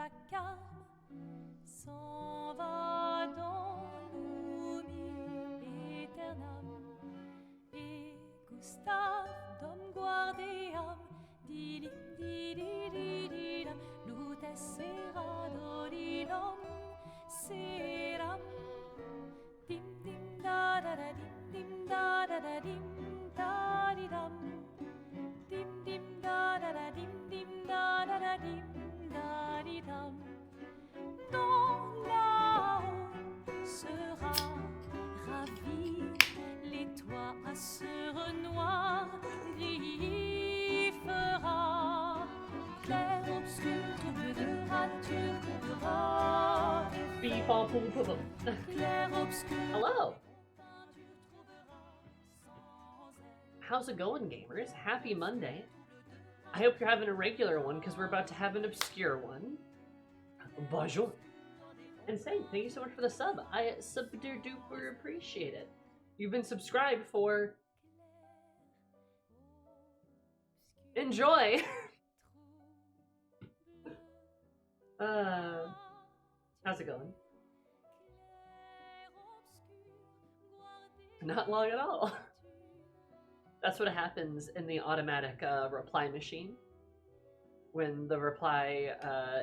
vacarme s'en va dans l'oubli éternam. Et Gustave dom guardiam dilim dididididam lutes sera dodilom seram dim dim da da da dim da da da dim da di dam dim da da da dim da da da dim da di dam. Dans là-haut sera ravi, les toits à sur noir gris fera. Clair obscur troublera, tu trouveras. Clair obscur. Hello. How's it going, gamers? Happy Monday. I hope you're having a regular one, because we're about to have an obscure one. Bonjour. And say, thank you so much for the sub. I super appreciate it. You've been subscribed for... Enjoy! How's it going? Not long at all. That's what happens in the automatic reply machine. When the reply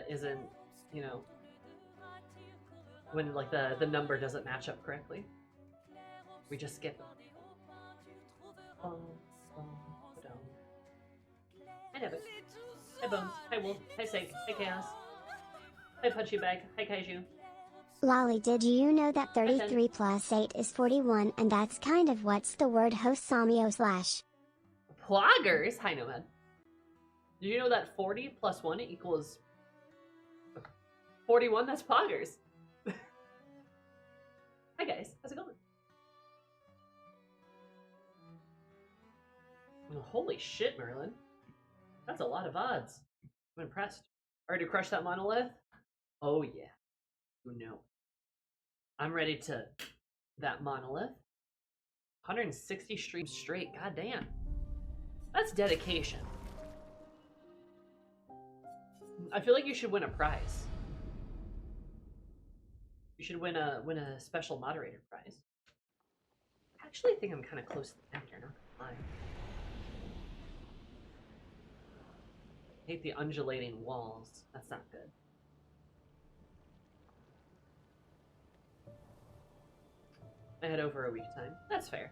isn't, you know, when like the number doesn't match up correctly. We just skip it. Hi Nebit. Hi Bones. Hi Wolf. Hi Sake. Hi Chaos. Hi Punchy Bag. Hi Kaiju. Lolly, did you know that 33 plus 8 is 41, and that's kind of what's the word host Samio slash? Ploggers? Hi Nomad. Did you know that 40 plus 1 equals 41? That's Poggers. Hi guys, how's it going? Oh, holy shit, Merlin. That's a lot of odds. I'm impressed. Already crushed that monolith? Oh yeah. You know. I'm ready to... that monolith. 160 streams straight, goddamn. That's dedication. I feel like you should win a prize. You should win a special moderator prize. I actually think I'm kind of close to the end here, not gonna lie. I hate the undulating walls. That's not good. I had over a week time. That's fair.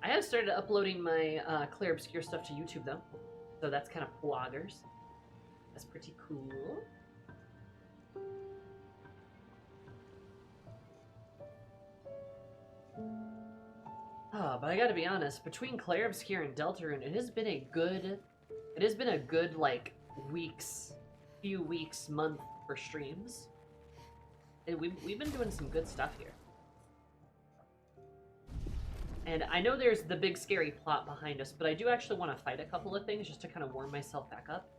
I have started uploading my Clair Obscur stuff to YouTube though. So that's kind of bloggers. That's pretty cool. Oh, but I gotta be honest, between Clair Obscur and Deltarune, it has been a good like few weeks, month for streams. And we've been doing some good stuff here. And I know there's the big scary plot behind us, but I do actually want to fight a couple of things just to kind of warm myself back up.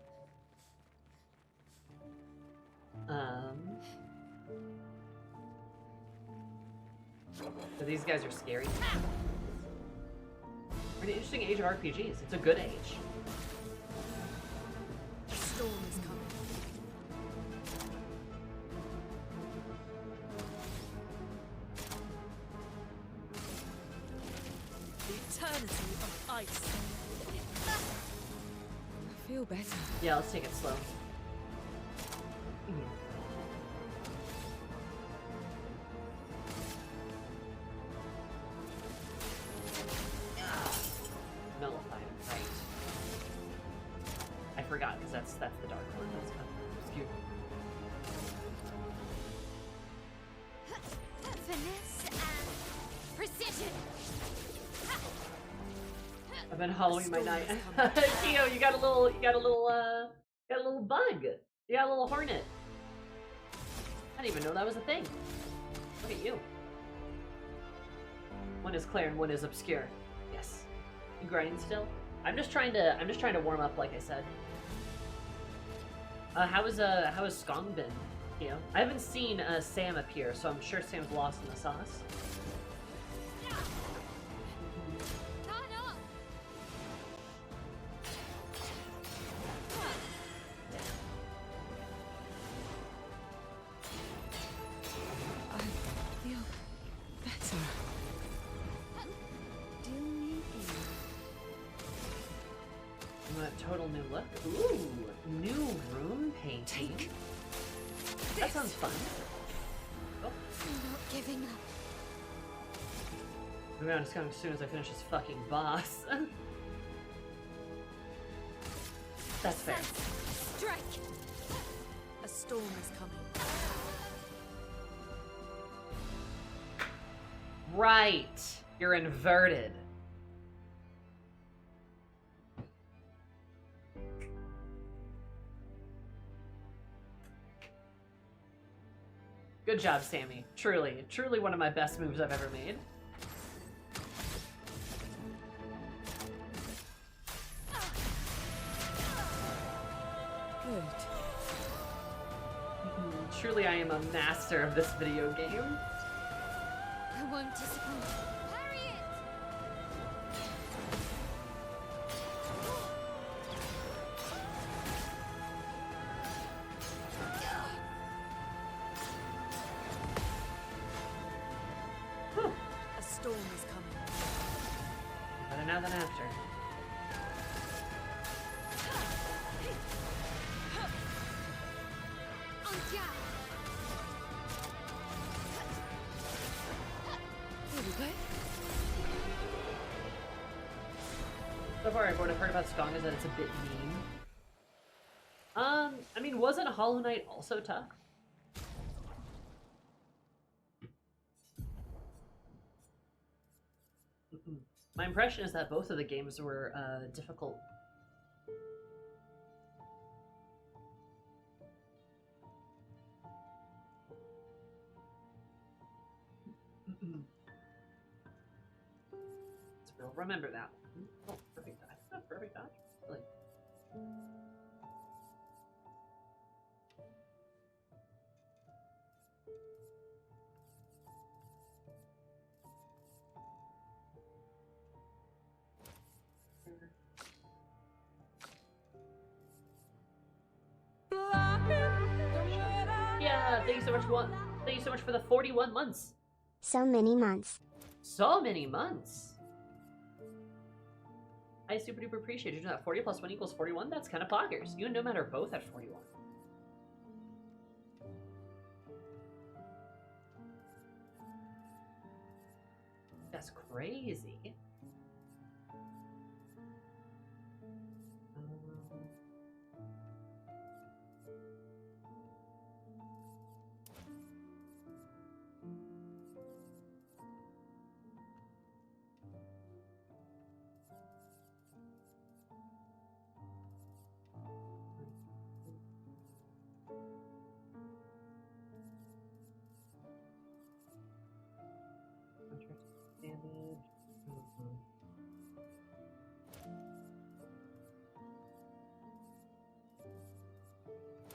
So these guys are scary. We're an interesting age of RPGs. It's a good age. The storm is coming. Eternity of ice. I feel better. Yeah, let's take it slow. Nullify it, right. I forgot, because that's the dark one. That's kind of obscure. Finesse and precision. I've been hollowing my night. Keo, you got a little bug. You got a little hornet. I didn't even know that was a thing. Look at you. One is Clair and one is Obscure. Yes. You grinding still? I'm just trying to warm up, like I said. How is Skong been? Keo? I haven't seen Sam appear, so I'm sure Sam's lost in the sauce. total new look. Ooh, new room painting. That sounds fun. Oh. I'm not giving up. Maybe I'm just coming as soon as I finish this fucking boss. That's fair. Strike! A storm is coming. Right! You're inverted. Good job, Sammy. Truly, truly one of my best moves I've ever made. Good. Truly, I am a master of this video game. I won't disappoint. Parry it! Whew. A storm is coming. Better now than after. Here we go. So far, what I've heard about Skong is that it's a bit mean. I mean, wasn't Hollow Knight also tough? My impression is that both of the games were difficult. So we'll remember that one. Oh, perfect dodge. Oh, perfect dodge. Really. Yeah, thank you so much. Thank you so much for the 41 months. So many months. So many months. I super duper appreciate you doing that. 40 plus 1 equals 41. That's kind of poggers. You and Nomad are both at 41. That's crazy. Damage.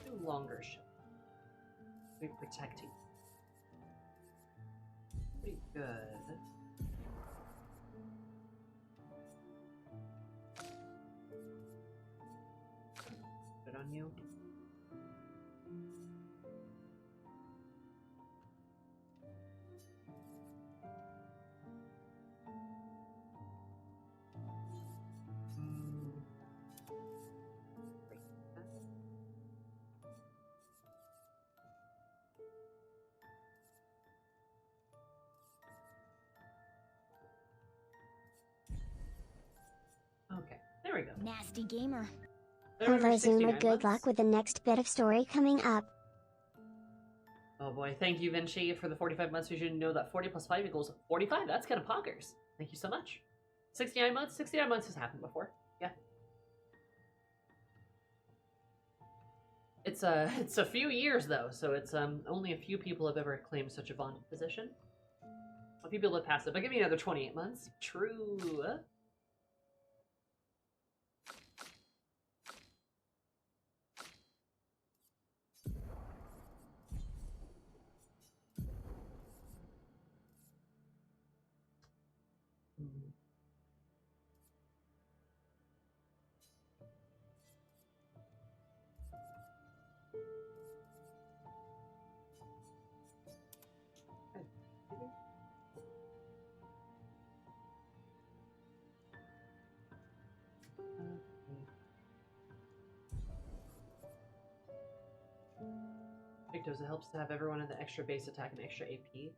Do longer shot. We protecting. Pretty good. Put it on you. Okay, there we go. Nasty gamer. There we go, Hello, 69 Zuma. Good luck months. with the next bit of story coming up. Oh boy, thank you, Vinci, for the 45 months. You should know that 40 plus 5 equals 45. That's kind of poggers. Thank you so much. 69 months? 69 months has happened before. Yeah. It's a few years, though, so it's only a few people have ever claimed such a vaunted position. A few people have passed it, but give me another 28 months. True. Pictos, it helps to have everyone in the extra base attack and extra AP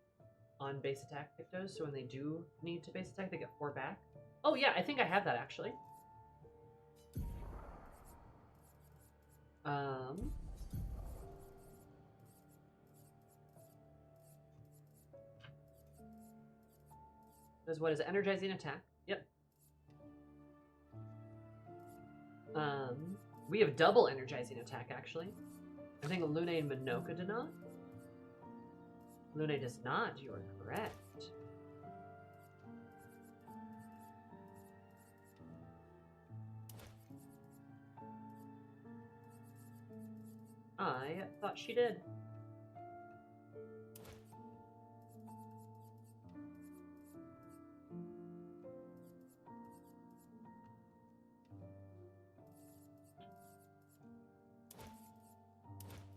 on base attack Pictos, so when they do need to base attack, they get 4 back. Oh yeah, I think I have that actually. Does what is it? Energizing attack? Yep. We have double energizing attack actually. I think Lune and Minoka do not. Lune does not, you are correct. I thought she did.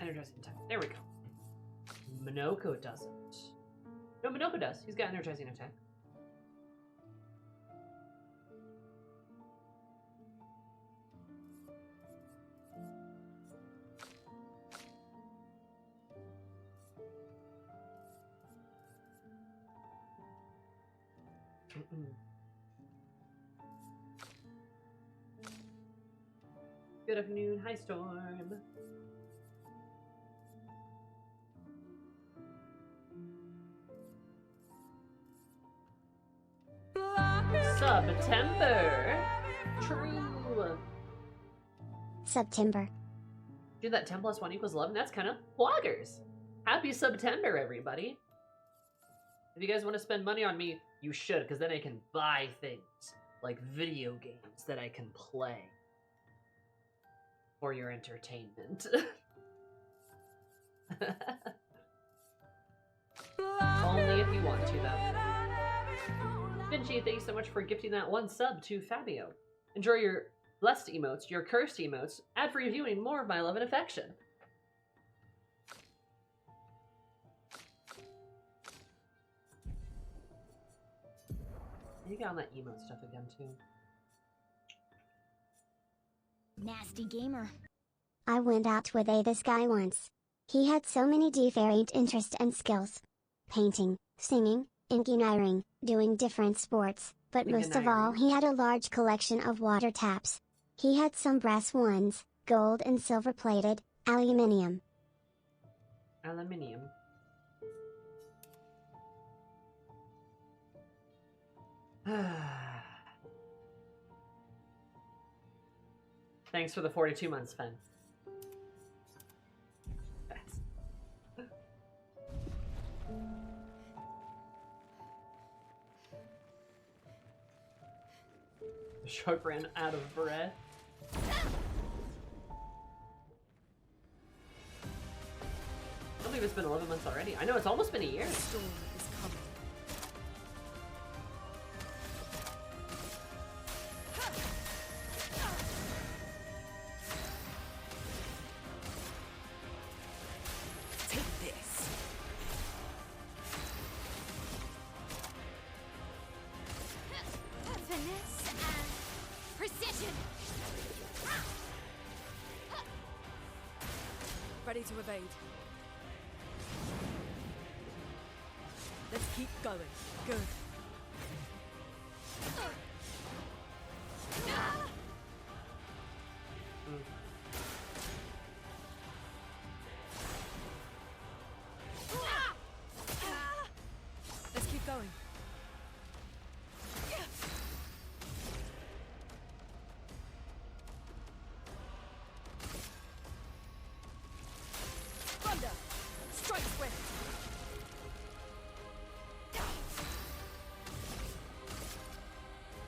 Energizing attack. There we go. Minoko doesn't. No, Minoko does. He's got energizing attack. Good afternoon. Hi, Storm. September. True. September. Dude, that 10 plus 1 equals 11. That's kind of woggers. Happy September, everybody. If you guys want to spend money on me, you should, because then I can buy things like video games that I can play for your entertainment. Only if you want to, though. Vinci, thank you so much for gifting that 1 sub to Fabio. Enjoy your blessed emotes, your cursed emotes, ad-free viewing, more of my love and affection. You got on that emote stuff again, too. Nasty gamer. I went out with this guy once. He had so many different interests and skills. Painting, singing, engineering, doing different sports, but most of all he had a large collection of water taps. He had some brass ones, gold and silver plated, aluminium. Aluminium. Thanks for the 42 months, Fen. The shark ran out of breath. I don't think it's been 11 months already. I know it's almost been a year. Storm is coming. Take this. Finesse and precision. Ready to evade. Let's keep going. Good. Let's keep going. Thunder! Strike swift!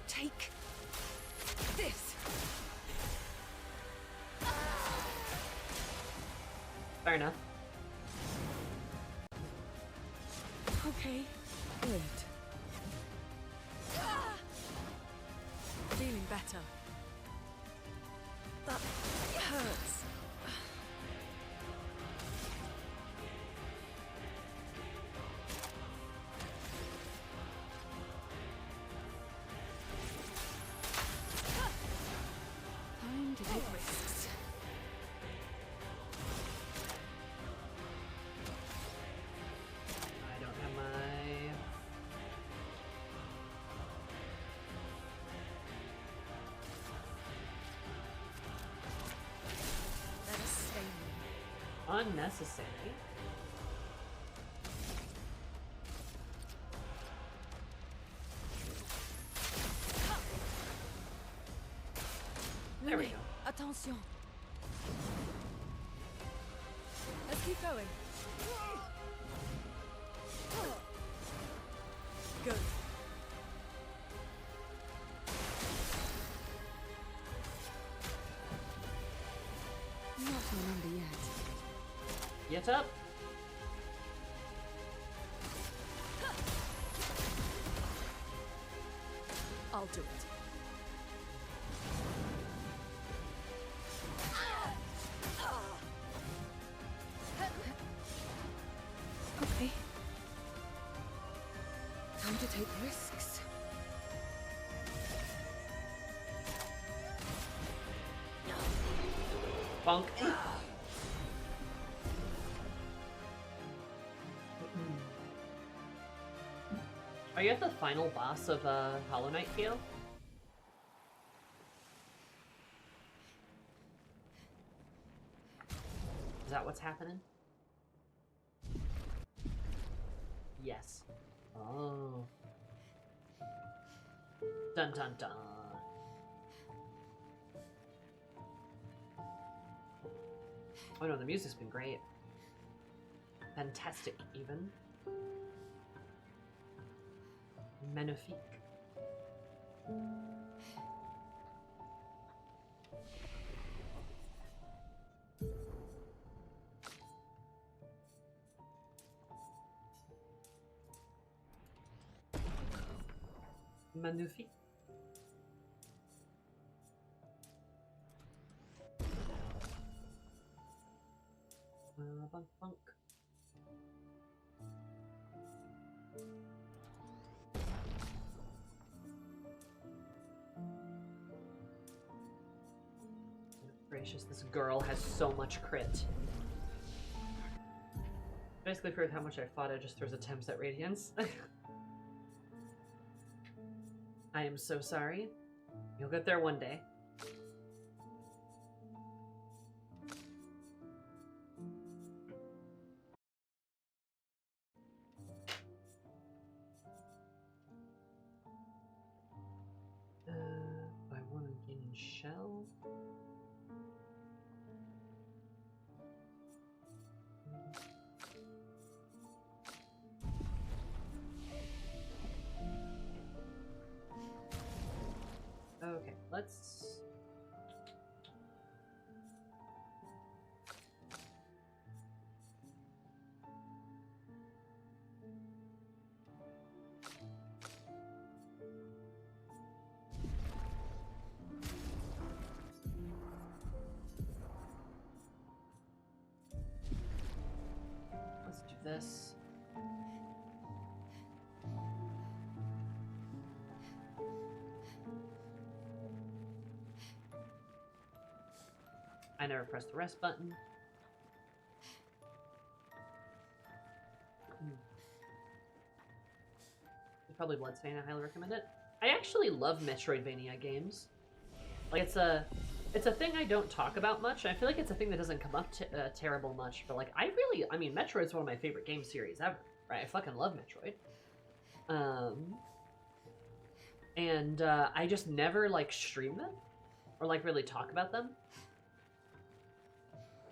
Take this. Fair enough. Okay. Good. Feeling better. That hurts. Time to take risks. Unnecessary. There we go. Attention. Let's keep going. Good. Not my number yet. Get up. I'll do it. Okay. Time to take risks. Bonk. Are you at the final boss of Hollow Knight, Keo? Is that what's happening? Yes. Oh. Dun dun dun. Oh no, the music's been great. Fantastic, even. Magnifique. Magnifique. Bunk, bunk. Gracious, this girl has so much crit. Basically proved how much I fought her just throws attempts at Radiance. I am so sorry. You'll get there one day. By one gaining shell. Okay, let's... Let's do this. I never pressed the rest button. It's probably Bloodstained. I highly recommend it. I actually love Metroidvania games. Like it's a thing I don't talk about much. I feel like it's a thing that doesn't come up terrible much. But like I mean, Metroid's one of my favorite game series ever. Right? I fucking love Metroid. And I just never like stream them or like really talk about them.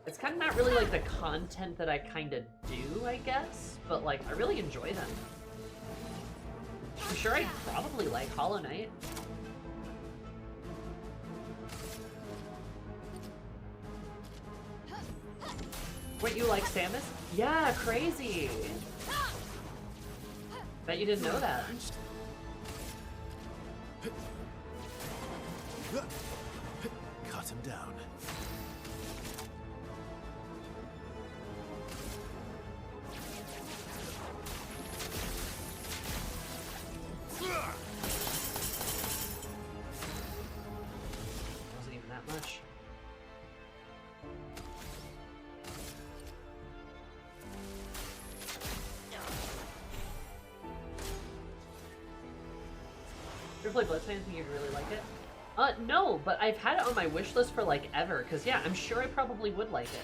It's kind of not really like the content that I kind of do, I guess, but like I really enjoy them. I'm sure I'd probably like Hollow Knight. Wait, you like Samus? Yeah, crazy! Bet you didn't know that. Cut him down. Wasn't even that much. You ever play Bloodstained and you'd really like it? No, but I've had it on my wish list for like ever, because yeah, I'm sure I probably would like it.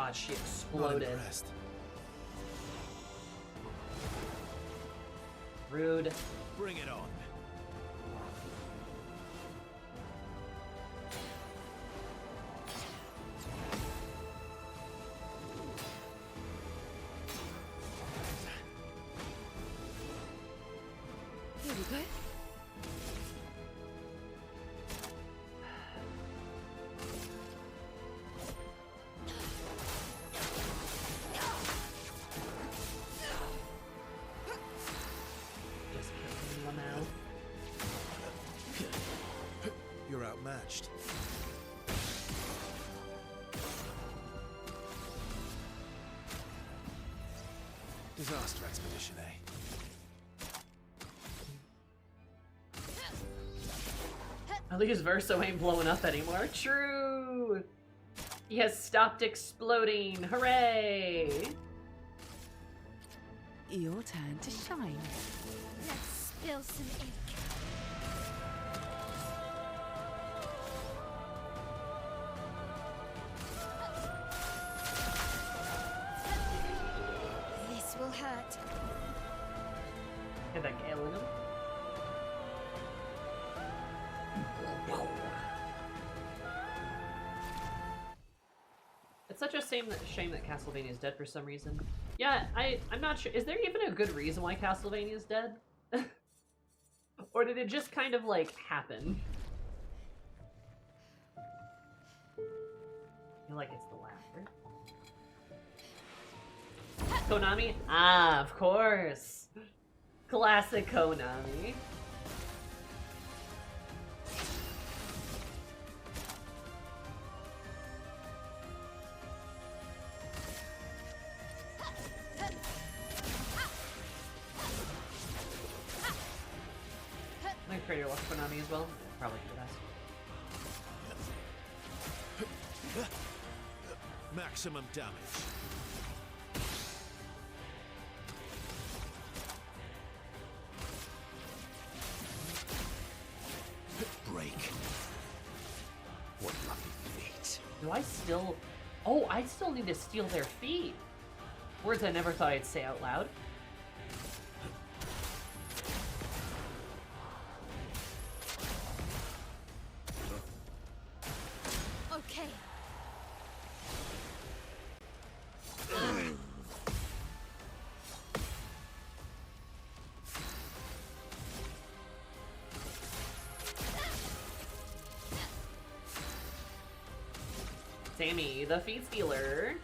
god, she Not exploded. impressed. Rude. Bring it on. Here we go. Just kicking them out. You're outmatched. Disaster expedition, eh? At least Verso ain't blowing up anymore. True! He has stopped exploding. Hooray! Your turn to shine. Let's spill some ink. This will hurt. Get that Gale in him. It's such a shame that Castlevania is dead for some reason. Yeah, I'm not sure. Is there even a good reason why Castlevania is dead? Or did it just kind of like happen? I feel like it's the laughter. Konami? Ah, of course. Classic Konami. My creator loves Konami as well. Probably for the best. Maximum damage. Break. What lucky feet. Do I still... Oh, I still need to steal their feet. Words I never thought I'd say out loud. Okay. Sammy, the feet stealer.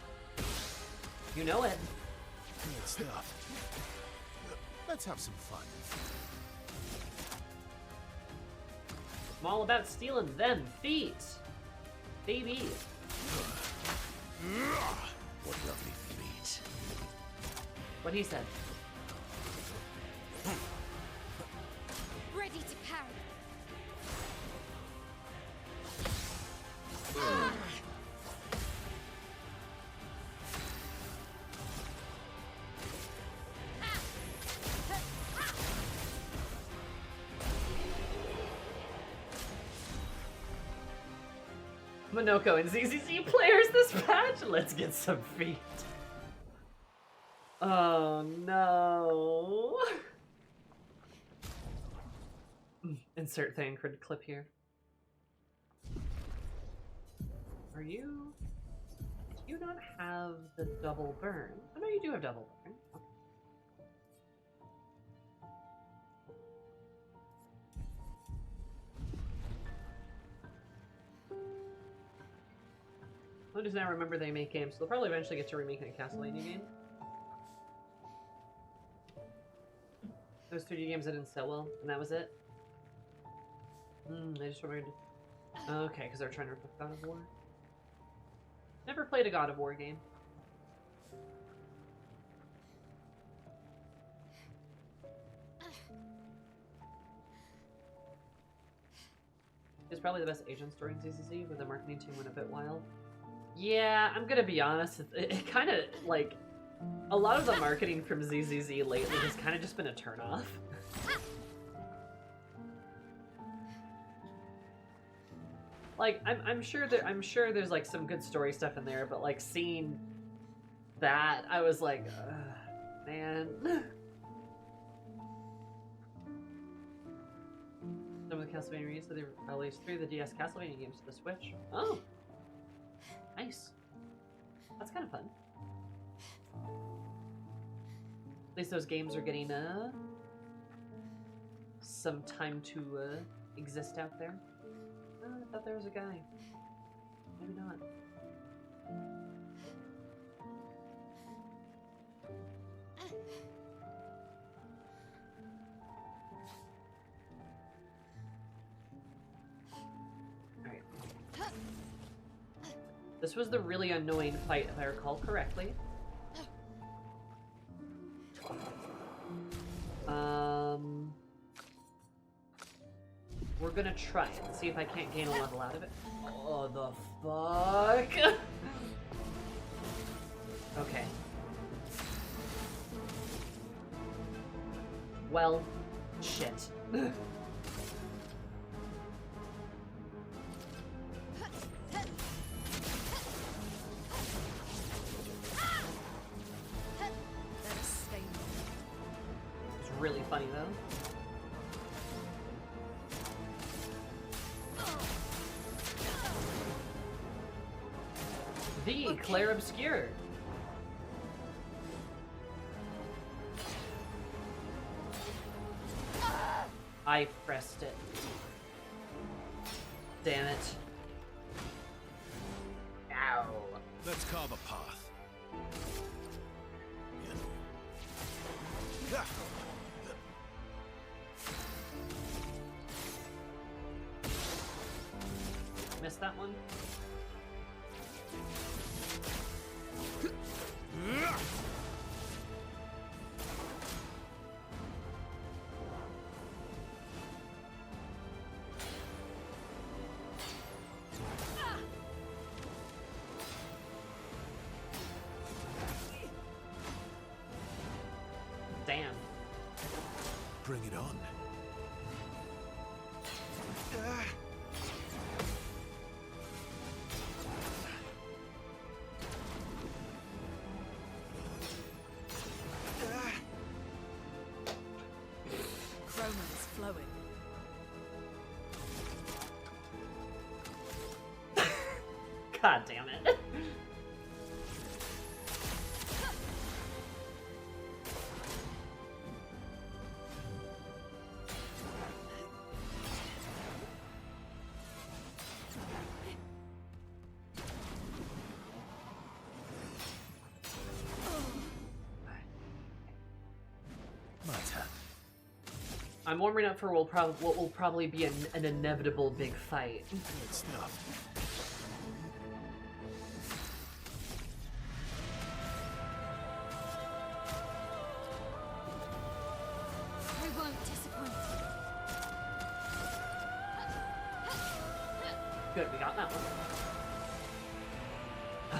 You know it. Good stuff. Let's have some fun. I'm all about stealing them feet. Baby. What lovely feet. What he said. Ready to parry. Monoko and ZZZ players this patch. Let's get some feet. Oh no. Insert Thancred clip here. Are you... Do you not have the double burn? Oh no, you do have double burn. Okay. I just now remember they make games, so they'll probably eventually get to remaking a Castlevania game. Those 3D games that didn't sell well, and that was it? They just remembered... Okay, because they're trying to rip up God of War. Never played a God of War game. It's probably the best agent story in ZZZ, but the marketing team went a bit wild. Yeah, I'm gonna be honest, it kind of, like, a lot of the marketing from ZZZ lately has kind of just been a turnoff. Like, I'm sure there's like some good story stuff in there, but like seeing that, I was like, man. Some of the Castlevania reads that they released 3 of the DS Castlevania games to the Switch. Oh, nice. That's kind of fun. At least those games are getting some time to exist out there. Oh, I thought there was a guy. Maybe not. Alright. This was the really annoying fight, if I recall correctly. We're gonna try it. See if I can't gain a level out of it. Oh, the fuck? Okay. Well, shit. It's really funny though. The Clair Obscur. I pressed it. Damn it. Ow. Let's carve a path. Yeah. Missed that one? Damn. Bring it on. Chroma's flowing. God damn it. My turn. I'm warming up for what will probably be an inevitable big fight. Good stuff. I won't disappoint. Good, we got that one.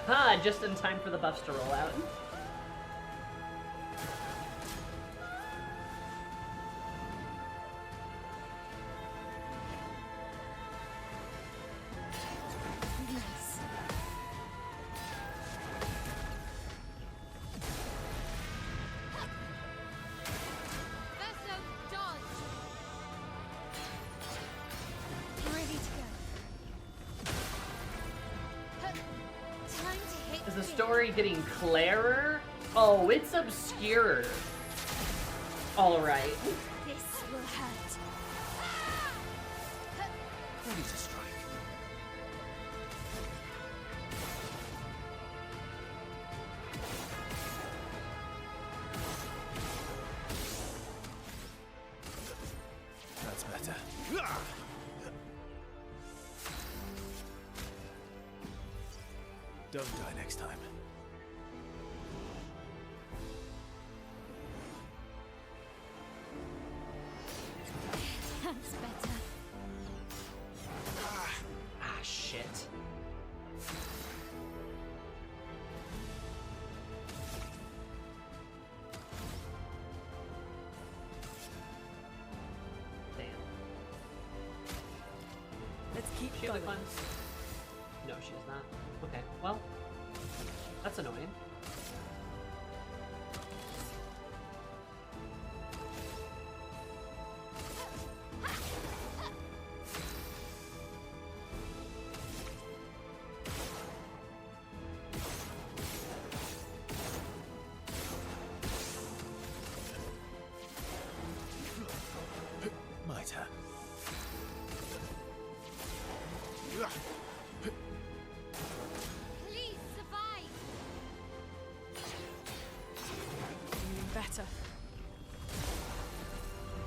Haha, just in time for the buffs to roll out. Nice. Besso, dodge. Ready to go. Time to hit. Is the big. story getting clearer? Oh, it's obscure. Alright. This will hurt. Ready to strike. That's better. Don't die next time. That's better. Ah, shit. Damn. Let's keep She going. like one? No, she's not. Okay, well, that's annoying.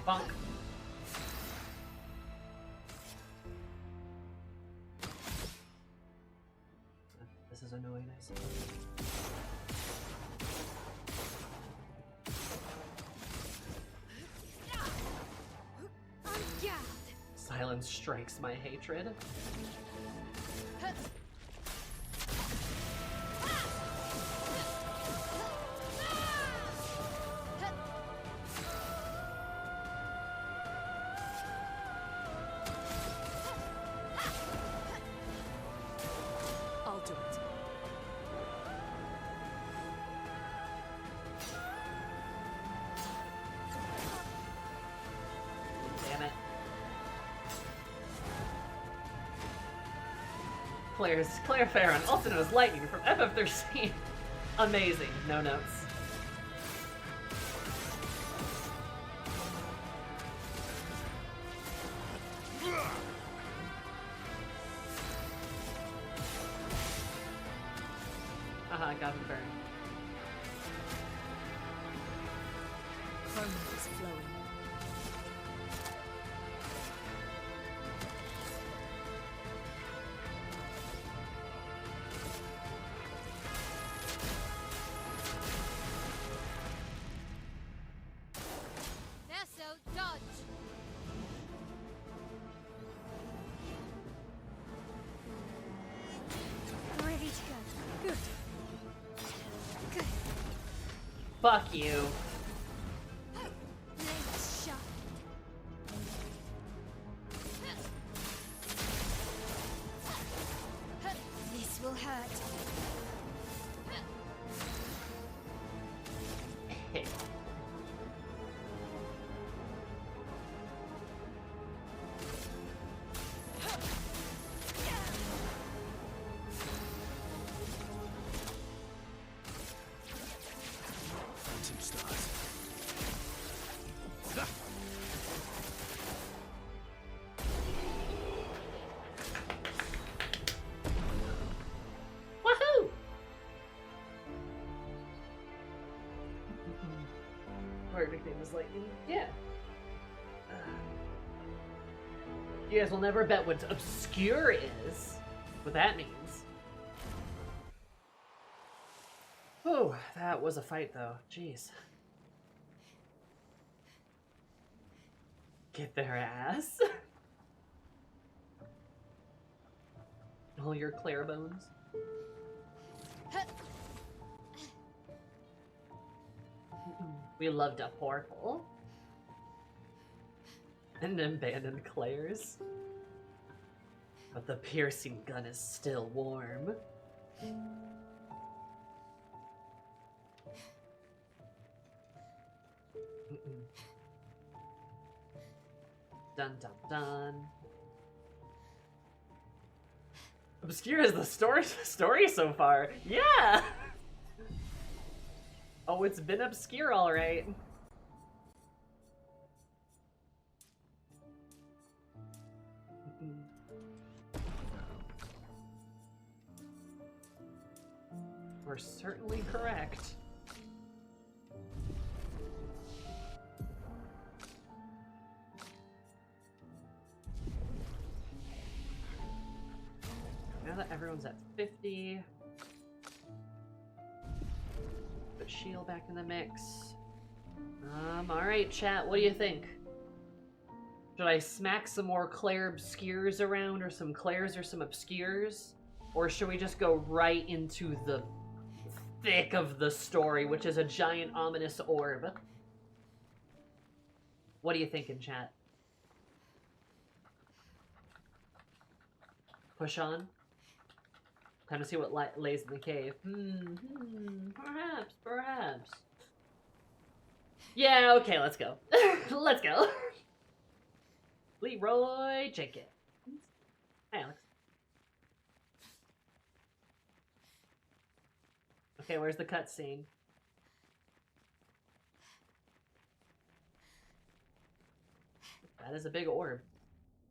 Bonk. This is annoying, I see. Silence strikes my hatred. I'll do it. Damn it. Claire Farron, also known as Lightning from FF13. Amazing. No notes. Haha, got him burned. Chronon is flowing. Nesso, dodge! Ready to go. Good. Good. Fuck you. Blades sharp. This will hurt. Phantom stars. Woohoo! Perfect name is Lightning. Yeah. You guys will never bet what obscure is. What that means. Oh, that was a fight though. Jeez. Get their ass. All your Claire bones. We loved a portal. And abandoned Claire's. But the piercing gun is still warm. Dun dun dun. Obscure is the story so far. Yeah! Oh, it's been obscure, alright. We're certainly correct. Now that everyone's at 50, put shield back in the mix. Alright, chat, what do you think? Should I smack some more Clair Obscures around, or some Clairs or some Obscures? Or should we just go right into the thick of the story, which is a giant ominous orb? What are you thinking, chat? Push on? Time to see what lays in the cave. Perhaps. Yeah, okay, let's go. Let's go. Leroy Jenkins. Hi, Alex. Okay, where's the cutscene? That is a big orb.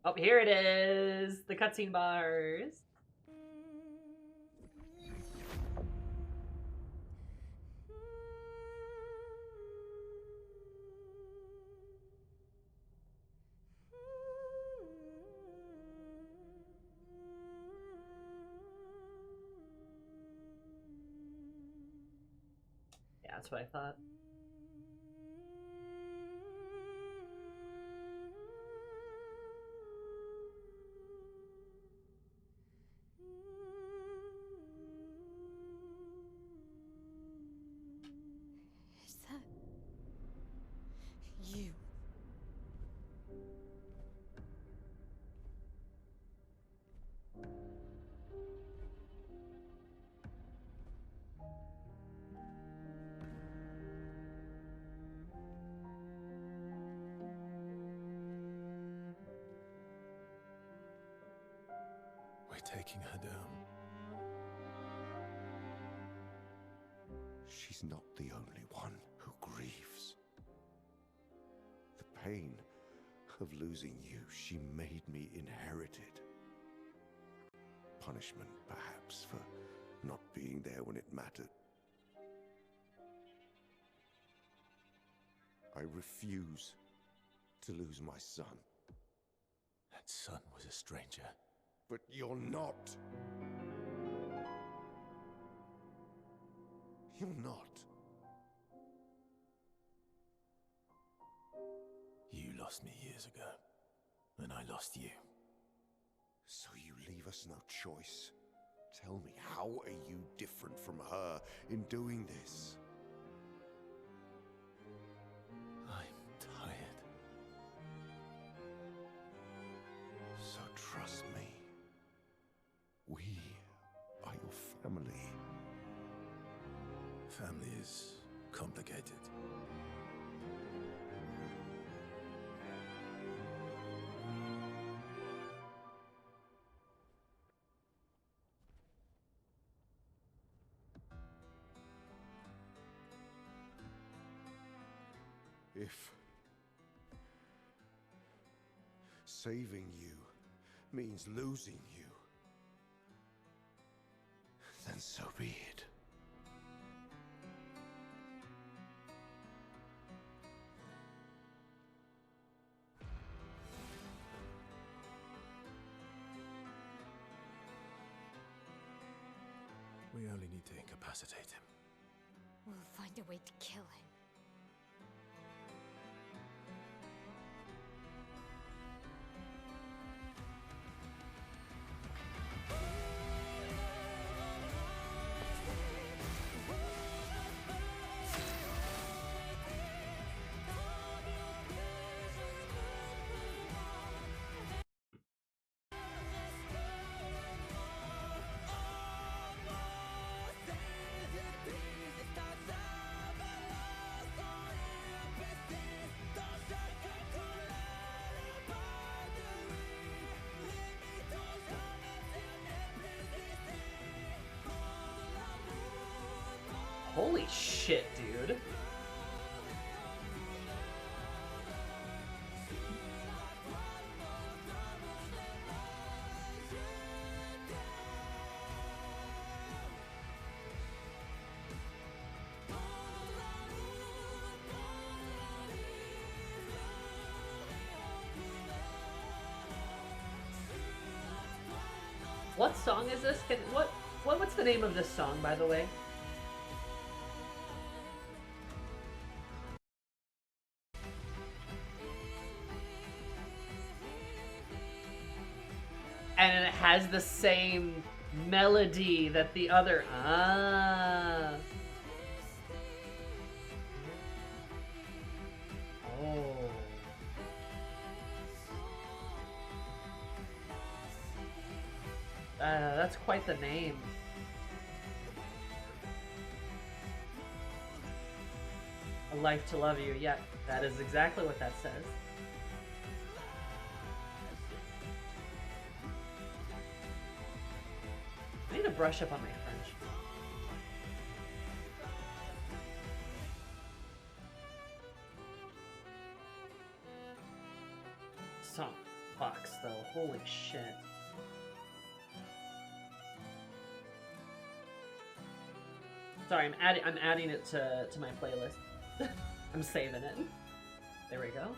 Oh, here it is! The cutscene bars. that's what I thought. Is that you? We're taking her down. She's not the only one who grieves. The pain of losing you, she made me inherit it. Punishment, perhaps, for not being there when it mattered. I refuse to lose my son. That son was a stranger. But you're not. You're not. You lost me years ago, and I lost you. So you leave us no choice. Tell me, how are you different from her in doing this? I'm tired. So trust me. We are your family. Family is complicated. If saving you means losing you, then so be it. We only need to incapacitate him. We'll find a way to kill him. Holy shit, dude. What song is this? What's the name of this song, by the way? And it has the same melody that the other. Ah. Oh. That's quite the name. A life to love you. Yeah, that is exactly what that says. I need to brush up on my French. Song fucks though. Holy shit. Sorry, I'm adding it to my playlist. I'm saving it. There we go.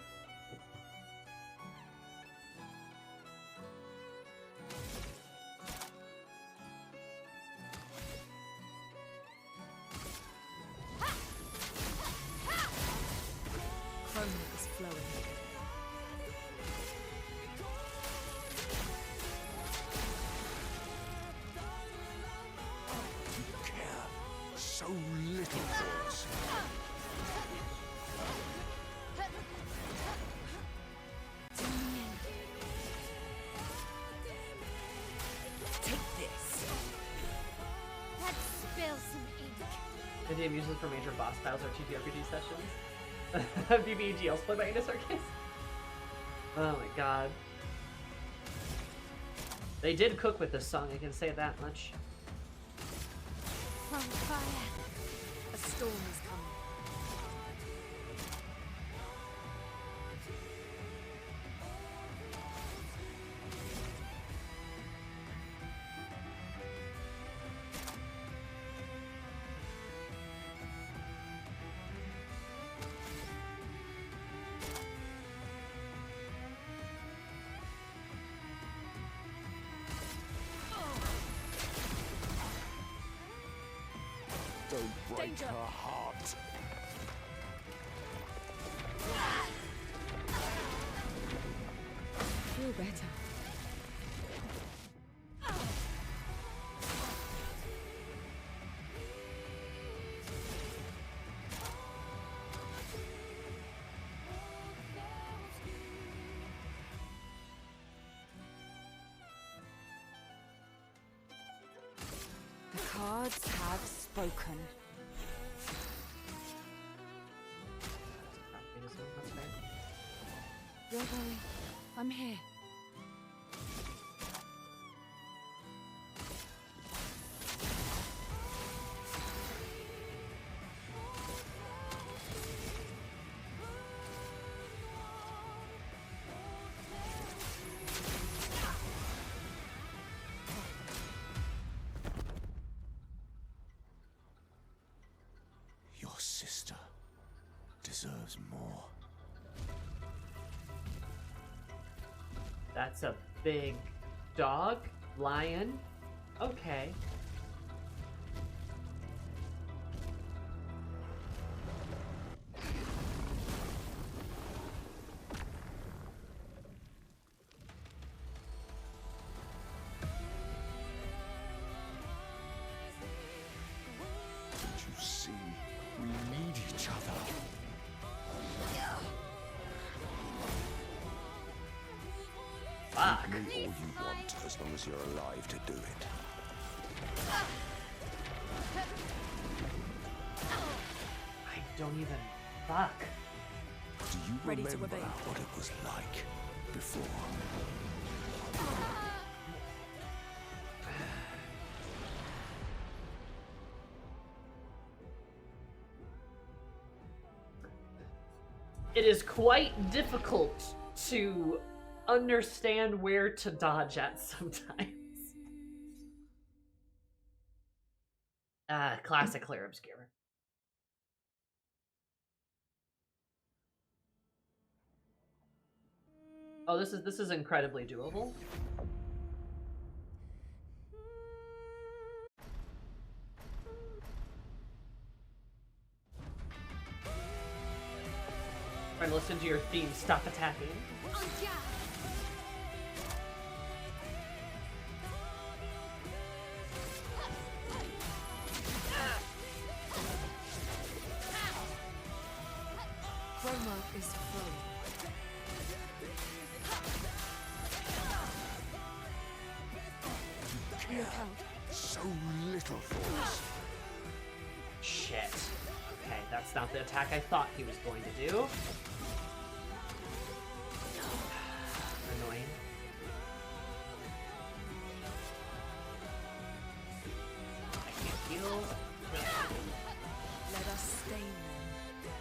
Foam is flowing. You care so little for us. Take this. Let's spill some ink. Video uses for major boss battles or TTRPG sessions. BBEGL's played by Anna Circus. Oh my god. They did cook with this song, I can say that much. From fire. A storm is coming. Don't break Danger. her heart. Feel better. The cards have spoken. Don't worry, I'm here. Your sister deserves more. That's a big dog? Lion? Okay. Don't you see? We need each other. Fuck. Give me all you want, as long as you're alive to do it. I don't even. Fuck. Do you Ready to remember obey. what it was like before? It is quite difficult to understand where to dodge at sometimes. Classic Clair Obscur. Oh, this is incredibly doable. Trying to listen to your theme. Stop attacking. Oh, yeah. Chroma is flowing. Look out. So little for us. Shit. Okay, that's not the attack I thought he was going to do. Annoying. I can't heal. Let us stain them.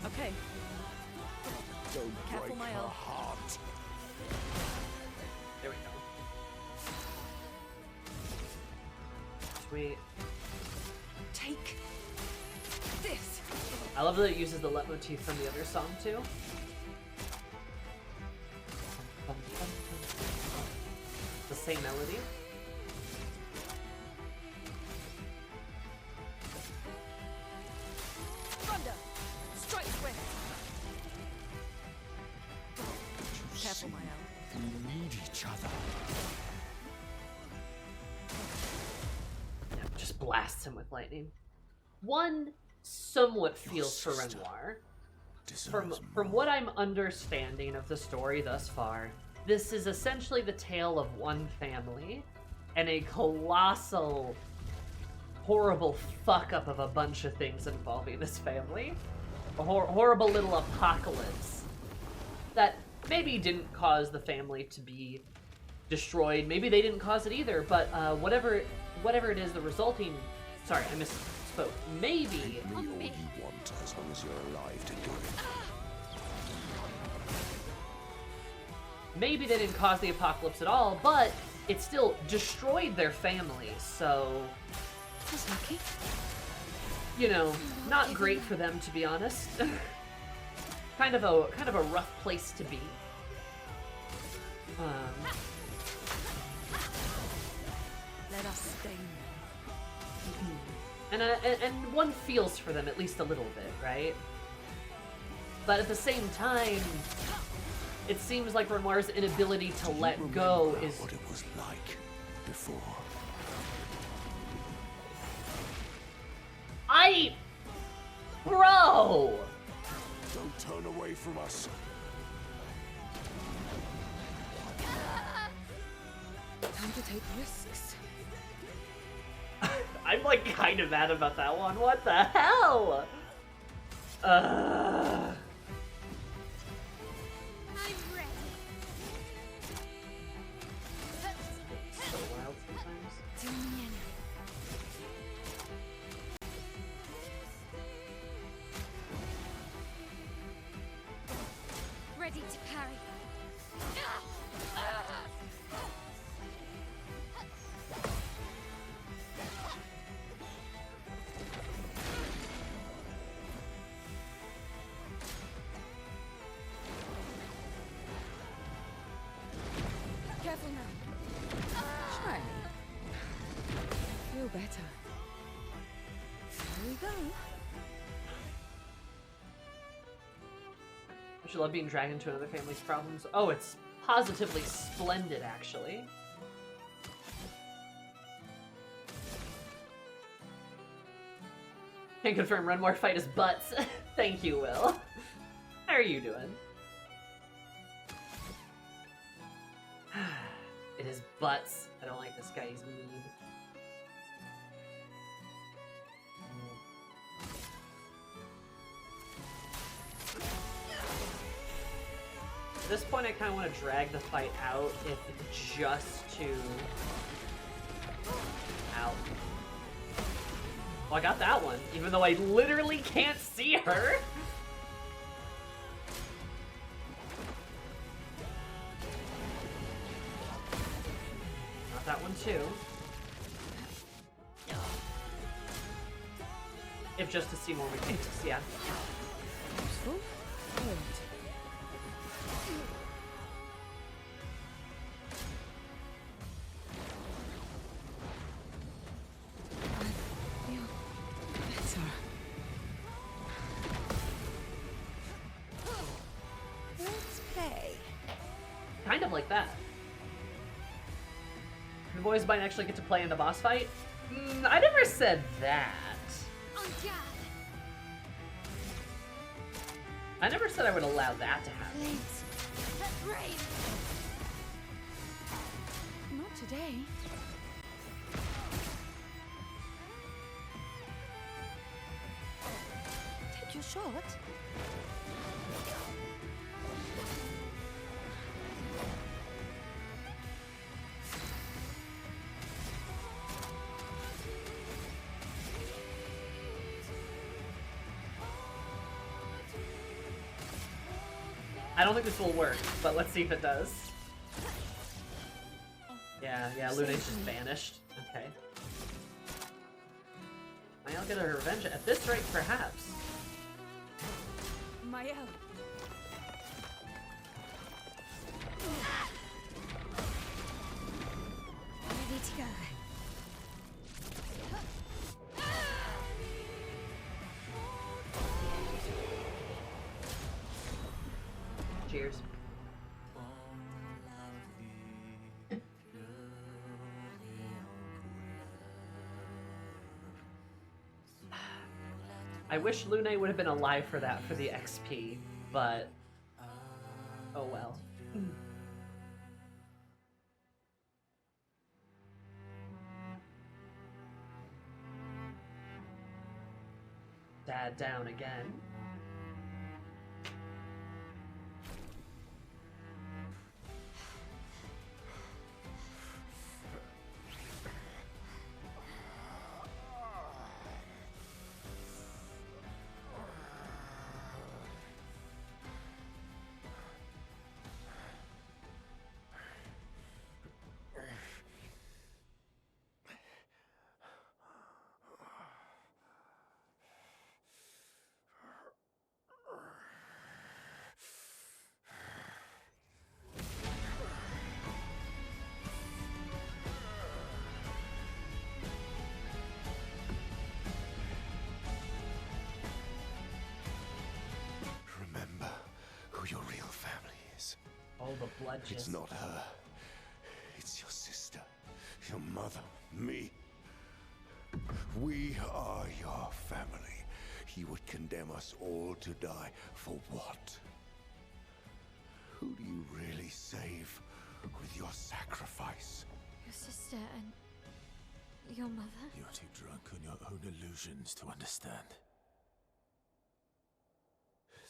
Okay, Don't Careful, break my her elf. heart. There we go. Sweet. take this. I love that it uses the leitmotif from the other song too. same melody. Thunder! Strike swift! Careful, my own. We need each other. Yeah, just blasts him with lightning. One somewhat feels for sister Renoir. deserves From more. what I'm understanding of the story thus far, this is essentially the tale of one family and a colossal, horrible fuck up of a bunch of things involving this family. A horrible little apocalypse that maybe didn't cause the family to be destroyed. Maybe they didn't cause it either, but whatever it is, the resulting... Sorry, I misspoke. Maybe... Me all you want, as long as you're alive to do it. Maybe they didn't cause the apocalypse at all, but it still destroyed their family, so... That's lucky. You know, not great for them, to be honest. kind of a rough place to be. Let us stain them. And one feels for them at least a little bit, right? But at the same time, it seems like Renoir's inability to let go Remember is... what it was like before. Bro! Don't turn away from us. Time to take risks. I'm like kind of mad about that one. What the hell? I'm ready. So wild sometimes. To me anyway. Ready to parry. Careful now. Shiny. Feel better. Here we go. I should love being dragged into another family's problems. Oh, it's positively splendid, actually. Can confirm Renmore fight his butts. Thank you, Will. How are you doing? It is butts. I don't like this guy, he's mean. At this point, I kind of want to drag the fight out, if just to... Ow. Well, I got that one, even though I literally can't see her. Got that one too. If just to see more mechanics, yeah. Useful. Good. I feel better. Let's play. Kind of like that. The boys might actually get to play in the boss fight? I never said that. On guard. I never said I would allow that to happen. Blades. Rain. Not today. Take your shot. I don't think this will work, but let's see if it does. Yeah, Luna's just vanished. Okay. I'll get her revenge at this rate, perhaps. Mael. tears. I wish Lune would have been alive for that for the XP, but oh well. Dad down again. Remember who your real family is. Oh, the blood It's just... not her. It's your sister, your mother, me. We are your family. He would condemn us all to die for what? Who do you really save with your sacrifice? Your sister and your mother? You're too drunk on your own illusions to understand.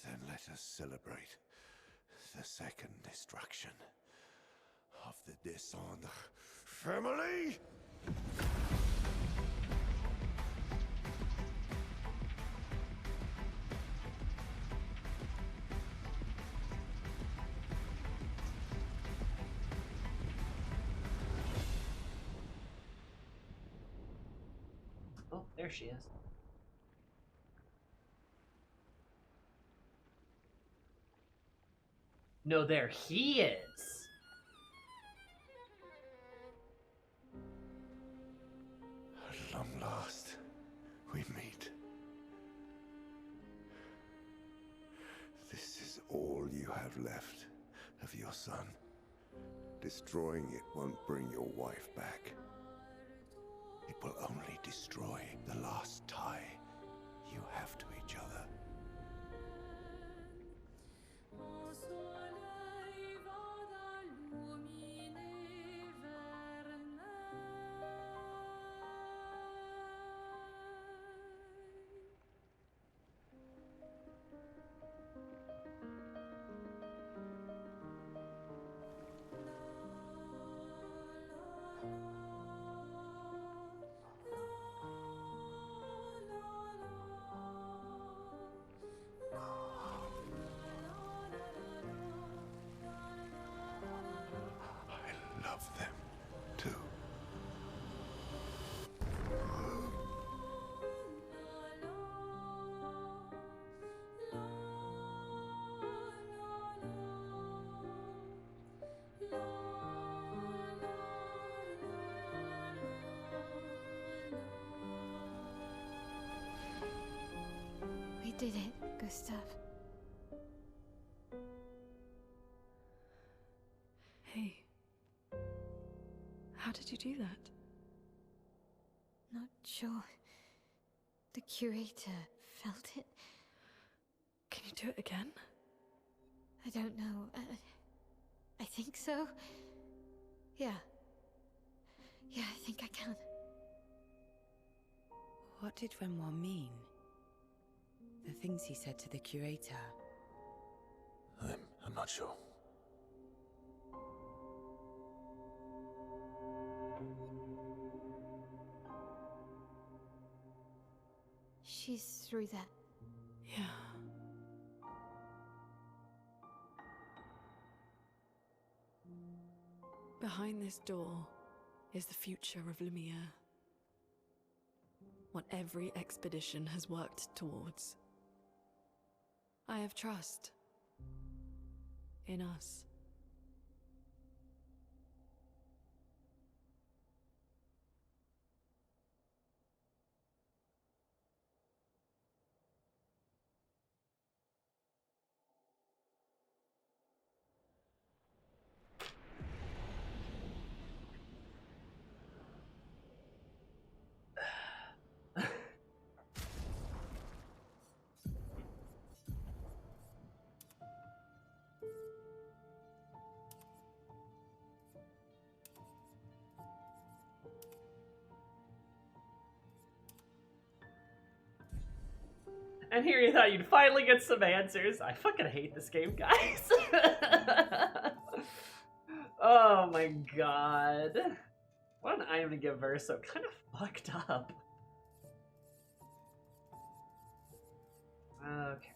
Then let us celebrate the second destruction of the Descendre family! Oh, there she is. No, there he is. At long last, we meet. This is all you have left of your son. Destroying it won't bring your wife back. It will only destroy the last tie you have to each other. I love them, too. We did it, Gustav. Hey. How did you do that? Not sure. The curator felt it. Can you do it again? I don't know. I think so. Yeah. Yeah, I think I can. What did Renoir mean? The things he said to the curator. I'm not sure. She's through that. Yeah. Behind this door is the future of Lumiere. What every expedition has worked towards. I have trust in us. And here you thought you'd finally get some answers. I fucking hate this game, guys. Oh my god. What an item to give Verso. Kind of fucked up. Okay.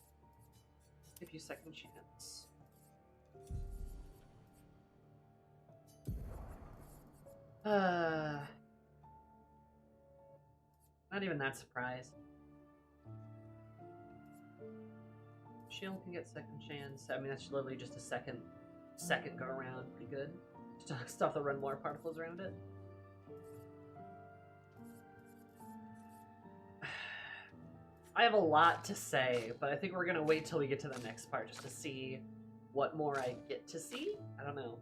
Give you second chance. Not even that surprised. Shield can get second chance. I mean, that's literally just a second go around. Pretty good. Stuff that run more particles around it. I have a lot to say, but I think we're gonna wait till we get to the next part just to see what more I get to see. I don't know.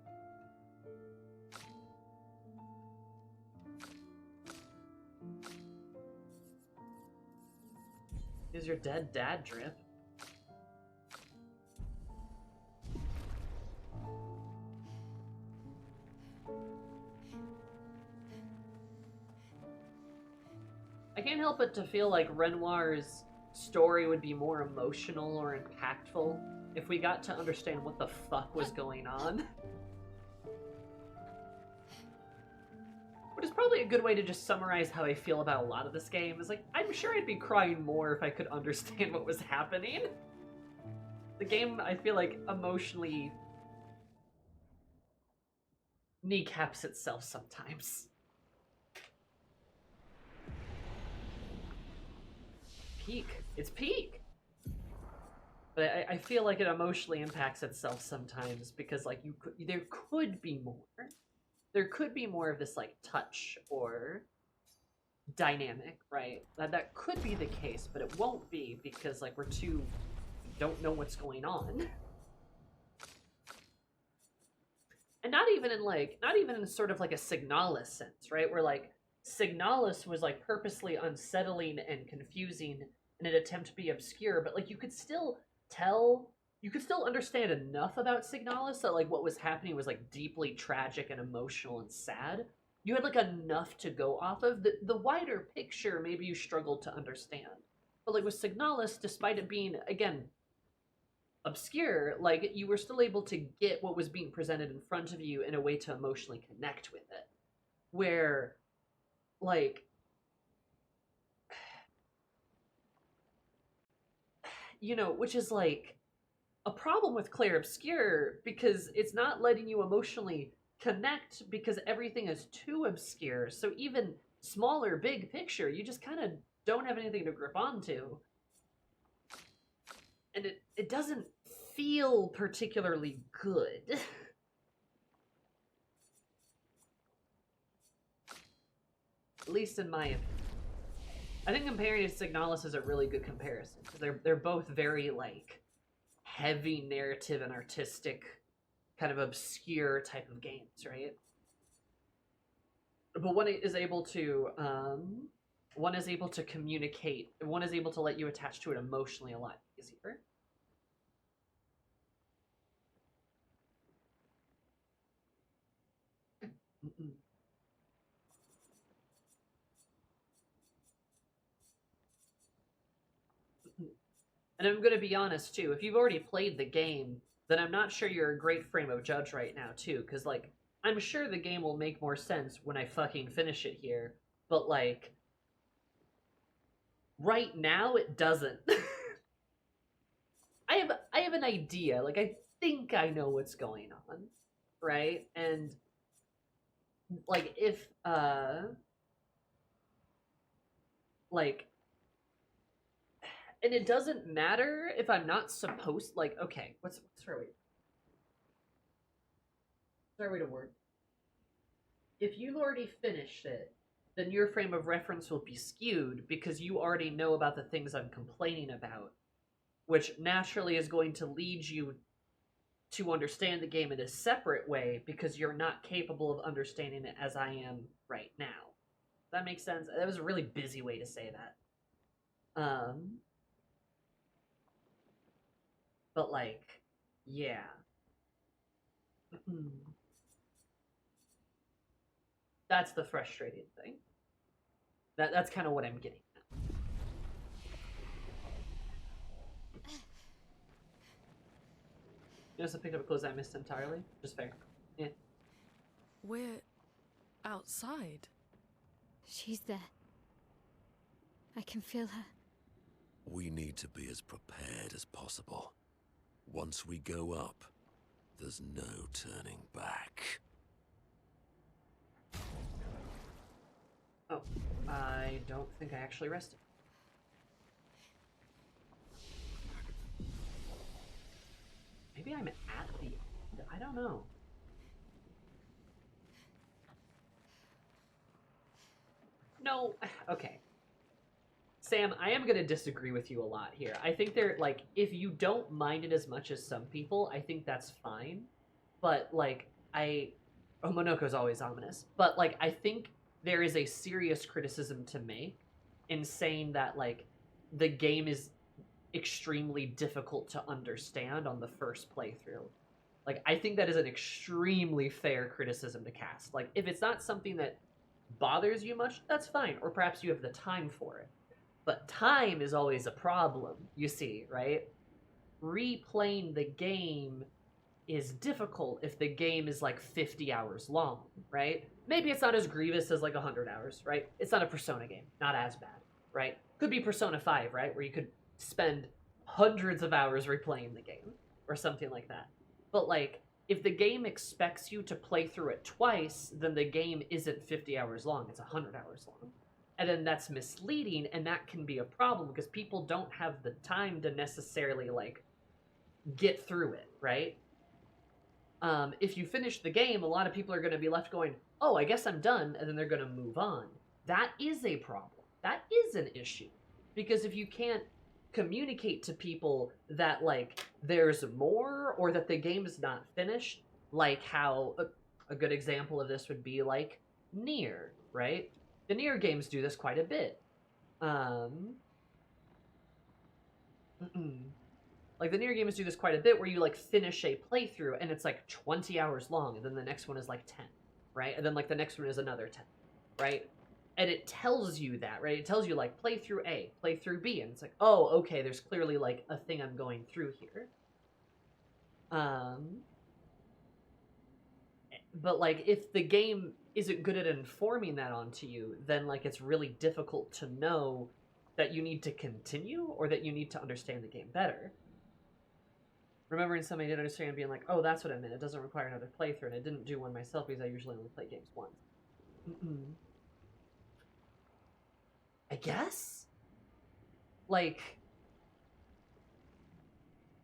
Is your dead dad drip? I can't help but to feel like Renoir's story would be more emotional or impactful if we got to understand what the fuck was going on. Which is probably a good way to just summarize how I feel about a lot of this game. Is like, I'm sure I'd be crying more if I could understand what was happening. The game, I feel like, emotionally kneecaps itself sometimes. Peak. It's peak. But I feel like it emotionally impacts itself sometimes because, like, there could be more. There could be more of this, like, touch or dynamic, right? That could be the case, but it won't be because, like, don't know what's going on. And not even in sort of like a Signalis sense, right? Where, like, Signalis was, like, purposely unsettling and confusing in an attempt to be obscure, but, like, you could still understand enough about Signalis that, like, what was happening was, like, deeply tragic and emotional and sad. You had, like, enough to go off of. The wider picture, maybe you struggled to understand. But, like, with Signalis, despite it being, again, obscure, like, you were still able to get what was being presented in front of you in a way to emotionally connect with it. Where, like, you know, which is, like, a problem with Clair Obscur, because it's not letting you emotionally connect because everything is too obscure. So even smaller, big picture, you just kind of don't have anything to grip onto. And it doesn't feel particularly good. At least in my opinion. I think comparing it to Signalis is a really good comparison, because they're both very, like, heavy narrative and artistic, kind of obscure type of games, right? But one is able to communicate, one is able to let you attach to it emotionally a lot easier. And I'm going to be honest, too, if you've already played the game, then I'm not sure you're a great frame of judge right now, too, because, like, I'm sure the game will make more sense when I fucking finish it here, but, like, right now it doesn't. I have an idea, like, I think I know what's going on, right? And, like, if, like, and it doesn't matter if I'm not supposed, like, okay, what's the right way to word? If you've already finished it, then your frame of reference will be skewed because you already know about the things I'm complaining about, which naturally is going to lead you to understand the game in a separate way because you're not capable of understanding it as I am right now. Does that make sense? That was a really busy way to say that. But, like, yeah. That's the frustrating thing. That's kind of what I'm getting at. You also picked up clothes I missed entirely. Just fair. Yeah. We're outside. She's there. I can feel her. We need to be as prepared as possible. Once we go up, there's no turning back. Oh, I don't think I actually rested. Maybe I'm at the end. I don't know. No, okay. Sam, I am going to disagree with you a lot here. I think they're, like, if you don't mind it as much as some people, I think that's fine. But, like, Monoko's always ominous. But, like, I think there is a serious criticism to make in saying that, like, the game is extremely difficult to understand on the first playthrough. Like, I think that is an extremely fair criticism to cast. Like, if it's not something that bothers you much, that's fine. Or perhaps you have the time for it. But time is always a problem, you see, right? Replaying the game is difficult if the game is like 50 hours long, right? Maybe it's not as grievous as like 100 hours, right? It's not a Persona game, not as bad, right? Could be Persona 5, right? Where you could spend hundreds of hours replaying the game or something like that. But like, if the game expects you to play through it twice, then the game isn't 50 hours long, it's 100 hours long. And then that's misleading, and that can be a problem because people don't have the time to necessarily like get through it, right? If you finish the game, a lot of people are going to be left going, oh, I guess I'm done, and then they're going to move on. That is a problem. That is an issue. Because if you can't communicate to people that, like, there's more, or that the game is not finished, like how a good example of this would be, like, Nier, right? The Nier games do this quite a bit. Like, the Nier games do this quite a bit where you, like, finish a playthrough and it's, like, 20 hours long, and then the next one is, like, 10, right? And then, like, the next one is another 10, right? And it tells you that, right? It tells you, like, play through A, play through B, and it's like, oh, okay, there's clearly, like, a thing I'm going through here. But, like, if the game isn't good at informing that onto you, then, like, it's really difficult to know that you need to continue or that you need to understand the game better. Remembering somebody didn't understand being like, oh, that's what I meant. It doesn't require another playthrough, and I didn't do one myself because I usually only play games once. I guess? Like,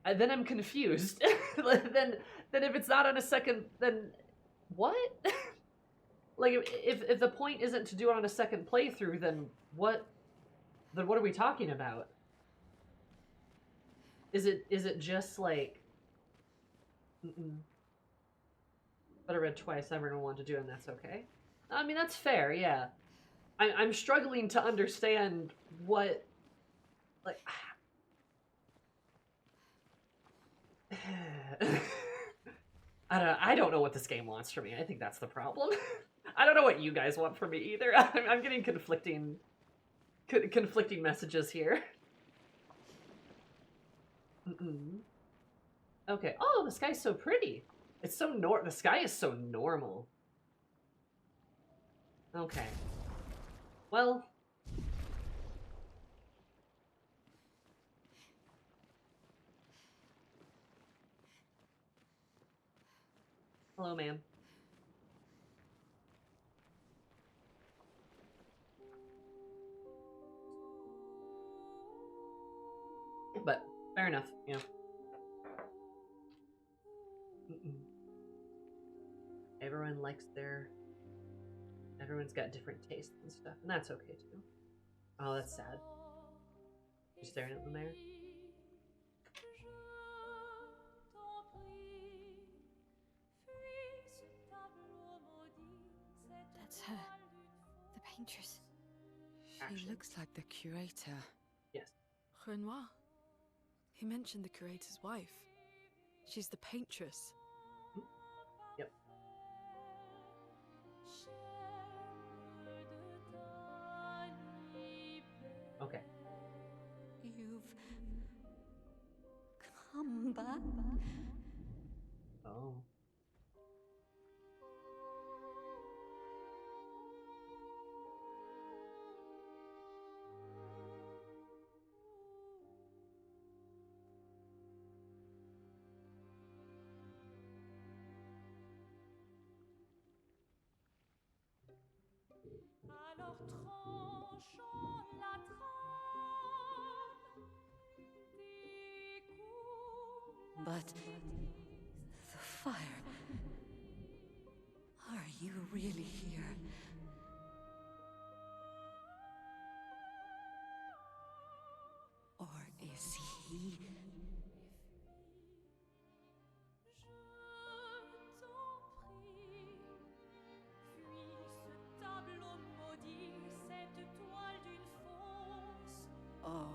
then I'm confused. then if it's not on a second, then what? Like, if the point isn't to do it on a second playthrough, then what are we talking about? Is it just like, but I read twice, everyone wanted to do it, and that's okay? I mean, that's fair, yeah. I'm struggling to understand what, like, I don't know what this game wants from me. I think that's the problem. I don't know what you guys want from me either. I'm getting conflicting messages here. Okay. Oh, the sky's so pretty. It's so the sky is so normal. Okay. Well. Hello, ma'am. But fair enough, you know. Everyone likes everyone's got different tastes and stuff, and that's okay too. Oh, that's sad. You staring at them there? That's her. The paintress. She Actually. looks like the curator. Yes. Renoir. He mentioned the curator's wife. She's the paintress. Yep. Okay. You've come back. But the fire. Are you really here? Or is he? Oh,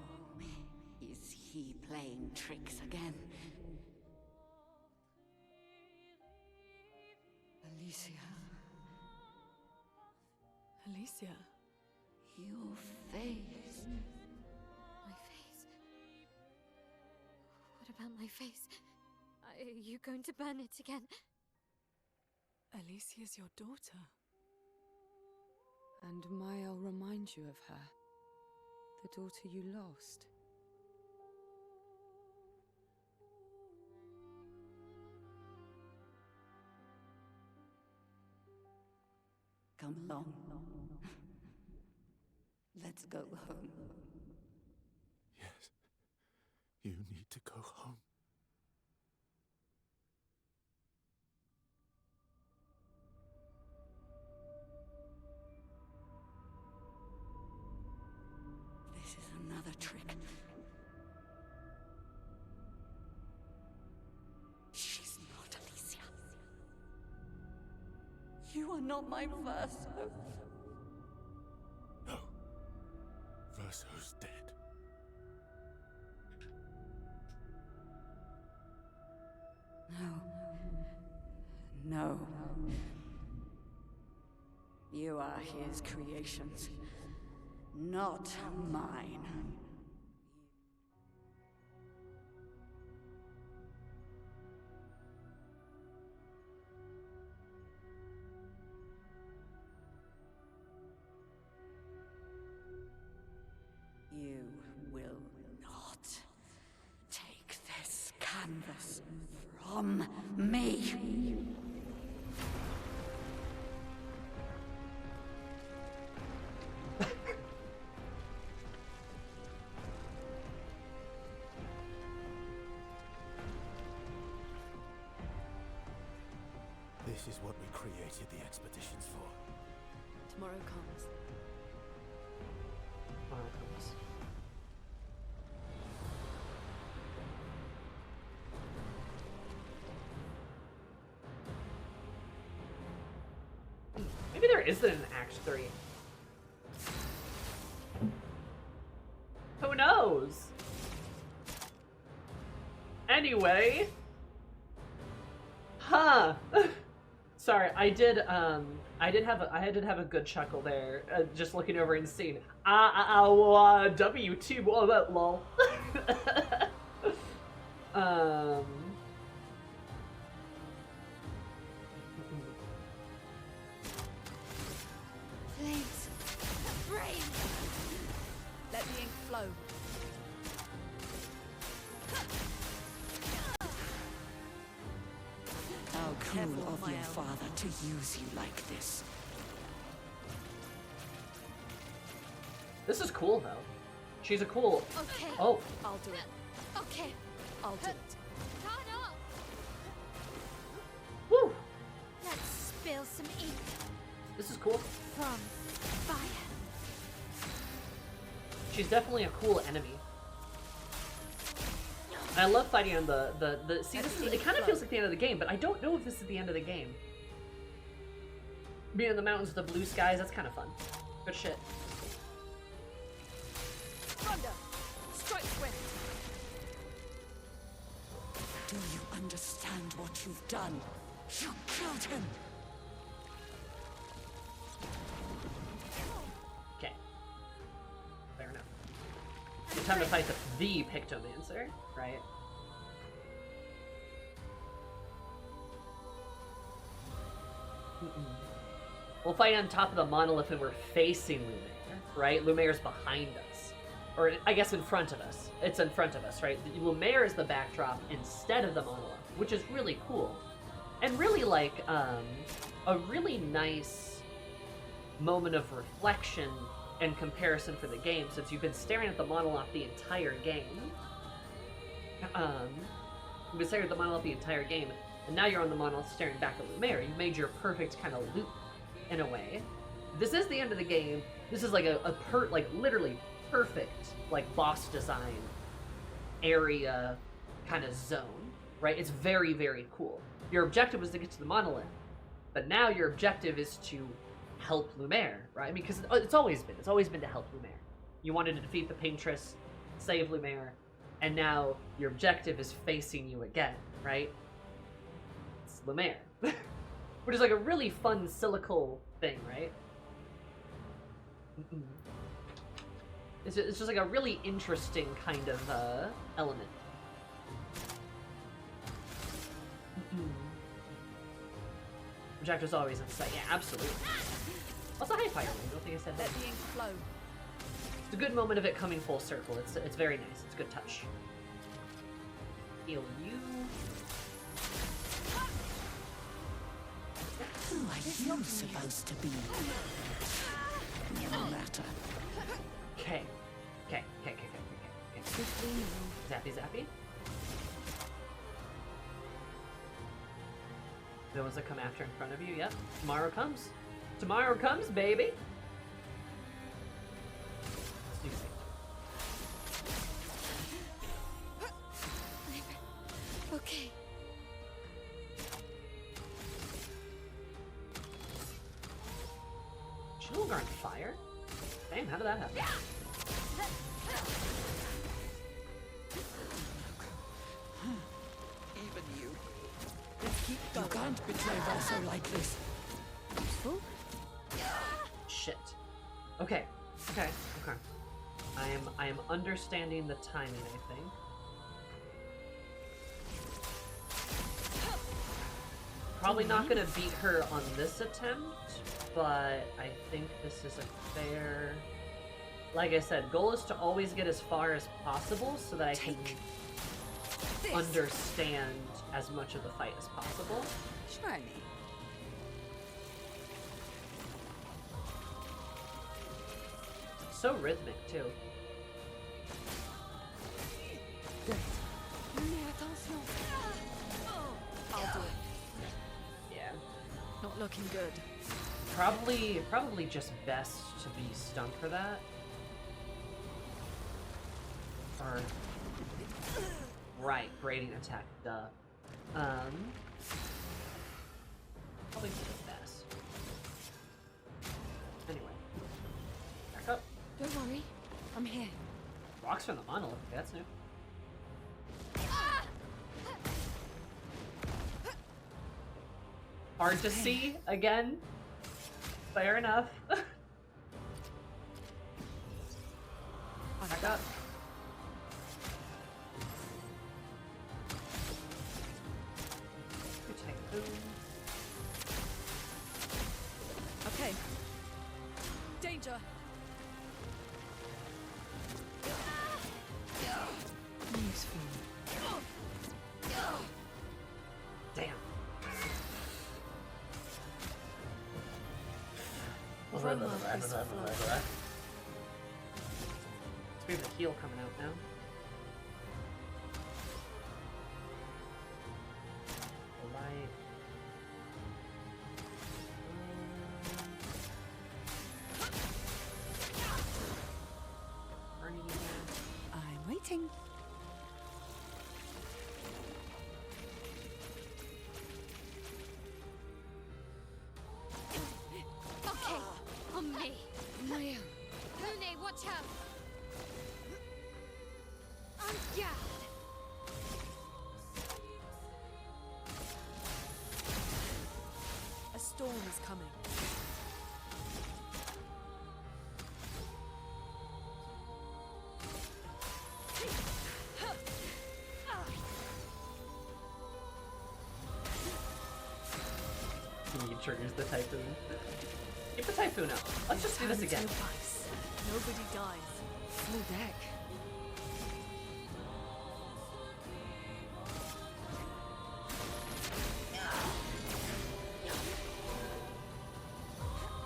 is he playing tricks again? Alicia. Alicia. Your face. My face? What about my face? Are you going to burn it again? Alicia's your daughter. And May'll remind you of her. The daughter you lost. Come along. Let's go home. Yes. You need to go home. This is another trick. She's not Alicia. You are not my Verso. No. Verso's dead. No. You are his creations, not mine. You will not take this canvas from me. This is what we created the expeditions for. Tomorrow comes. Tomorrow comes. Maybe there isn't an Act 3. Who knows? Anyway. Huh. Sorry, I did have a good chuckle there, just looking over and seeing W2, well, that lol. Flames. Rain. Let the ink flow. How Careful, cruel of your Mael. father to use you like this. This is cool though. She's a cool. Okay. Oh, I'll do it. Okay. I'll do it. Turn up. woo! Let's spill some ink This is cool. from fire. She's definitely a cool enemy. And I love fighting on the see, this is, it kind of feels like the end of the game, but I don't know if this is the end of the game. Being in the mountains with the blue skies, that's kind of fun. Good shit. Thunder! Strike swift! Do you understand what you've done? You killed him! Okay. Fair enough. It's time to fight the Pictomancer, right? We'll fight on top of the monolith and we're facing Lumiere, right? Lumiere's behind us. Or, I guess, in front of us. It's in front of us, right? Lumiere is the backdrop instead of the monolith, which is really cool. And really, like, a really nice moment of reflection and comparison for the game, since you've been staring at the monolith the entire game. You've been staring at the monolith the entire game, and now you're on the monolith staring back at Lumiere. You made your perfect kind of loop, in a way. This is the end of the game. This is like like literally perfect, like boss design area kind of zone, right? It's very, very cool. Your objective was to get to the monolith, but now your objective is to help Lumiere, right? I mean, because it's always been to help Lumiere. You wanted to defeat the Paintress, save Lumiere, and now your objective is facing you again, right? It's Lumiere. Which is like a really fun, silical thing, right? It's just like a really interesting kind of element. Objective's always in sight. Yeah, absolutely. Also, hi, Fireman. I don't think I said that. It's a good moment of it coming full circle. It's very nice. It's a good touch. Heal you. Who are you supposed to be? No matter. Okay. Zappy. The ones that come after in front of you, yep. Tomorrow comes. Tomorrow comes, baby! You see. Okay. Shield on fire? Damn, how did that happen? Even you. You can't betray Vaso like this. Shit. Okay. I am understanding the timing, I think. Probably not gonna beat her on this attempt, but I think this is a fair... Like I said, goal is to always get as far as possible so that I can understand as much of the fight as possible. Try me. So rhythmic, too. I'll do it. Yeah. Not looking good. Probably just best to be stunned for that. Or... Right, braiding attack, duh. Probably for the best. Anyway. Back up. Don't worry, I'm here. Rocks from the monolith, that's new. Hard to see, again. Fair enough. Back up. Good typhoon. Okay. Danger. Useful. Damn. We have a heal coming out now. Light. Burning again. I'm waiting. Okay, on me. My own. Lune, watch out. On guard. A storm is coming. He triggers the typhoon. Get the typhoon out. Let's just do this again. Nobody dies. Full deck.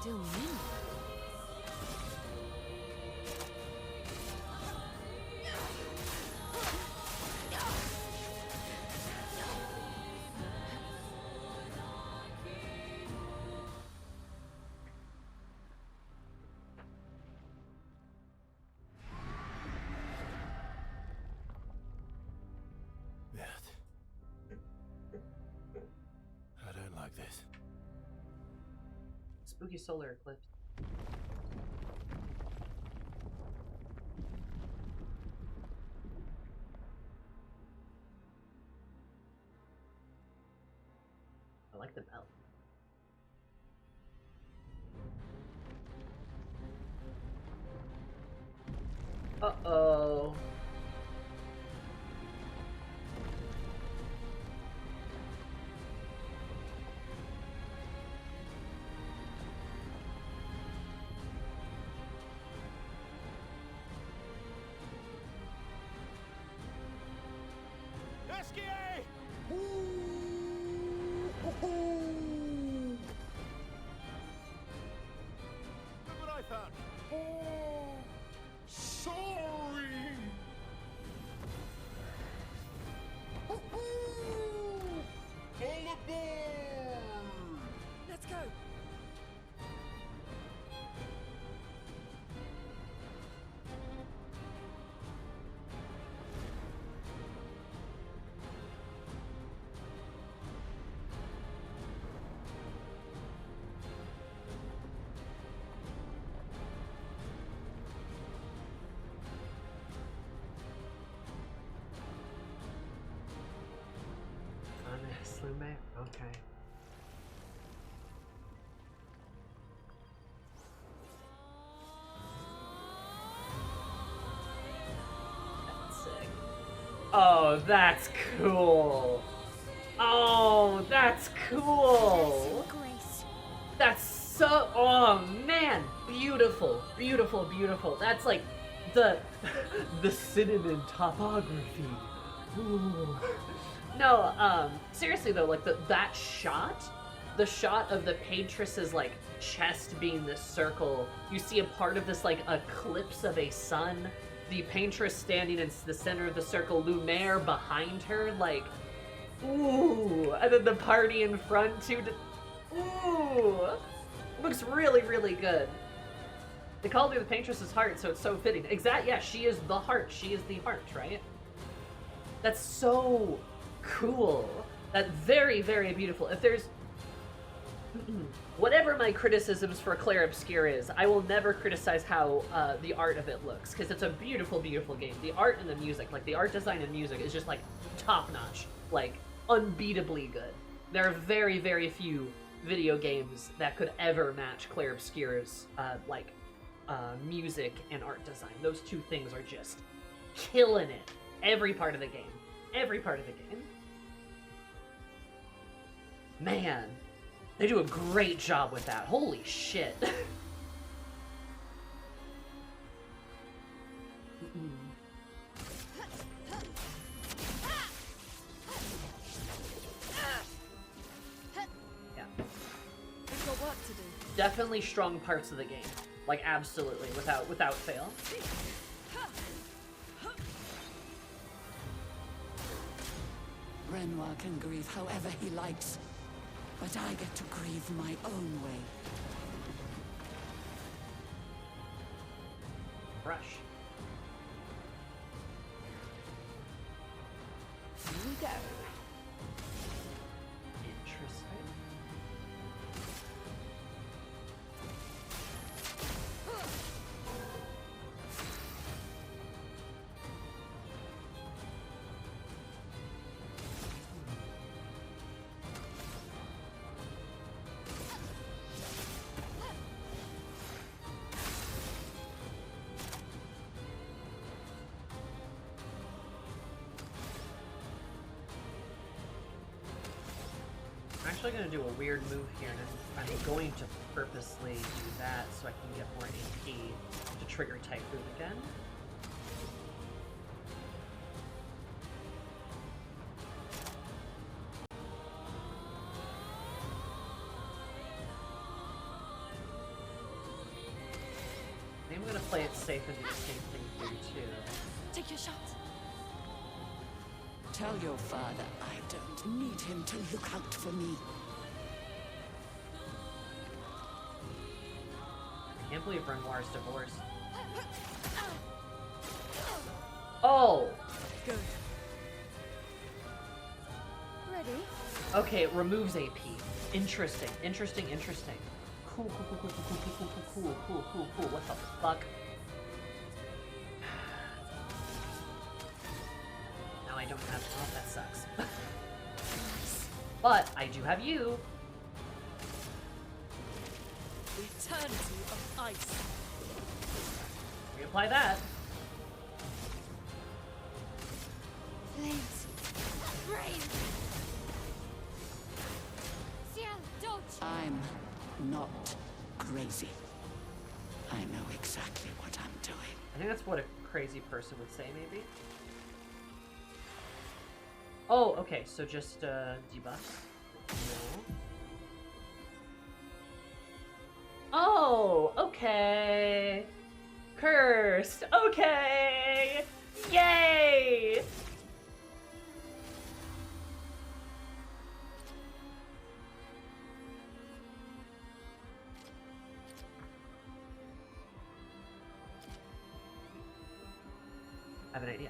Do me. spooky solar eclipse. I like the bell. Uh-oh. Look what I found. Oh, sorry. All aboard! Let's go. Honestly, okay. That's sick. Oh, that's cool. Oh, that's cool. That's so, oh man, beautiful, beautiful, beautiful. That's like the cinnamon topography. Ooh. No, seriously though, like that shot, the shot of the Paintress's like chest being this circle, you see a part of this like eclipse of a sun, the Paintress standing in the center of the circle, Lumiere behind her, like, ooh, and then the party in front too, ooh, looks really, really good. They called her the Paintress's heart, so it's so fitting. Exactly, yeah, she is the heart, she is the heart, right? That's so cool. That's very, very beautiful. If there's whatever my criticisms for Clair Obscur is, I will never criticize how the art of it looks, because it's a beautiful, beautiful game. The art and the music, like the art design and music, is just like top notch, like unbeatably good. There are very, very few video games that could ever match Clair Obscur's music and art design. Those two things are just killing it. Every part of the game. Every part of the game. Man, they do a great job with that. Holy shit. Yeah. We've got work to do. Definitely strong parts of the game. Like, absolutely, without fail. Renoir can grieve however he likes, but I get to grieve my own way. Brush. Here we go. Interesting. I'm actually going to do a weird move here, and I'm going to purposely do that so I can get more AP to trigger Typhoon again. I think I'm going to play it safe and do the same thing here, too. Take your shot. Tell your father I don't need him to look out for me. I can't believe Renoir's divorced. Oh! Good. Ready? Okay, it removes AP. Interesting, interesting, interesting. Cool. What the fuck? Now I don't have. Oh, that sucks. But I do have you. The eternity of ice. Reapply that. Flames. Rain. Ciel, don't. I'm not crazy. I know exactly what I'm doing. I think that's what a crazy person would say, maybe. Oh, okay, so just debuffs. No. Oh, okay. Cursed. Okay. Yay. I have an idea.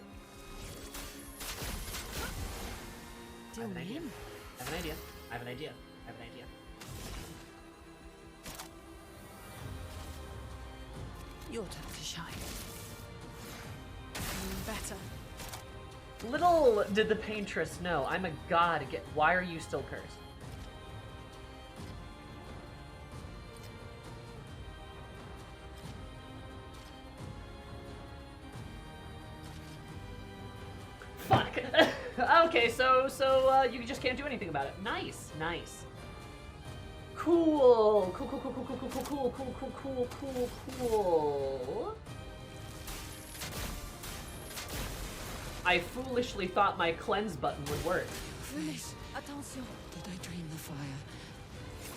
I have an idea. I have an idea. I have an idea. I have an idea. Your turn to shine. Better. Little did the Paintress know, I'm a god. Why are you still cursed? Fuck. Okay, so you just can't do anything about it. Nice. Cool. Cool. I foolishly thought my cleanse button would work. Finish. Attention. Did I dream the fire?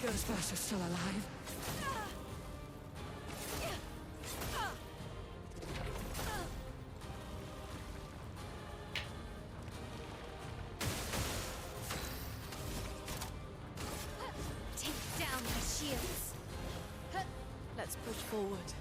Ghostbusters still alive? Take down the shields. Let's push forward.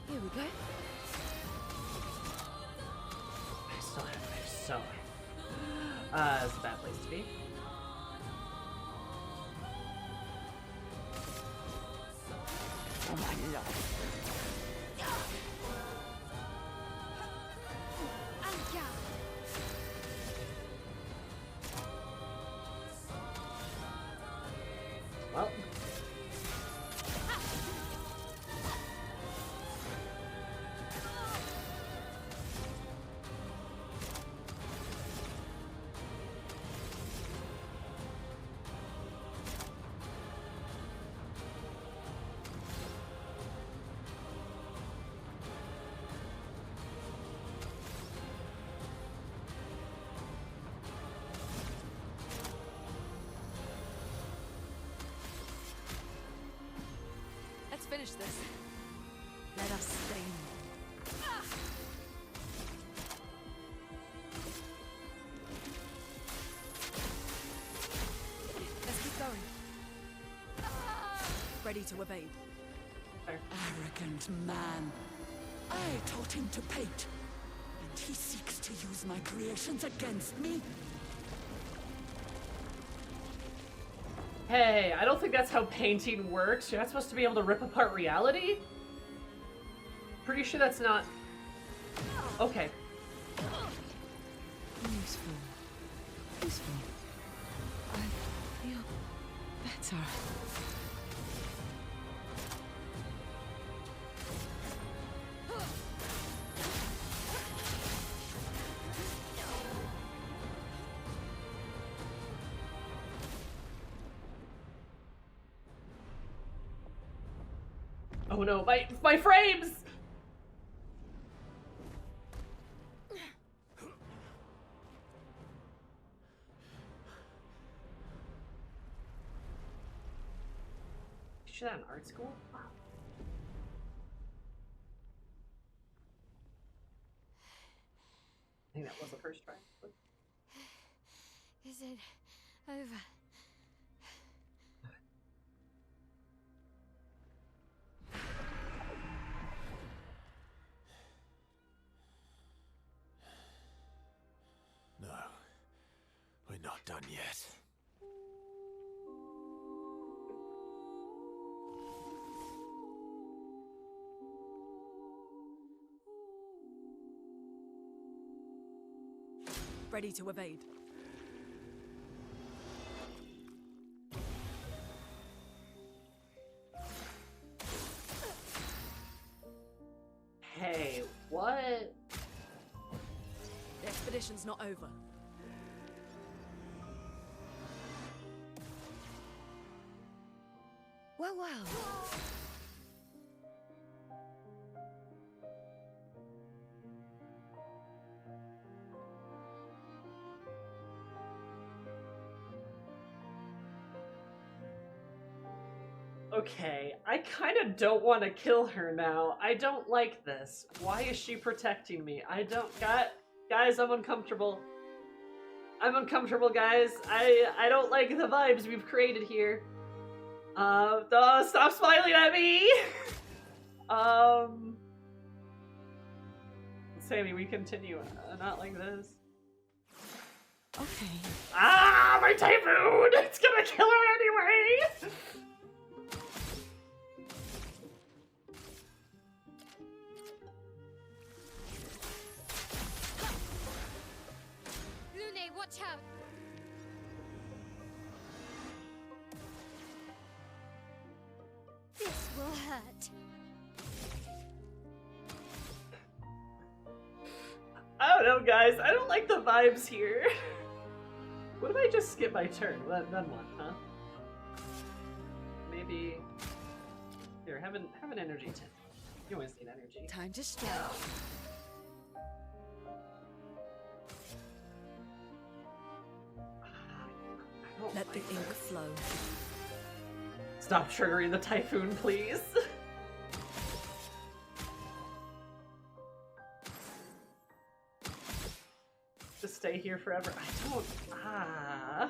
Here we go. I still have it, so. It's a bad place to be. Oh my love. Well. Let's finish this. Let us stain. Let's keep going. Ready to evade. Arrogant man. I taught him to paint, and he seeks to use my creations against me. Hey, I don't think that's how painting works. You're not supposed to be able to rip apart reality? Pretty sure that's not... Okay. Useful. I feel better. Oh no, my frames! Teach that in art school? Wow. I think that was the first try. Is it over? ready to evade. Hey, what? The expedition's not over. Well, well. Okay, I kind of don't want to kill her now. I don't like this. Why is she protecting me? I don't got guys, I'm uncomfortable. I'm uncomfortable, guys. I don't like the vibes we've created here. Stop smiling at me. Sammy, we continue. Not like this. Okay. Ah, my typhoon! It's gonna kill her anyway! Lune, watch out! This will hurt. I don't know, guys. I don't like the vibes here. What if I just skip my turn? Then what, huh? Maybe... Here, have an energy tip. You always need energy. Time to strike. Let the ink flow. Stop triggering the typhoon, please. To stay here forever. I don't. Ah.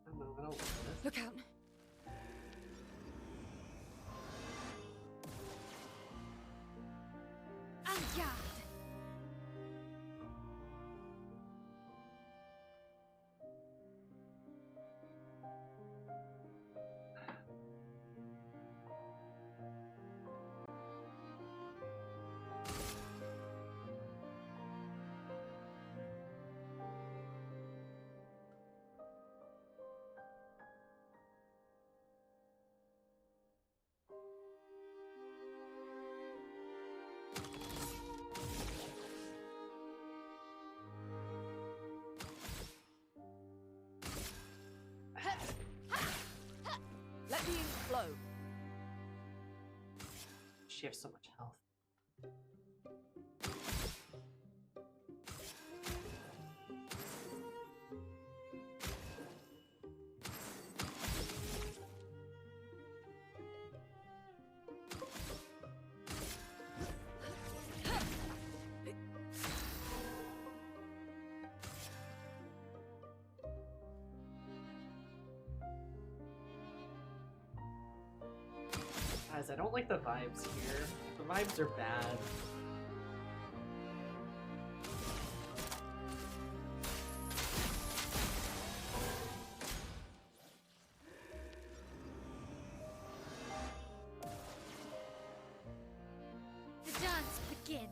I don't like this. Look out. En garde! Let the ink flow. She has so much health. Guys, I don't like the vibes here. The vibes are bad. The dance begins.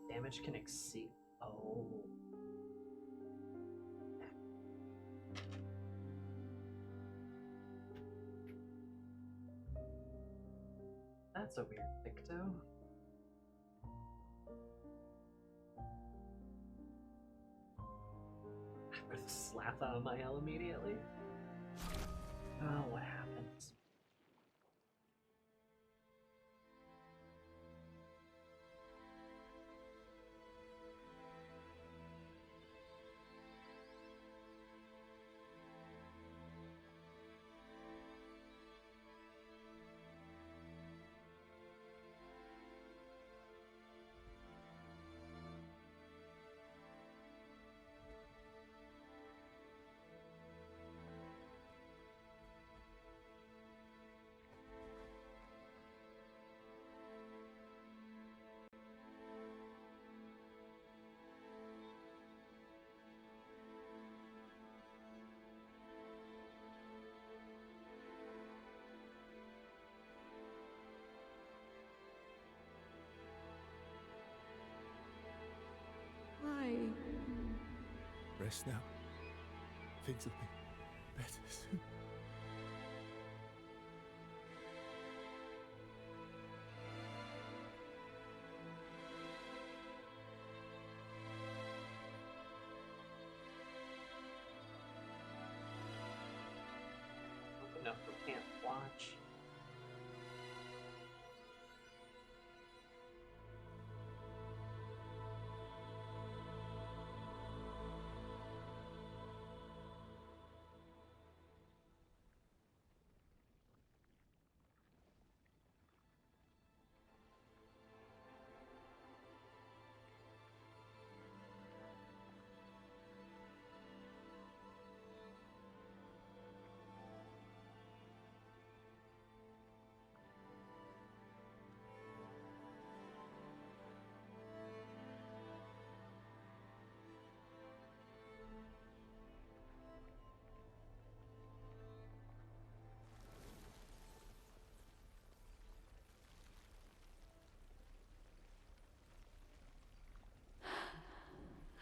Damage can exceed. Oh. That's a weird Victo. I'm gonna slap out of my L immediately. Oh, what happens? rest now. Things will be better soon. No, we can't watch.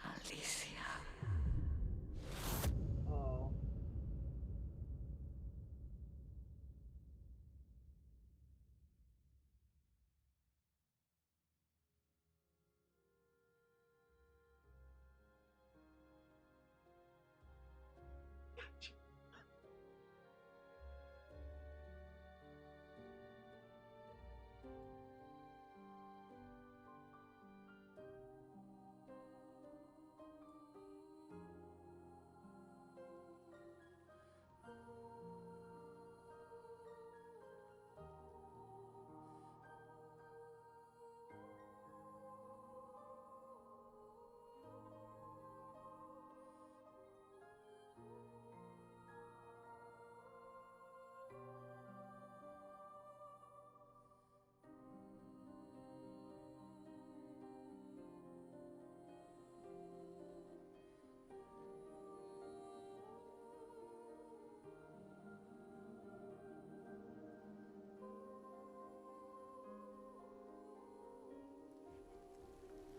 Alicia. Oh.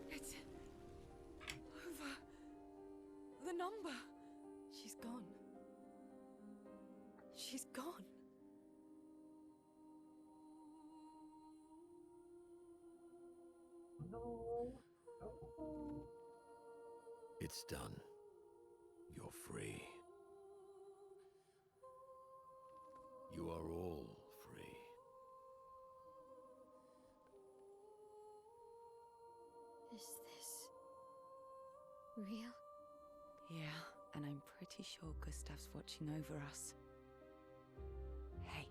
It's over. The number. She's gone. She's gone. No. It's done. You're free. You are all free. Is this real? Yeah, and I'm pretty sure Gustav's watching over us. Hey,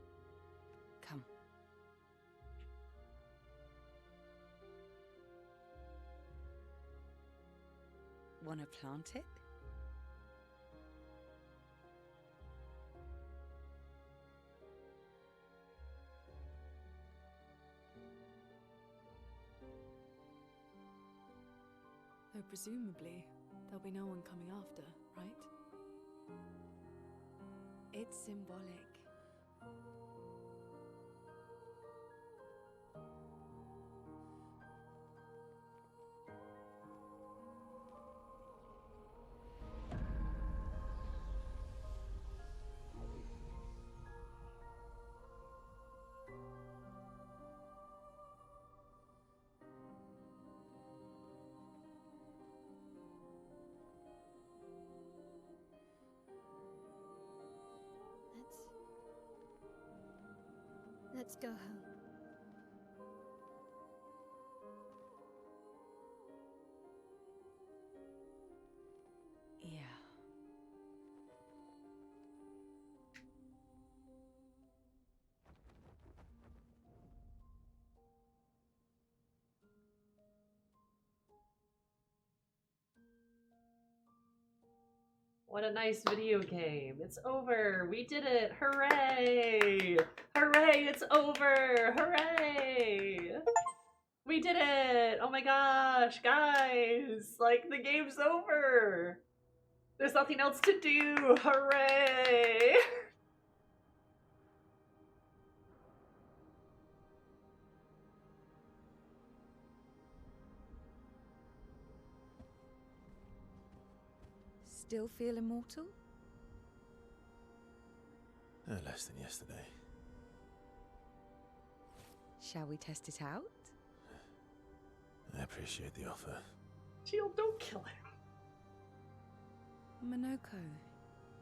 come. Wanna plant it? Though presumably, there'll be no one coming after, right? It's symbolic. Let's go home. Yeah. What a nice video game. It's over. We did it. Hooray. Hooray, it's over. Hooray. We did it. Oh my gosh, guys. Like, the game's over. There's nothing else to do. Hooray. still feel immortal? No less than yesterday. Shall we test it out? I appreciate the offer. Jill, don't kill him. Monoko,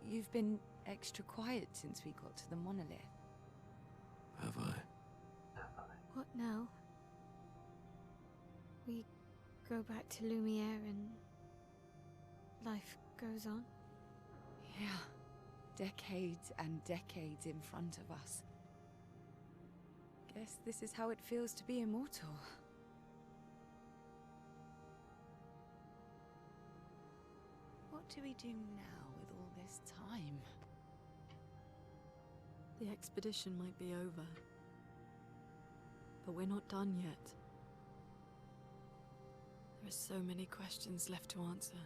you've been extra quiet since we got to the monolith. Have I? What now? We go back to Lumiere and life goes on? Yeah, decades and decades in front of us. Guess this is how it feels to be immortal. What do we do now with all this time? The expedition might be over, but we're not done yet. There are so many questions left to answer.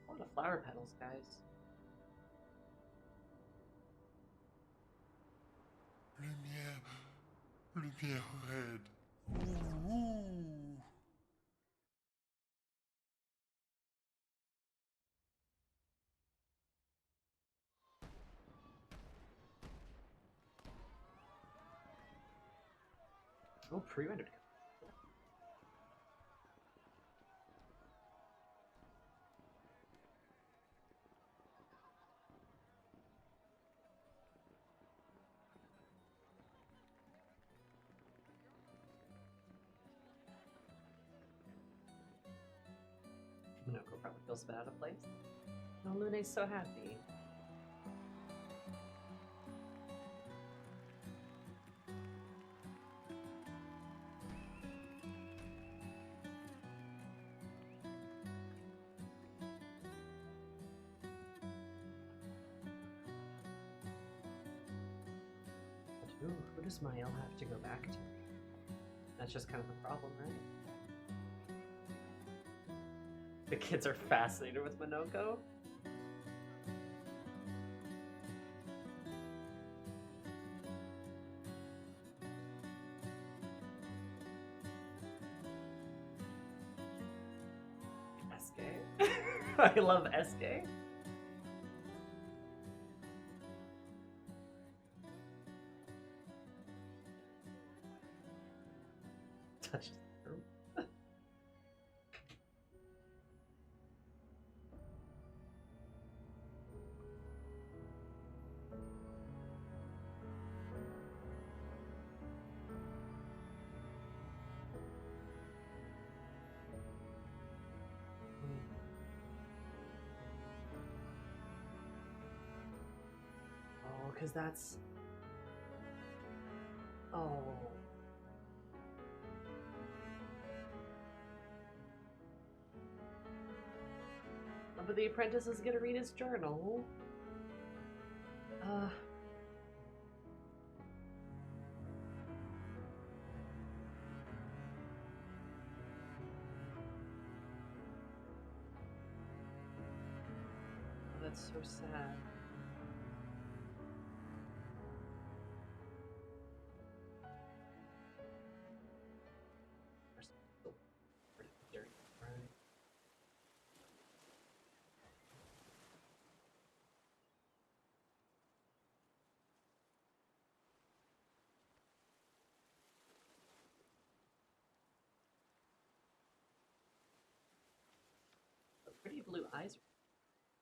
A lot of flower petals, guys. Lumiere red. Oh, pre-rendered. Minoko probably feels a bit out of place. Oh, Lune's so happy. Who does Mael have to go back to? That's just kind of the problem, right? The kids are fascinated with Monoko. SK. I love SK. Touched the room. Oh, because that's... Oh. But the apprentice is gonna read his journal. That's so sad. Pretty blue eyes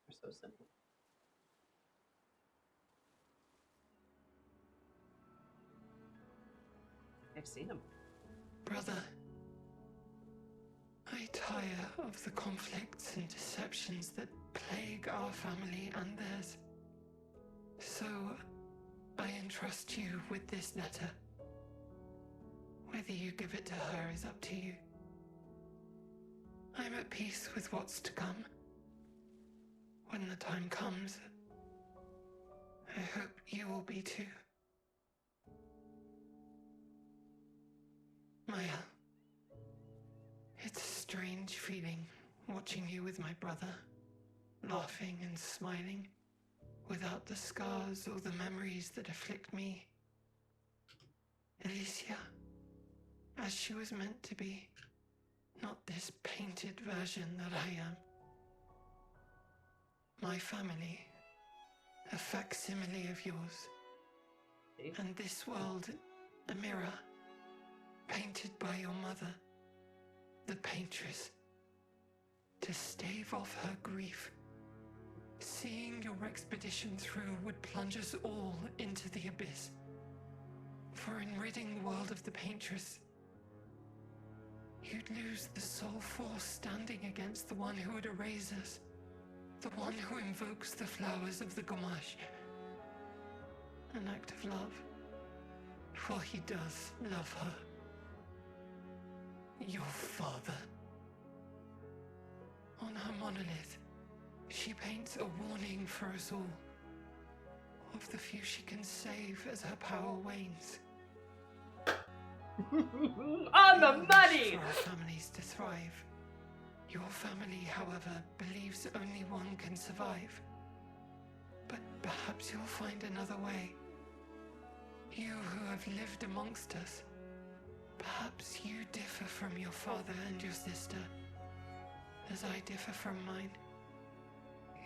are so simple. I've seen them. Brother, I tire of the conflicts and deceptions that plague our family and theirs. So, I entrust you with this letter. Whether you give it to her is up to you. I'm at peace with what's to come. When the time comes, I hope you will be too. Maya, it's a strange feeling watching you with my brother, laughing and smiling, without the scars or the memories that afflict me. Alicia, as she was meant to be. Not this painted version that I am. My family, a facsimile of yours. And this world, a mirror, painted by your mother, the Paintress, to stave off her grief. Seeing your expedition through would plunge us all into the abyss. For in ridding the world of the Paintress, you'd lose the sole force standing against the one who would erase us, the one who invokes the flowers of the Gomash. An act of love, for he does love her. Your father. On her monolith, she paints a warning for us all, of the few she can save as her power wanes. On the money! For our families to thrive. Your family, however, believes only one can survive. But perhaps you'll find another way. You who have lived amongst us, perhaps you differ from your father and your sister, as I differ from mine.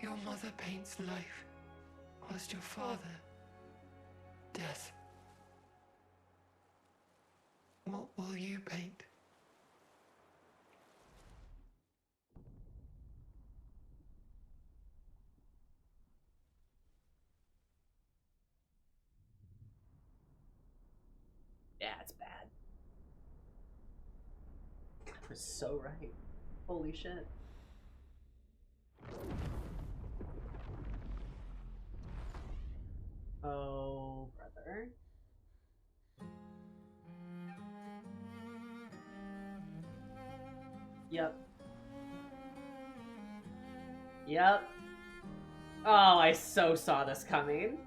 Your mother paints life, whilst your father, death. What will you paint? Yeah, it's bad. I was so right. Holy shit. Oh, brother. Yep. Yep. Oh, I so saw this coming.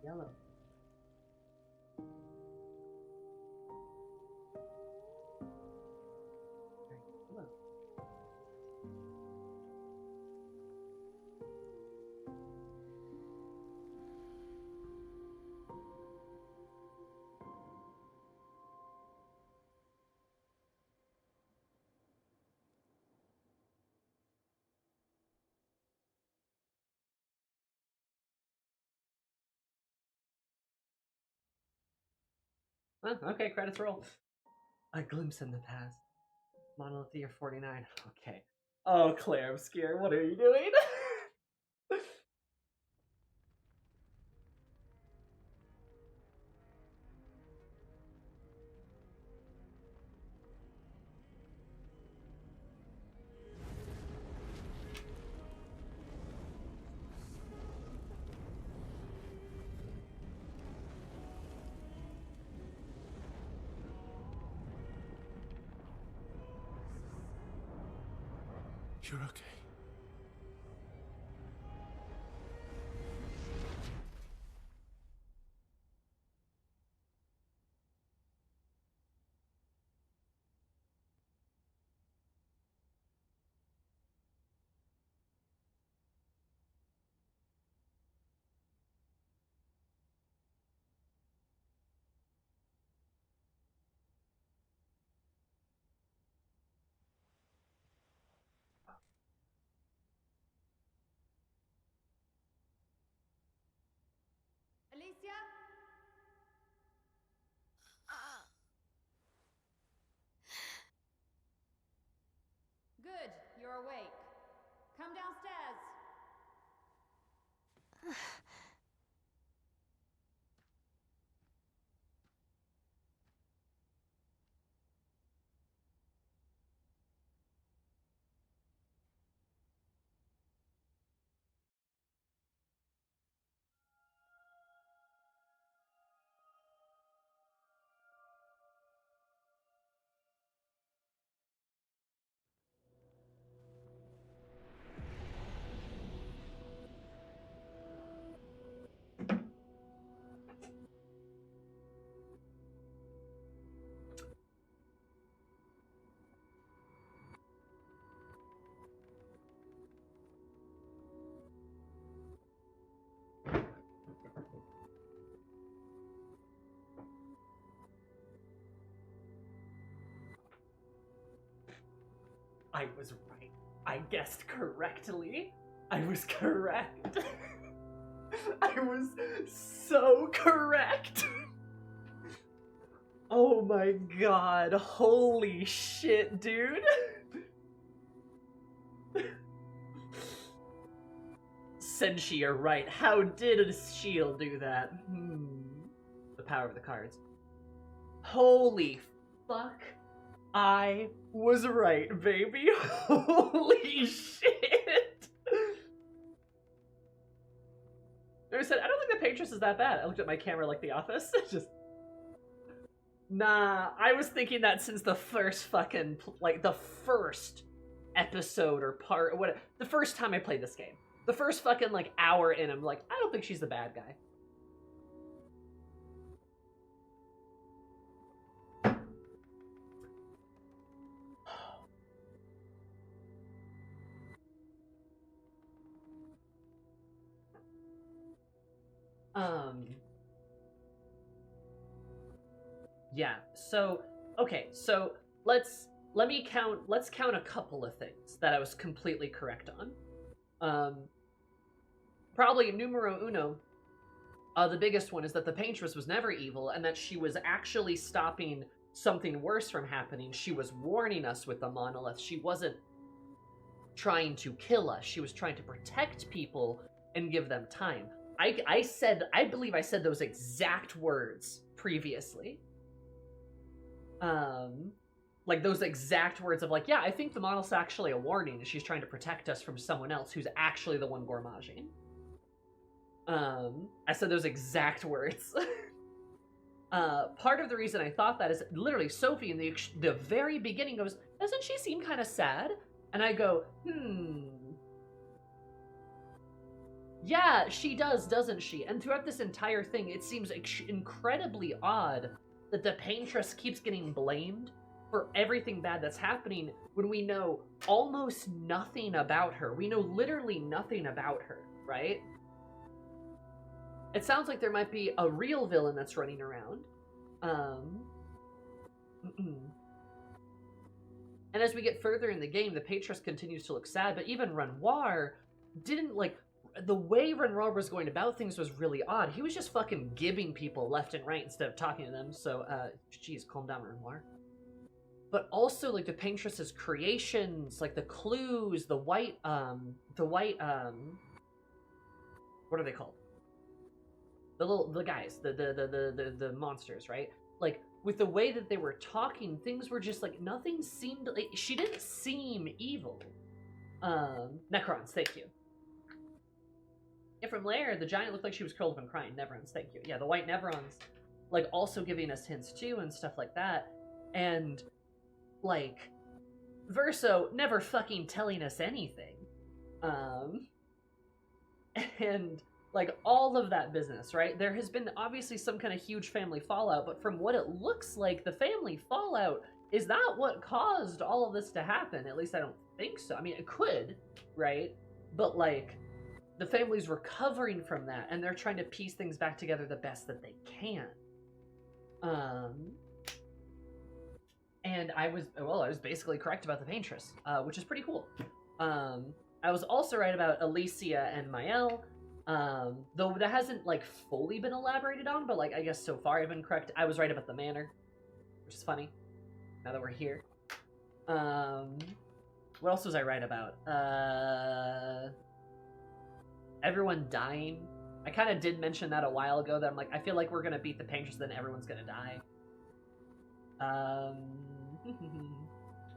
Yellow. Yellow. Huh, okay, credits roll. A glimpse in the past. Monolith Year 49. Okay. Oh, Clair Obscur, what are you doing? You're okay. Alicia? Good, you're awake. Come downstairs. I was right. I guessed correctly. I was correct. I was so correct. Oh my god. Holy shit, dude. Senshi, you're right. How did a shield do that? The power of the cards. Holy fuck. I was right, baby. Holy shit. I said, I don't think the Paintress is that bad. I looked at my camera like The Office. Just... Nah, I was thinking that since the first fucking, like, the first episode or part, or what, the first time I played this game. The first fucking, like, hour in, I'm like, I don't think she's the bad guy. Yeah, so, okay, so let's count a couple of things that I was completely correct on. Probably numero uno, the biggest one is that the Paintress was never evil, and that she was actually stopping something worse from happening. She was warning us with the monolith. She wasn't trying to kill us. She was trying to protect people and give them time. I believe I said those exact words previously. Like those exact words of like, yeah, I think the monolith's actually a warning and she's trying to protect us from someone else who's actually the one gormaging. I said those exact words. Part of the reason I thought that is literally Sophie in the very beginning goes, doesn't she seem kind of sad? And I go, yeah, she does, doesn't she? And throughout this entire thing, it seems incredibly odd that the Paintress keeps getting blamed for everything bad that's happening when we know almost nothing about her. We know literally nothing about her, right? It sounds like there might be a real villain that's running around. And as we get further in the game, the Paintress continues to look sad, but even Renoir didn't, like, the way Renoir was going about things was really odd. He was just fucking giving people left and right instead of talking to them, so, geez, calm down, Renoir. But also, like, the Paintress's creations, like, the clues, the white, what are they called? The guys, the monsters, right? Like, with the way that they were talking, things were just, like, nothing seemed, like, she didn't seem evil. Necrons, thank you. Yeah, from Lair, the giant looked like she was curled up and crying. Neverons, thank you. Yeah, the white Neverons, like, also giving us hints, too, and stuff like that. And, like, Verso never fucking telling us anything. And, like, all of that business, right? There has been obviously some kind of huge family fallout, but from what it looks like, the family fallout is not what caused all of this to happen. At least I don't think so. I mean, it could, right? But, like, the family's recovering from that, and they're trying to piece things back together the best that they can. And I was basically correct about the Paintress, which is pretty cool. I was also right about Alicia and Mael, though that hasn't, like, fully been elaborated on, but, like, I guess so far I've been correct. I was right about the manor, which is funny, now that we're here. What else was I right about? Everyone dying. I kind of did mention that a while ago, that I'm like, I feel like we're gonna beat the Paintress, then everyone's gonna die.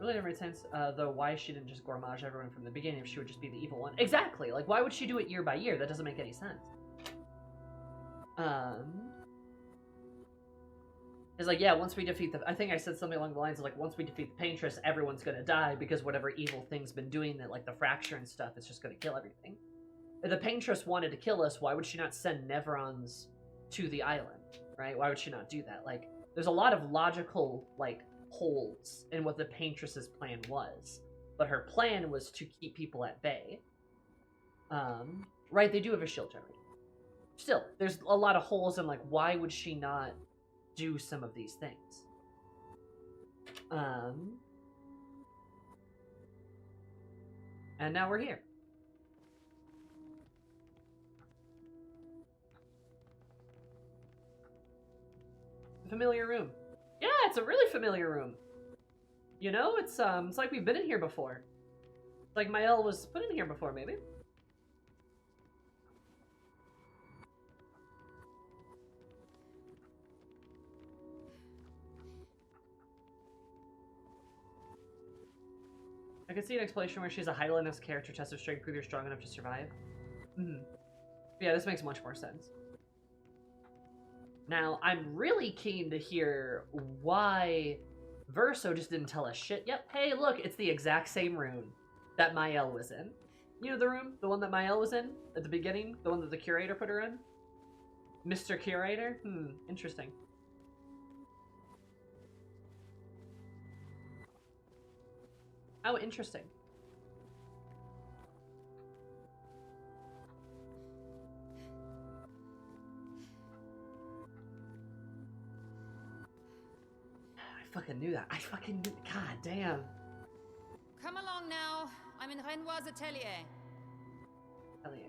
Really never made sense, though, why she didn't just gourmage everyone from the beginning if she would just be the evil one. Exactly! Like, why would she do it year by year? That doesn't make any sense. It's like, yeah, once we defeat the... I think I said something along the lines of, like, once we defeat the Paintress, everyone's gonna die, because whatever evil thing's been doing that, like, the fracture and stuff, it's just gonna kill everything. If the Paintress wanted to kill us, why would she not send Neverons to the island, right? Why would she not do that? Like, there's a lot of logical, like, holes in what the Paintress's plan was. But her plan was to keep people at bay. Right, they do have a shield generator. Still, there's a lot of holes in, like, why would she not do some of these things? And now we're here. Familiar room. Yeah, it's a really familiar room. You know, it's like we've been in here before. It's like Mael was put in here before, maybe. I could see an explanation where she's a Highlandess character, test of strength, prove you're strong enough to survive. Yeah, this makes much more sense. Now, I'm really keen to hear why Verso just didn't tell us shit. Yep, hey, look, it's the exact same room that Mael was in. You know the room? The one that Mael was in at the beginning? The one that the curator put her in? Mr. Curator? Interesting. Oh, interesting. I fucking knew that. I fucking knew. God damn. Come along now. I'm in Renoir's atelier. Atelier.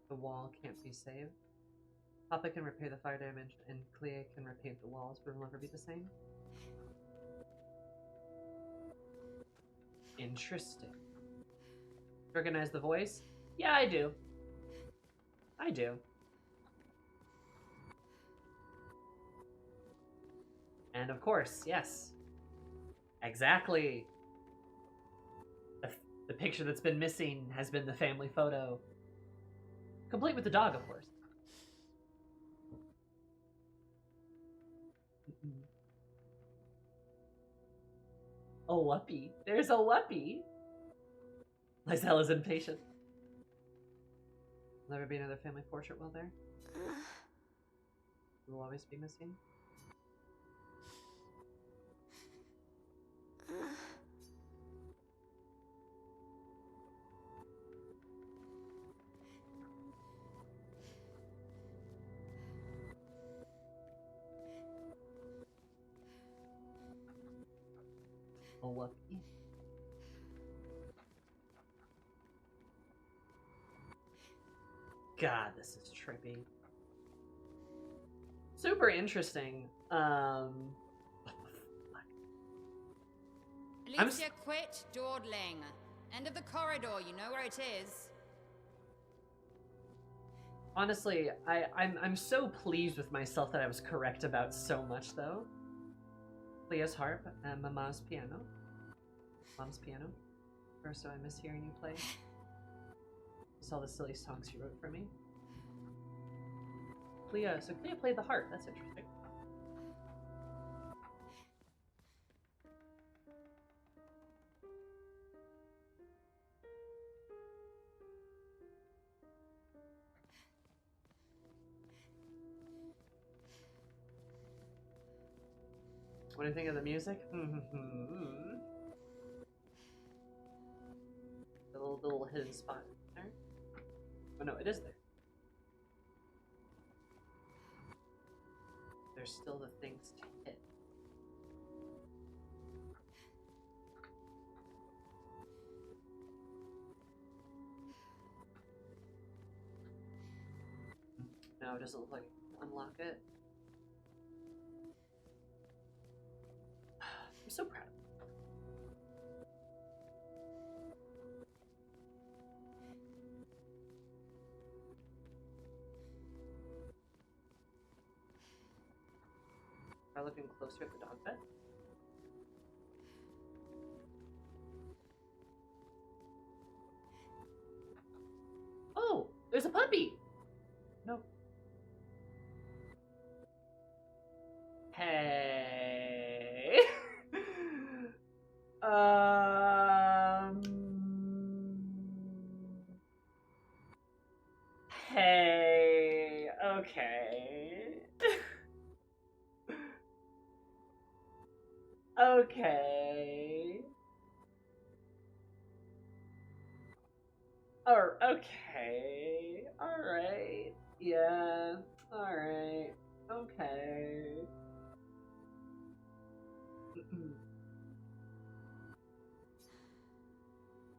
The wall can't be saved. Papa can repair the fire damage, and Clair can repaint the walls, but it'll never be the same. Interesting. Recognize the voice? Yeah, I do. I do. And of course, yes. Exactly. The picture that's been missing has been the family photo. Complete with the dog, of course. A whuppy. There's a whuppy. Lysel is impatient. Will there be another family portrait while there? Will always be missing. A whuppy. God, this is trippy. Super interesting. Alicia quit dawdling. End of the corridor, you know where it is. Honestly, I'm so pleased with myself that I was correct about so much, though. Leah's harp and Mama's piano. Mom's piano. First, so I miss hearing you play. Just all the silly songs you wrote for me. Clea, so Clea played the harp. That's interesting. What do you think of the music? The little hidden spot there. Oh no, it is there. There's still the things to hit. No, it doesn't look like I can unlock it. I'm so proud. Try looking closer at the dog bed. Oh, there's a puppy. No. Hey. Hey. Okay. Okay. Oh, okay. Alright. yeah. Alright. Okay.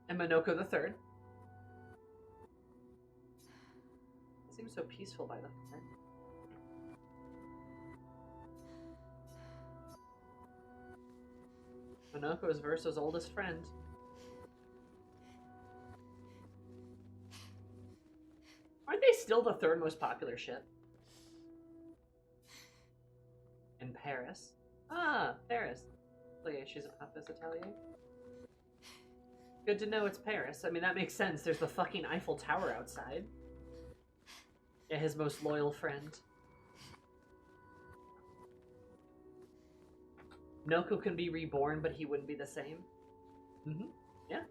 And Minoko the Third. It seems so peaceful by the fire. Minoko is Verso's oldest friend. Aren't they still the third most popular ship? In Paris. Ah, Paris. Oh yeah, she's a Papis Atelier. Good to know it's Paris. I mean, that makes sense. There's the fucking Eiffel Tower outside. Yeah, his most loyal friend. Noko can be reborn, but he wouldn't be the same. Mm-hmm. Yeah.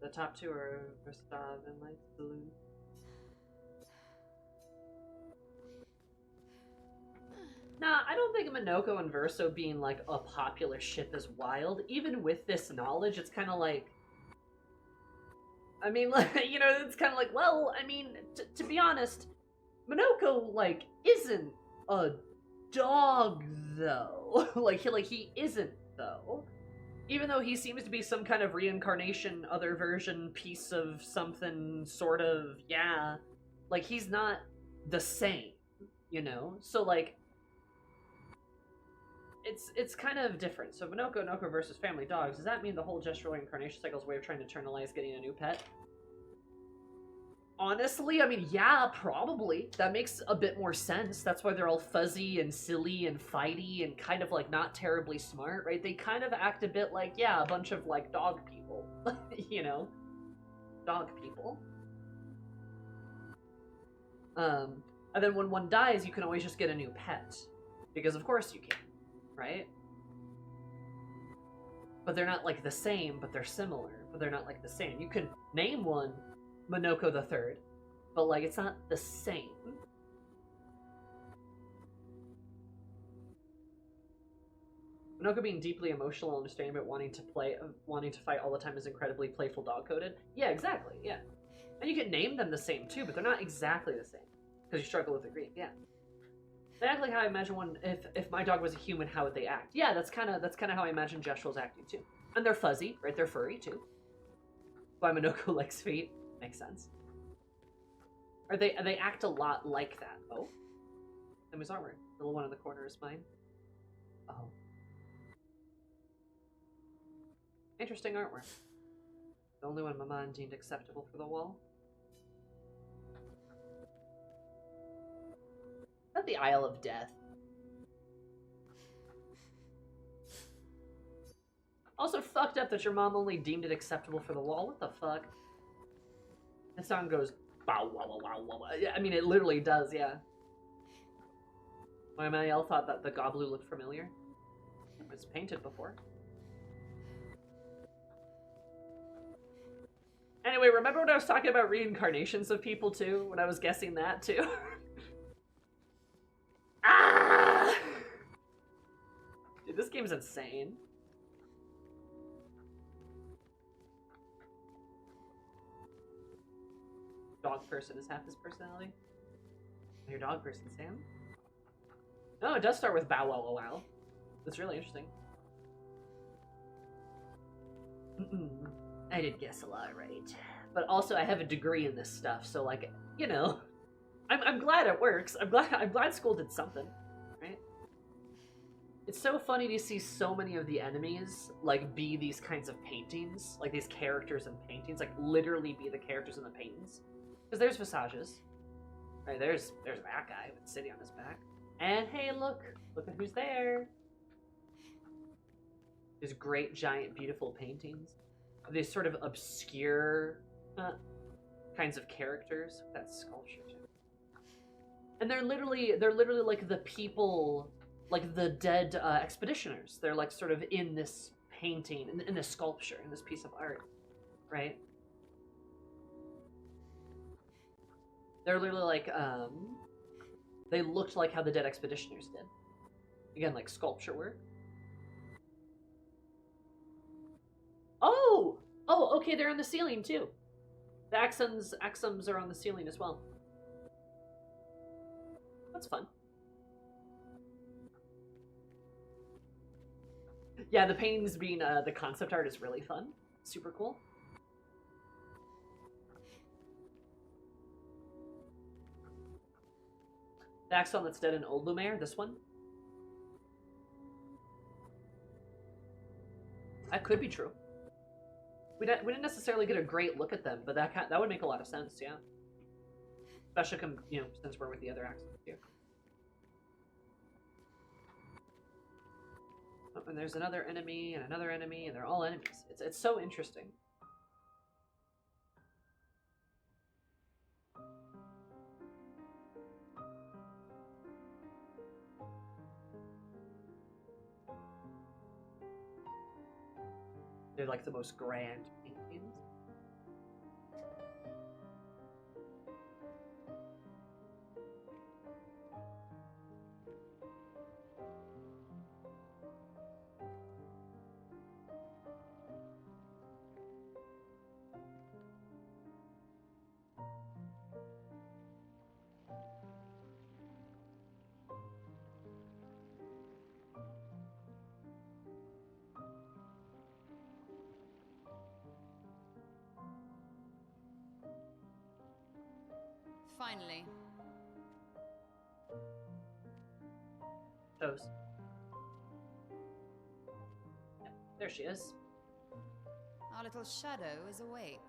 The top two are Gustav and like Balloon. Nah, I don't think Minoko and Verso being like a popular ship is wild. Even with this knowledge, it's kind of like, I mean, like, you know, it's kind of like, well, I mean, to be honest, Minoko like isn't a dog though. like he isn't though. Even though he seems to be some kind of reincarnation, other version, piece of something, sort of, yeah. Like, he's not the same, you know? So, like, it's kind of different. So, Minoko versus family dogs, does that mean the whole gestural reincarnation cycle's way of trying to internalize getting a new pet? Honestly, I mean, yeah, probably. That makes a bit more sense. That's why they're all fuzzy and silly and fighty and kind of, like, not terribly smart, right? They kind of act a bit like, yeah, a bunch of, like, dog people. You know? Dog people. And then when one dies, you can always just get a new pet. Because of course you can, right? But they're not, like, the same, but they're similar. But they're not, like, the same. You can name one Minoko the Third, but like it's not the same. Minoko being deeply emotional and understanding but wanting to fight all the time is incredibly playful dog coded. Yeah, exactly. Yeah, and you can name them the same too, but they're not exactly the same because you struggle with the grief. Yeah, they act like how I imagine one. If my dog was a human, how would they act? Yeah, that's kind of how I imagine Jestrel's acting too. And they're fuzzy, right? They're furry too. Why Minoko likes feet. Makes sense. Or they act a lot like that. Oh. Sammy's armor. The little one in the corner is mine. Oh. Interesting artwork. The only one Maman deemed acceptable for the wall. Is that the Isle of Death? Also fucked up that your mom only deemed it acceptable for the wall. What the fuck? The song goes, bow, wow, wow, wow, wow. I mean, it literally does, yeah. My Manuel thought that the Goblu looked familiar. It was painted before. Anyway, remember when I was talking about reincarnations of people, too? When I was guessing that, too? Ah! Dude, this game's insane. Dog person is half his personality. Your dog person, Sam? No, it does start with bow wow wow wow. That's really interesting. I did guess a lot right. But also I have a degree in this stuff, so like, you know, I'm glad it works. I'm glad school did something, right? It's so funny to see so many of the enemies like be these kinds of paintings, like these characters in paintings, like literally be the characters in the paintings. Because there's Visages. Right, there's that guy with City on his back. And hey, look at who's there. These great, giant, beautiful paintings. These sort of obscure kinds of characters. That sculpture too. And they're literally like the people, like the dead expeditioners. They're like sort of in this painting, in this sculpture, in this piece of art, right? They're literally like, they looked like how the dead expeditioners did. Again, like sculpture work. okay, they're on the ceiling too. The axums are on the ceiling as well. That's fun. Yeah, the paintings being the concept art is really fun. Super cool. The axon that's dead in Old Lumiere, this one. That could be true. We didn't necessarily get a great look at them, but that would make a lot of sense, yeah. Especially, since we're with the other axons here. Oh, and there's another enemy, and they're all enemies. It's so interesting. They're like the most grand paintings. Finally. Those. Yeah, there she is. Our little shadow is awake.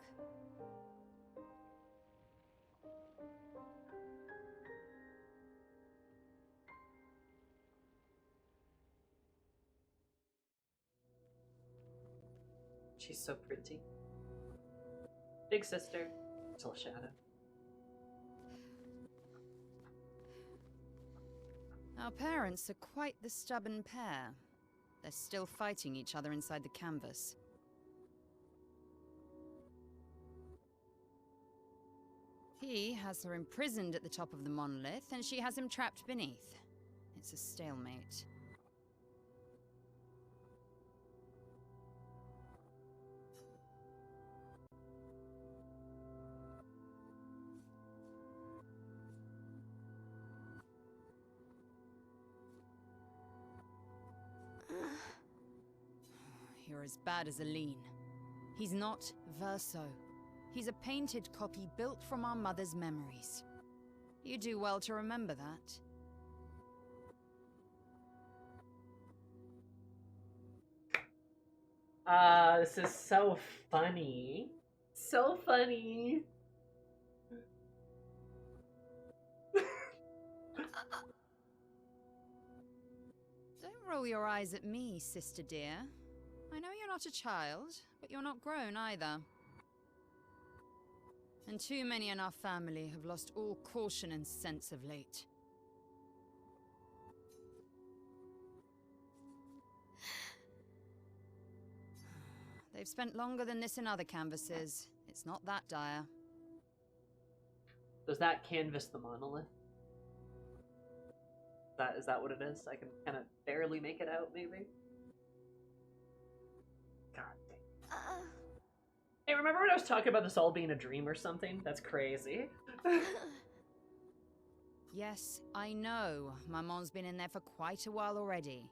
She's so pretty. Big sister, little shadow. Our parents are quite the stubborn pair. They're still fighting each other inside the canvas. He has her imprisoned at the top of the monolith, and she has him trapped beneath. It's a stalemate. You're as bad as Aline. He's not Verso. He's a painted copy built from our mother's memories. You do well to remember that. This is so funny. So funny. Don't roll your eyes at me, sister dear. I know you're not a child, but you're not grown either. And too many in our family have lost all caution and sense of late. They've spent longer than this in other canvases. It's not that dire. Does that canvas the monolith? Is that what it is? I can kind of barely make it out, maybe? God dang. Hey, remember when I was talking about this all being a dream or something? That's crazy. Yes, I know. Maman's been in there for quite a while already.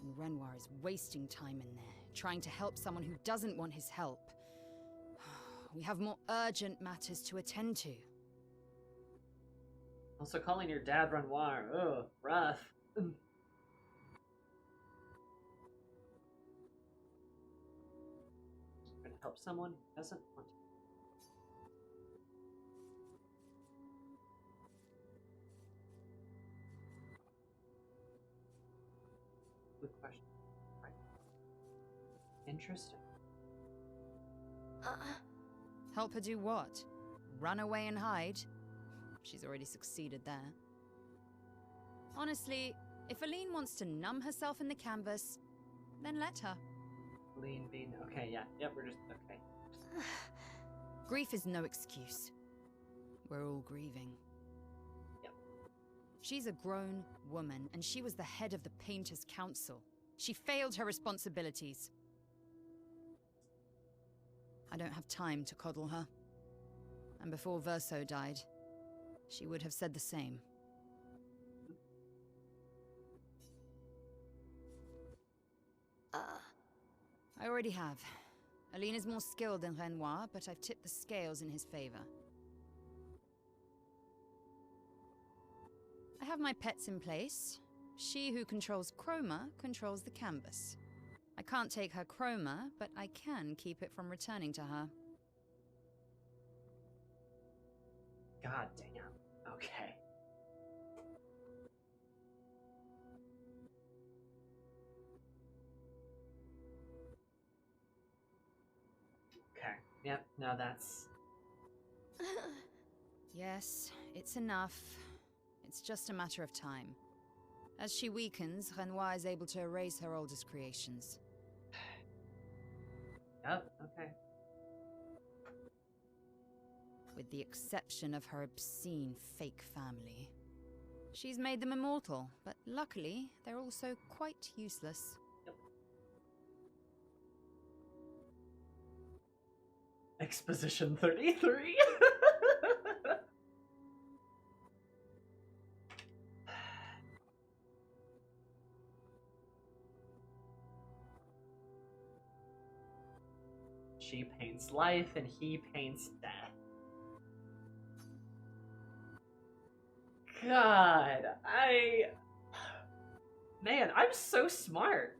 And Renoir is wasting time in there, trying to help someone who doesn't want his help. We have more urgent matters to attend to. Also calling your dad Renoir. Ugh, rough. Trying to help someone who doesn't want to. Good question. Right. Interesting. Help her do what? Run away and hide? She's already succeeded there. Honestly, if Aline wants to numb herself in the canvas, then let her. Aline being... Okay, yeah. Yep, we're just... Okay. Grief is no excuse. We're all grieving. Yep. She's a grown woman, and she was the head of the Painters' Council. She failed her responsibilities. I don't have time to coddle her. And before Verso died, she would have said the same. I already have. Aline is more skilled than Renoir, but I've tipped the scales in his favor. I have my pets in place. She who controls chroma controls the canvas. I can't take her chroma, but I can keep it from returning to her. God damn. Okay. Okay. Yep, no, that's... Yes, it's enough. It's just a matter of time. As she weakens, Renoir is able to erase her oldest creations. Yep, okay. With the exception of her obscene fake family. She's made them immortal, but luckily, they're also quite useless. Yep. Exposition 33? She paints life and he paints death. God, Man, I'm so smart.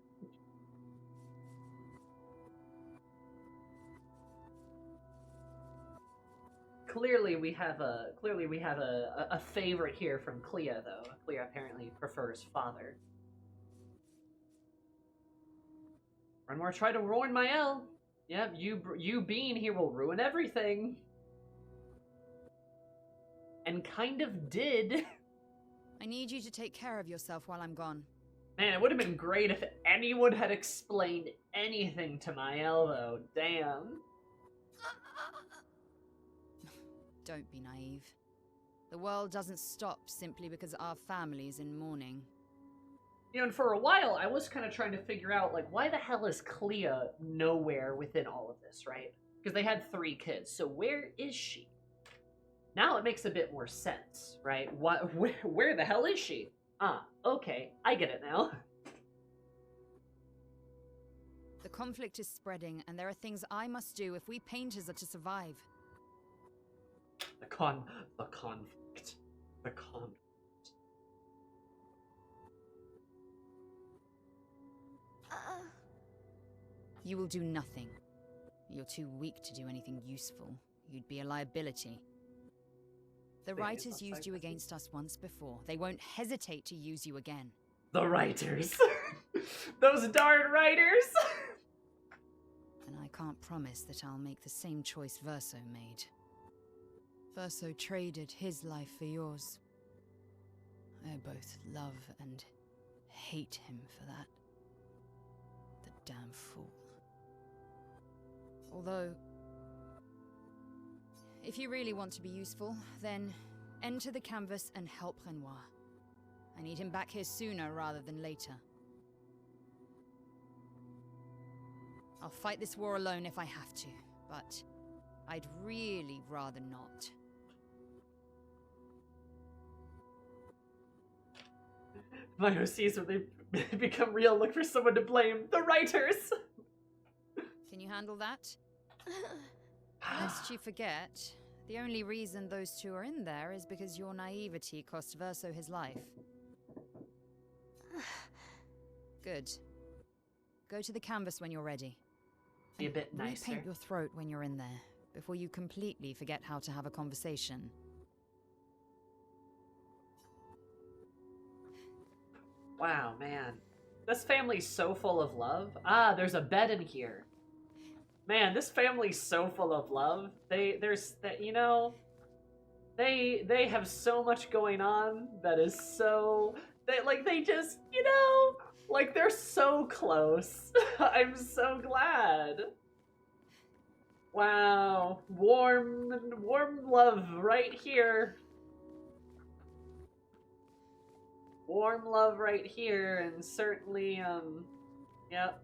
Clearly we have a favorite here from Clea, though. Clea apparently prefers father. Renoir tried to ruin my L. Yep, you being here will ruin everything. And kind of did. I need you to take care of yourself while I'm gone. Man, it would have been great if anyone had explained anything to Mael, though. Damn. Don't be naive. The world doesn't stop simply because our family's in mourning. You know, and for a while, I was kind of trying to figure out, like, why the hell is Clea nowhere within all of this, right? Because they had 3 kids, so where is she? Now it makes a bit more sense, right? Where the hell is she? Ah, okay, I get it now. The conflict is spreading, and there are things I must do if we painters are to survive. The conflict. You will do nothing. You're too weak to do anything useful. You'd be a liability. The writers used you against us once before. They won't hesitate to use you again. The writers. Those darn writers! And I can't promise that I'll make the same choice Verso made. Verso traded his life for yours. I both love and hate him for that. The damn fool. Although, if you really want to be useful, then enter the canvas and help Renoir. I need him back here sooner rather than later. I'll fight this war alone if I have to, but I'd really rather not. My OCs, when they become real, look for someone to blame. The writers! Can you handle that? Lest you forget, the only reason those 2 are in there is because your naivety cost Verso his life. Good. Go to the canvas when you're ready. Be a bit nicer. Repaint your throat when you're in there, before you completely forget how to have a conversation. Wow, man. This family's so full of love. Ah, there's a bed in here. Man, this family's so full of love. They have so much going on that is so... They just, like, they're so close. I'm so glad. Wow. Warm love right here. Warm love right here, and certainly, yep.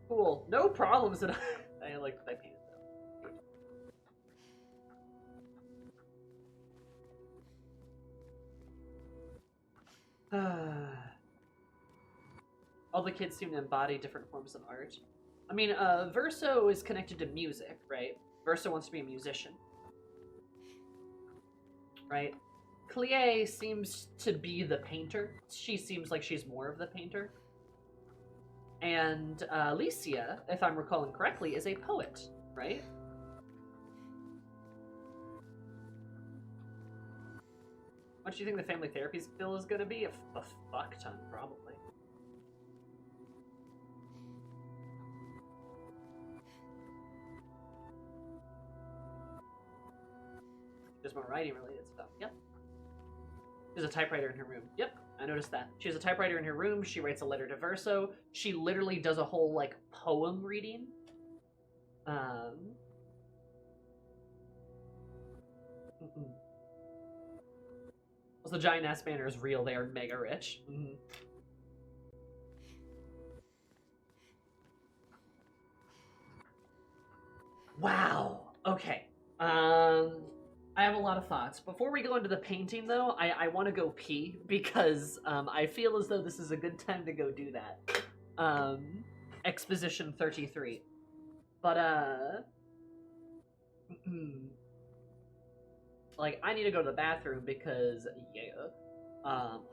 Cool. No problems at all. I like what I painted, though. All the kids seem to embody different forms of art. I mean, Verso is connected to music, right? Verso wants to be a musician. Right? Clair seems to be the painter. She seems like she's more of the painter. And Alicia, if I'm recalling correctly, is a poet, right? What do you think the family therapy bill is going to be? A fuck ton, probably. Just more writing-related stuff. Yep. There's a typewriter in her room. Yep, I noticed that. She has a typewriter in her room. She writes a letter to Verso. She literally does a whole, like, poem reading. Well, the giant-ass banner is real. They are mega rich. Wow. Okay. I have a lot of thoughts. Before we go into the painting, though, I want to go pee, because I feel as though this is a good time to go do that. Exposition 33. But, like, I need to go to the bathroom because, yeah.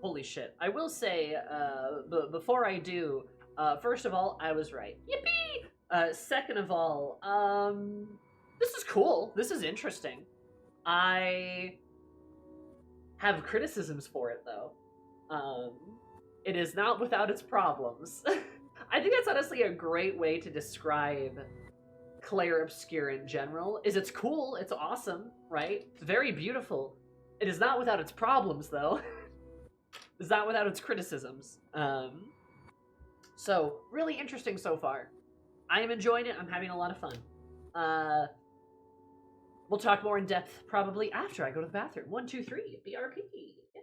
Holy shit. I will say, before I do, first of all, I was right. Yippee! Second of all, this is cool. This is interesting. I have criticisms for it, though. It is not without its problems. I think that's honestly a great way to describe Clair Obscur in general. Is it's cool, it's awesome, right? It's very beautiful. It is not without its problems, though. It's not without its criticisms. So, really interesting so far. I am enjoying it. I'm having a lot of fun. We'll talk more in depth probably after I go to the bathroom. 1, 2, 3, BRP. Yeah.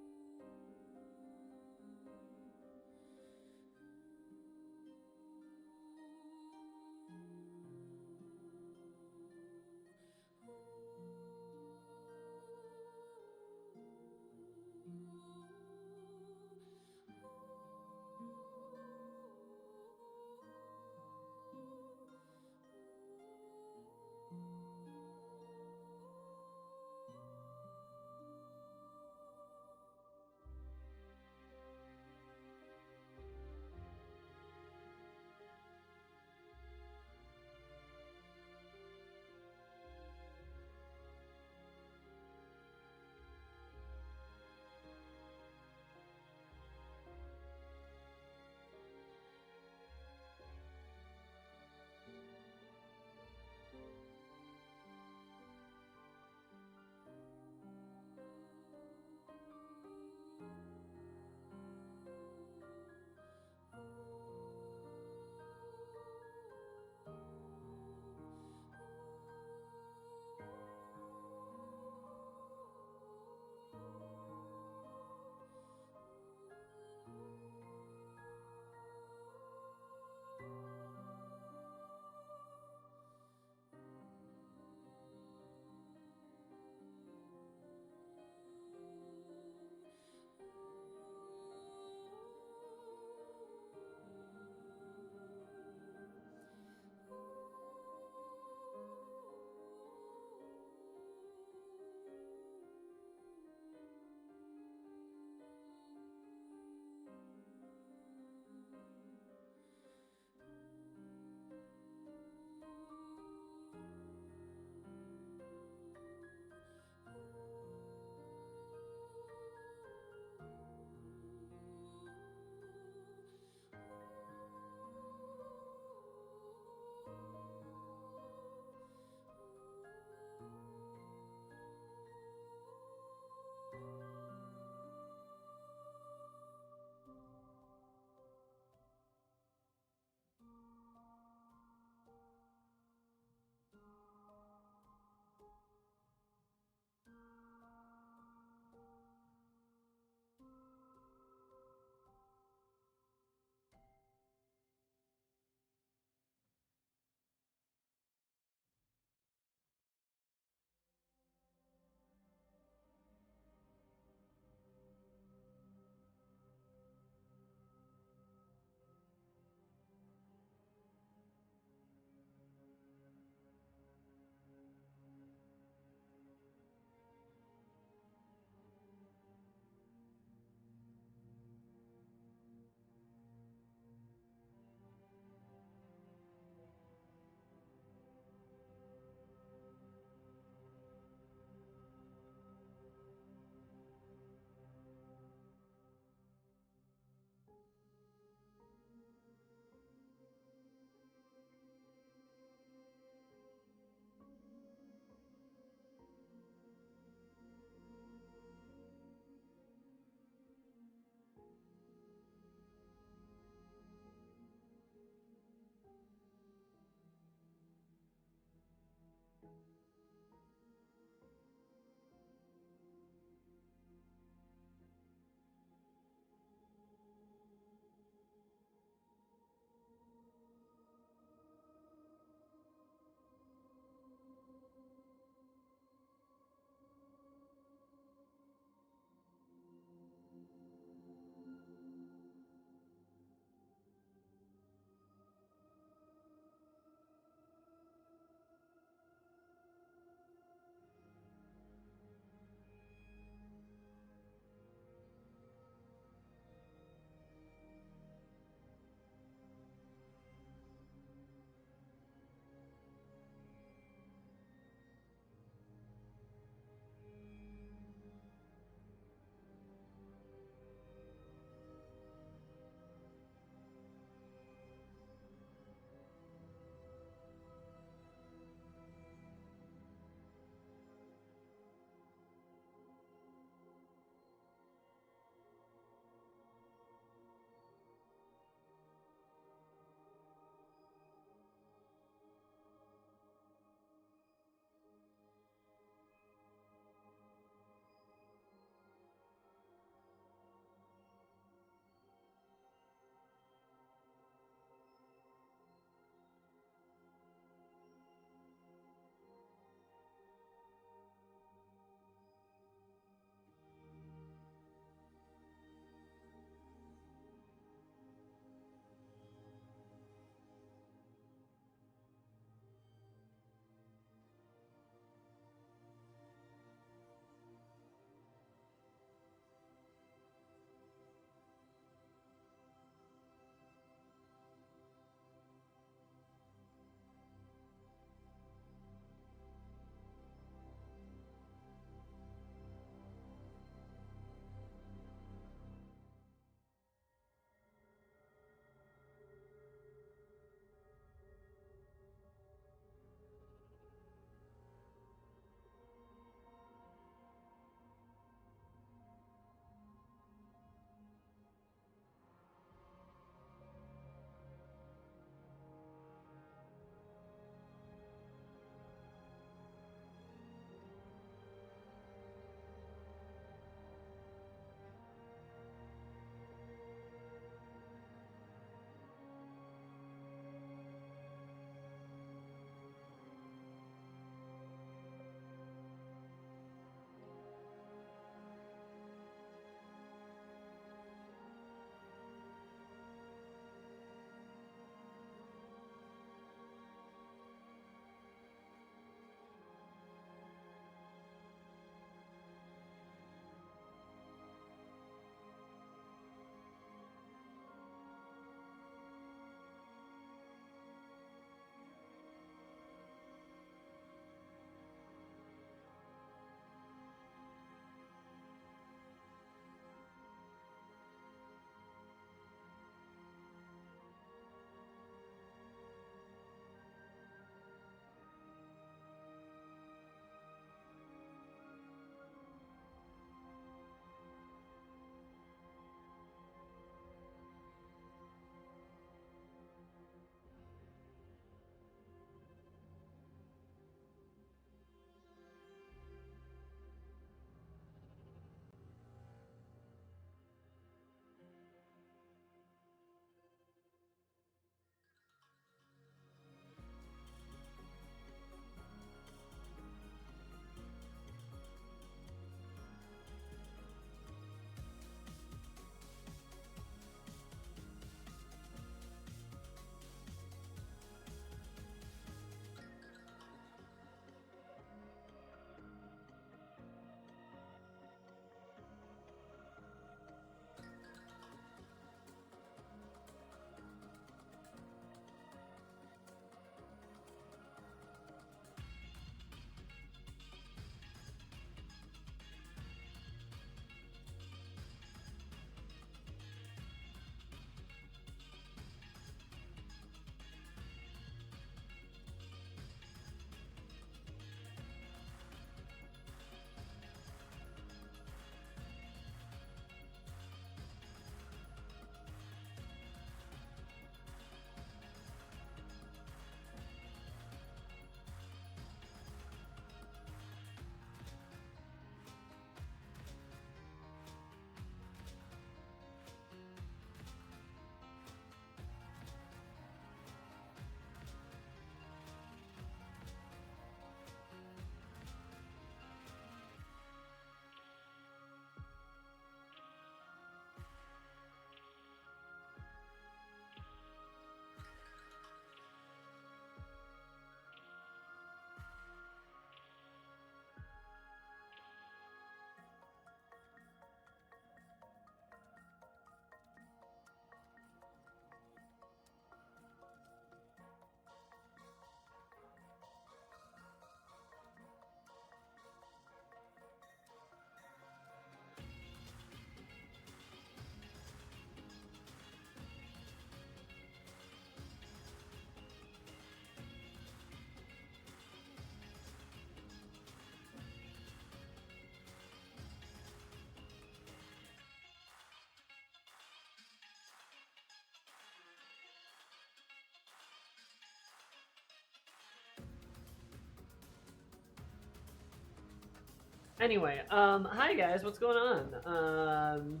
Anyway, hi guys, what's going on?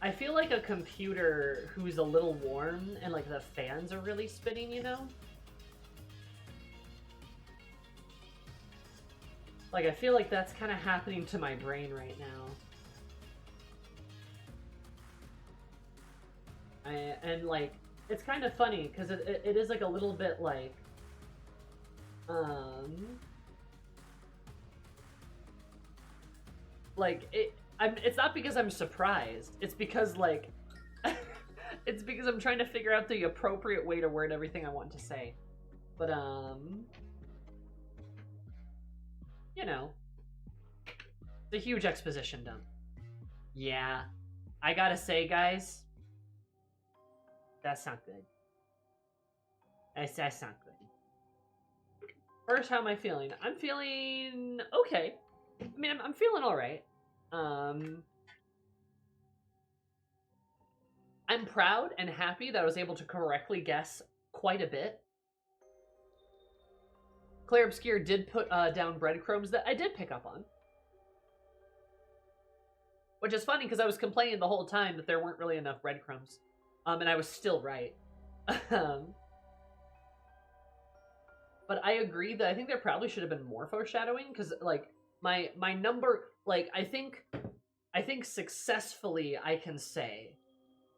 I feel like a computer who's a little warm and like the fans are really spinning, you know? Like, I feel like that's kind of happening to my brain right now. And like, it's kind of funny, because it is like a little bit like, it's not because I'm surprised, it's because like, it's because I'm trying to figure out the appropriate way to word everything I want to say. But, you know, it's a huge exposition dump. Yeah, I gotta say, guys, that's not good. That's not good. First, how am I feeling? I'm feeling okay. I mean, I'm feeling all right. I'm proud and happy that I was able to correctly guess quite a bit. Clair Obscur did put down breadcrumbs that I did pick up on. Which is funny, because I was complaining the whole time that there weren't really enough breadcrumbs. And I was still right. But I agree that I think there probably should have been more foreshadowing, because, like, my number, like, I think successfully I can say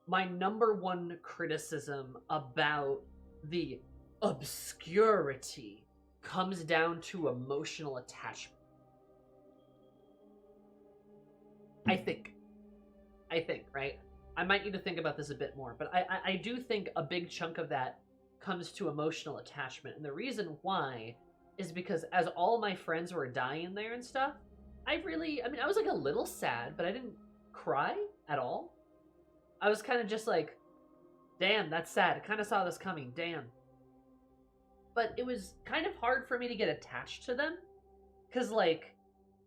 my #1 criticism about the obscurity comes down to emotional attachment. I think, right? I might need to think about this a bit more, but I do think a big chunk of that comes to emotional attachment. And the reason why is because as all my friends were dying there and stuff, I was like a little sad, but I didn't cry at all. I was kind of just like, damn, that's sad. I kind of saw this coming, damn. But it was kind of hard for me to get attached to them, because, like,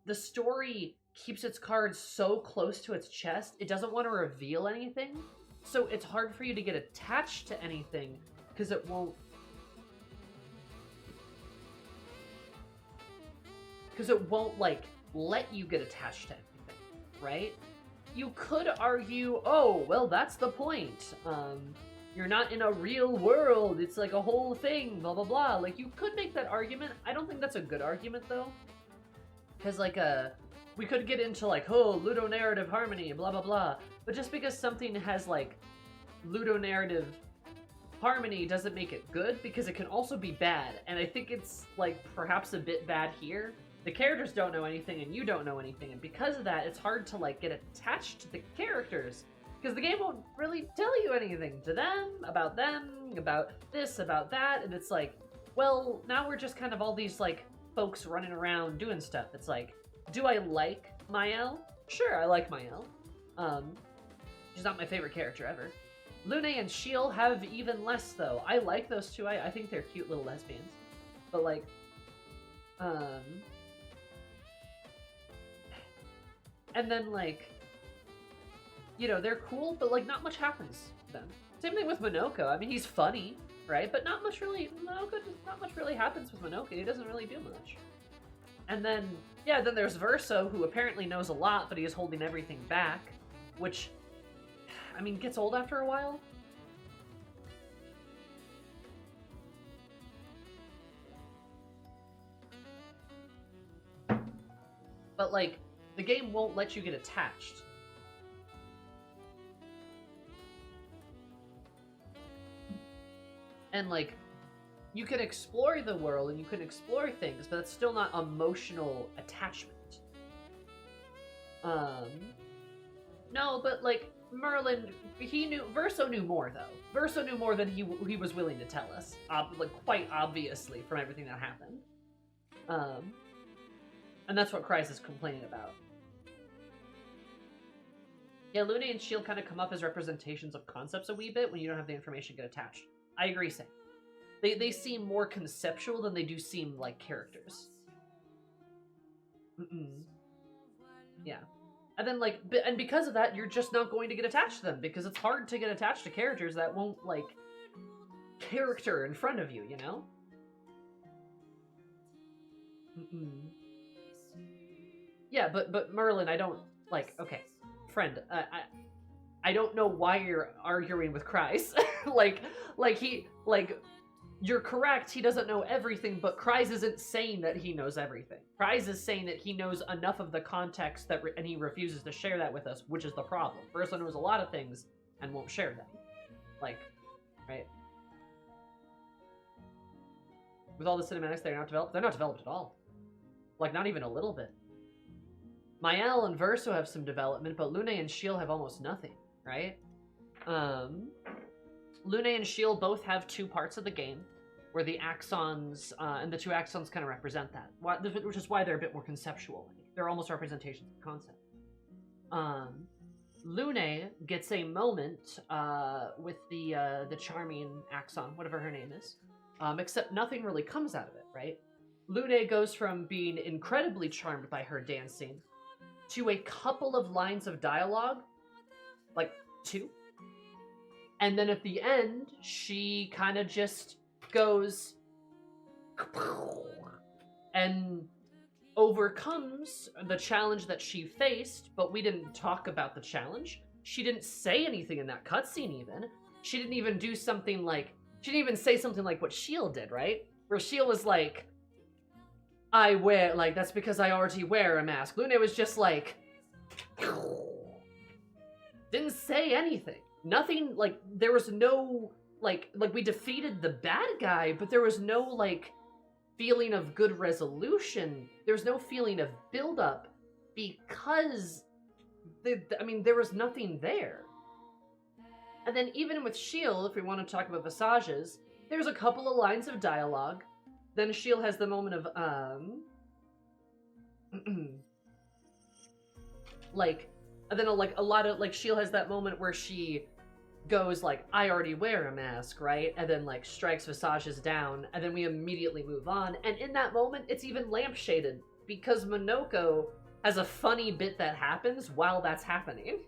the story keeps its cards so close to its chest, it doesn't want to reveal anything, so it's hard for you to get attached to anything, because it won't... like, let you get attached to anything, right? You could argue, oh, well, that's the point. You're not in a real world. It's like a whole thing, blah, blah, blah. Like, you could make that argument. I don't think that's a good argument, though. Because, like, we could get into, like, oh, ludonarrative harmony, blah, blah, blah. But just because something has, like, ludonarrative harmony doesn't make it good, because it can also be bad. And I think it's, like, perhaps a bit bad here. The characters don't know anything, and you don't know anything. And because of that, it's hard to, like, get attached to the characters. Because the game won't really tell you anything to them, about this, about that. And it's like, well, now we're just kind of all these, like, folks running around doing stuff. It's like, do I like Mael? Sure, I like Mael. She's not my favorite character ever. Lune and Shiel have even less, though. I like those two. I think they're cute little lesbians. But, like, and then, like, you know, they're cool, but, like, not much happens to them. Same thing with Monoko. I mean, he's funny, right? But not much really happens with Monoko. He doesn't really do much. And then, yeah, then there's Verso, who apparently knows a lot, but he is holding everything back, which, I mean, gets old after a while. But, like, the game won't let you get attached. And, like, you can explore the world and you can explore things, but it's still not emotional attachment. No, but, like, Merlin, Verso knew more, though. Verso knew more than he was willing to tell us, like, quite obviously from everything that happened. And that's what Kryze is complaining about. Yeah, Lune and Shield kind of come up as representations of concepts a wee bit when you don't have the information get attached. I agree, Sam. They seem more conceptual than they do seem like characters. Yeah. And then, like, and because of that, you're just not going to get attached to them, because it's hard to get attached to characters that won't, like, character in front of you, you know? Yeah, but Merlin, I don't, like, okay, friend, I don't know why you're arguing with Kreis. You're correct, he doesn't know everything, but Kreis isn't saying that he knows everything. Kreis is saying that he knows enough of the context that, and he refuses to share that with us, which is the problem. Verso knows a lot of things and won't share them. Like, right? With all the cinematics, they're not developed at all. Like, not even a little bit. Mael and Verso have some development, but Lune and Shield have almost nothing, right? Lune and Shield both have 2 parts of the game, where the axons, and the 2 axons kind of represent that, which is why they're a bit more conceptual. They're almost representations of concept. Lune gets a moment with the charming axon, whatever her name is, except nothing really comes out of it, right? Lune goes from being incredibly charmed by her dancing to a couple of lines of dialogue, like 2. And then at the end, she kind of just goes and overcomes the challenge that she faced, but we didn't talk about the challenge. She didn't say anything in that cutscene even. She didn't even do something like, she didn't even say something like what Shield did, right? Where Shield was like, I wear, like, that's because I already wear a mask. Lune was just like, didn't say anything. Nothing, like, there was no, like we defeated the bad guy, but there was no, like, feeling of good resolution. There's no feeling of build-up because, I mean, there was nothing there. And then even with Shield, if we want to talk about Visages, there's a couple of lines of dialogue. Then Shield has the moment of, like, and then like a lot of, like, Shield has that moment where she goes like, I already wear a mask, right? And then like strikes Visages down, and then we immediately move on. And in that moment, it's even lampshaded because Monoko has a funny bit that happens while that's happening.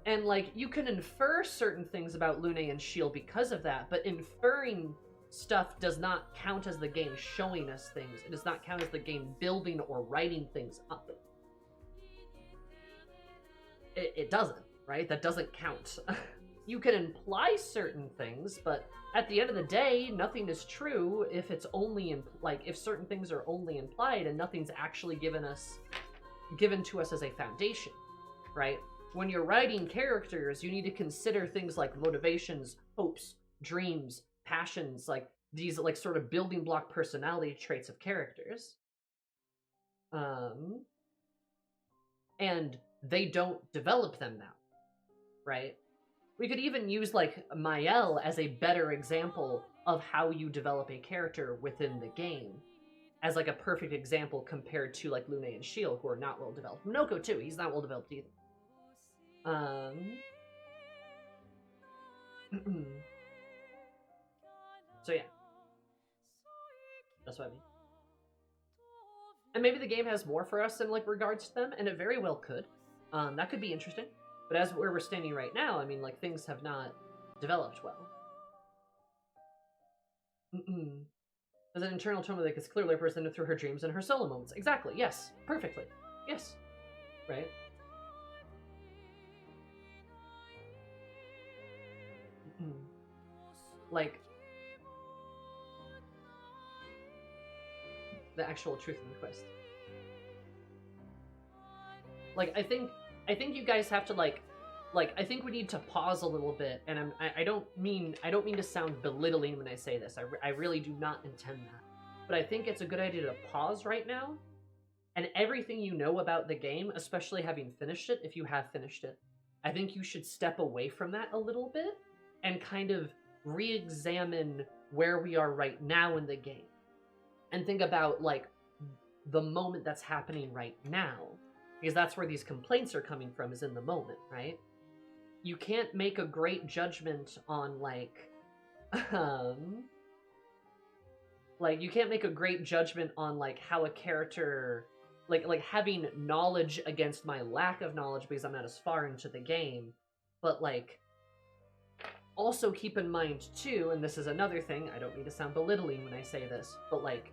And like, you can infer certain things about Lune and Shield because of that, but inferring stuff does not count as the game showing us things. It does not count as the game building or writing things up. It doesn't, right? That doesn't count. You can imply certain things, but at the end of the day, nothing is true if it's only, if certain things are only implied and nothing's actually given to us as a foundation, right? When you're writing characters, you need to consider things like motivations, hopes, dreams, passions, like these like sort of building block personality traits of characters. And they don't develop them now, right? We could even use like Mael as a better example of how you develop a character within the game, as like a perfect example compared to like Lune and Shield, who are not well developed. Monoko too, he's not well developed either. So yeah, that's what I mean. And maybe the game has more for us in like regards to them, and it very well could. That could be interesting. But as where we're standing right now, I mean, like, things have not developed well. There's an internal tone that is clearly represented through her dreams and her solo moments. Exactly, yes. Perfectly. Yes. Right? Like, the actual truth of the quest. Like, I think you guys have to like, I think we need to pause a little bit, and I don't mean to sound belittling when I say this. I really do not intend that. But I think it's a good idea to pause right now, and everything you know about the game, especially having finished it, if you have finished it, I think you should step away from that a little bit and kind of re-examine where we are right now in the game. And think about, like, the moment that's happening right now. Because that's where these complaints are coming from, is in the moment, right? You can't make a great judgment on, like, you can't make a great judgment on, like, how a character, like having knowledge against my lack of knowledge because I'm not as far into the game. But, like, also keep in mind, too, and this is another thing, I don't mean to sound belittling when I say this, but, like,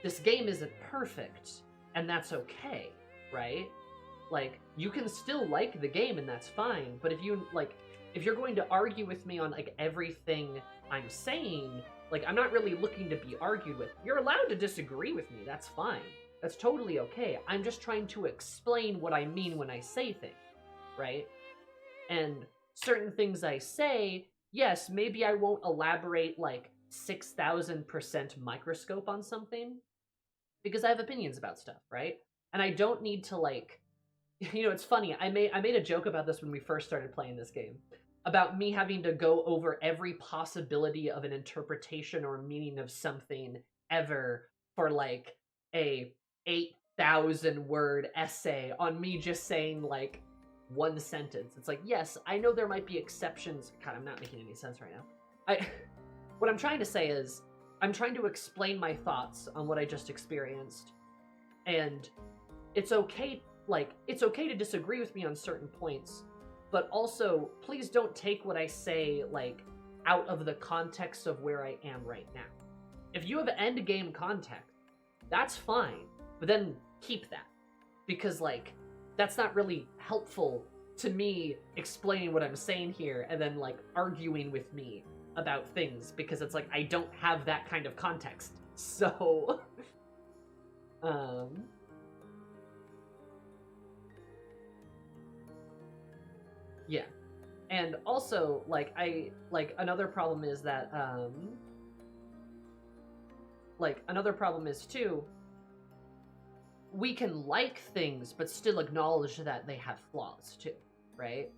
this game isn't perfect, and that's okay, right? Like, you can still like the game, and that's fine, but if you're going to argue with me on, like, everything I'm saying, like, I'm not really looking to be argued with. You're allowed to disagree with me, that's fine. That's totally okay. I'm just trying to explain what I mean when I say things, right? And certain things I say, yes, maybe I won't elaborate, like, 6,000% microscope on something, because I have opinions about stuff, right? And I don't need to, like, you know, it's funny, I made a joke about this when we first started playing this game, about me having to go over every possibility of an interpretation or meaning of something ever for, like, a 8,000 word essay on me just saying, like, one sentence. It's like, yes, I know there might be exceptions. God, I'm not making any sense right now. What I'm trying to say is, I'm trying to explain my thoughts on what I just experienced, and it's okay, like, it's okay to disagree with me on certain points, but also, please don't take what I say, like, out of the context of where I am right now. If you have endgame context, that's fine, but then keep that. Because, like, that's not really helpful to me explaining what I'm saying here and then, like, arguing with me about things, because it's like, I don't have that kind of context. So, yeah. And also, like, another problem is that, another problem is, too, we can like things, but still acknowledge that they have flaws, too, right?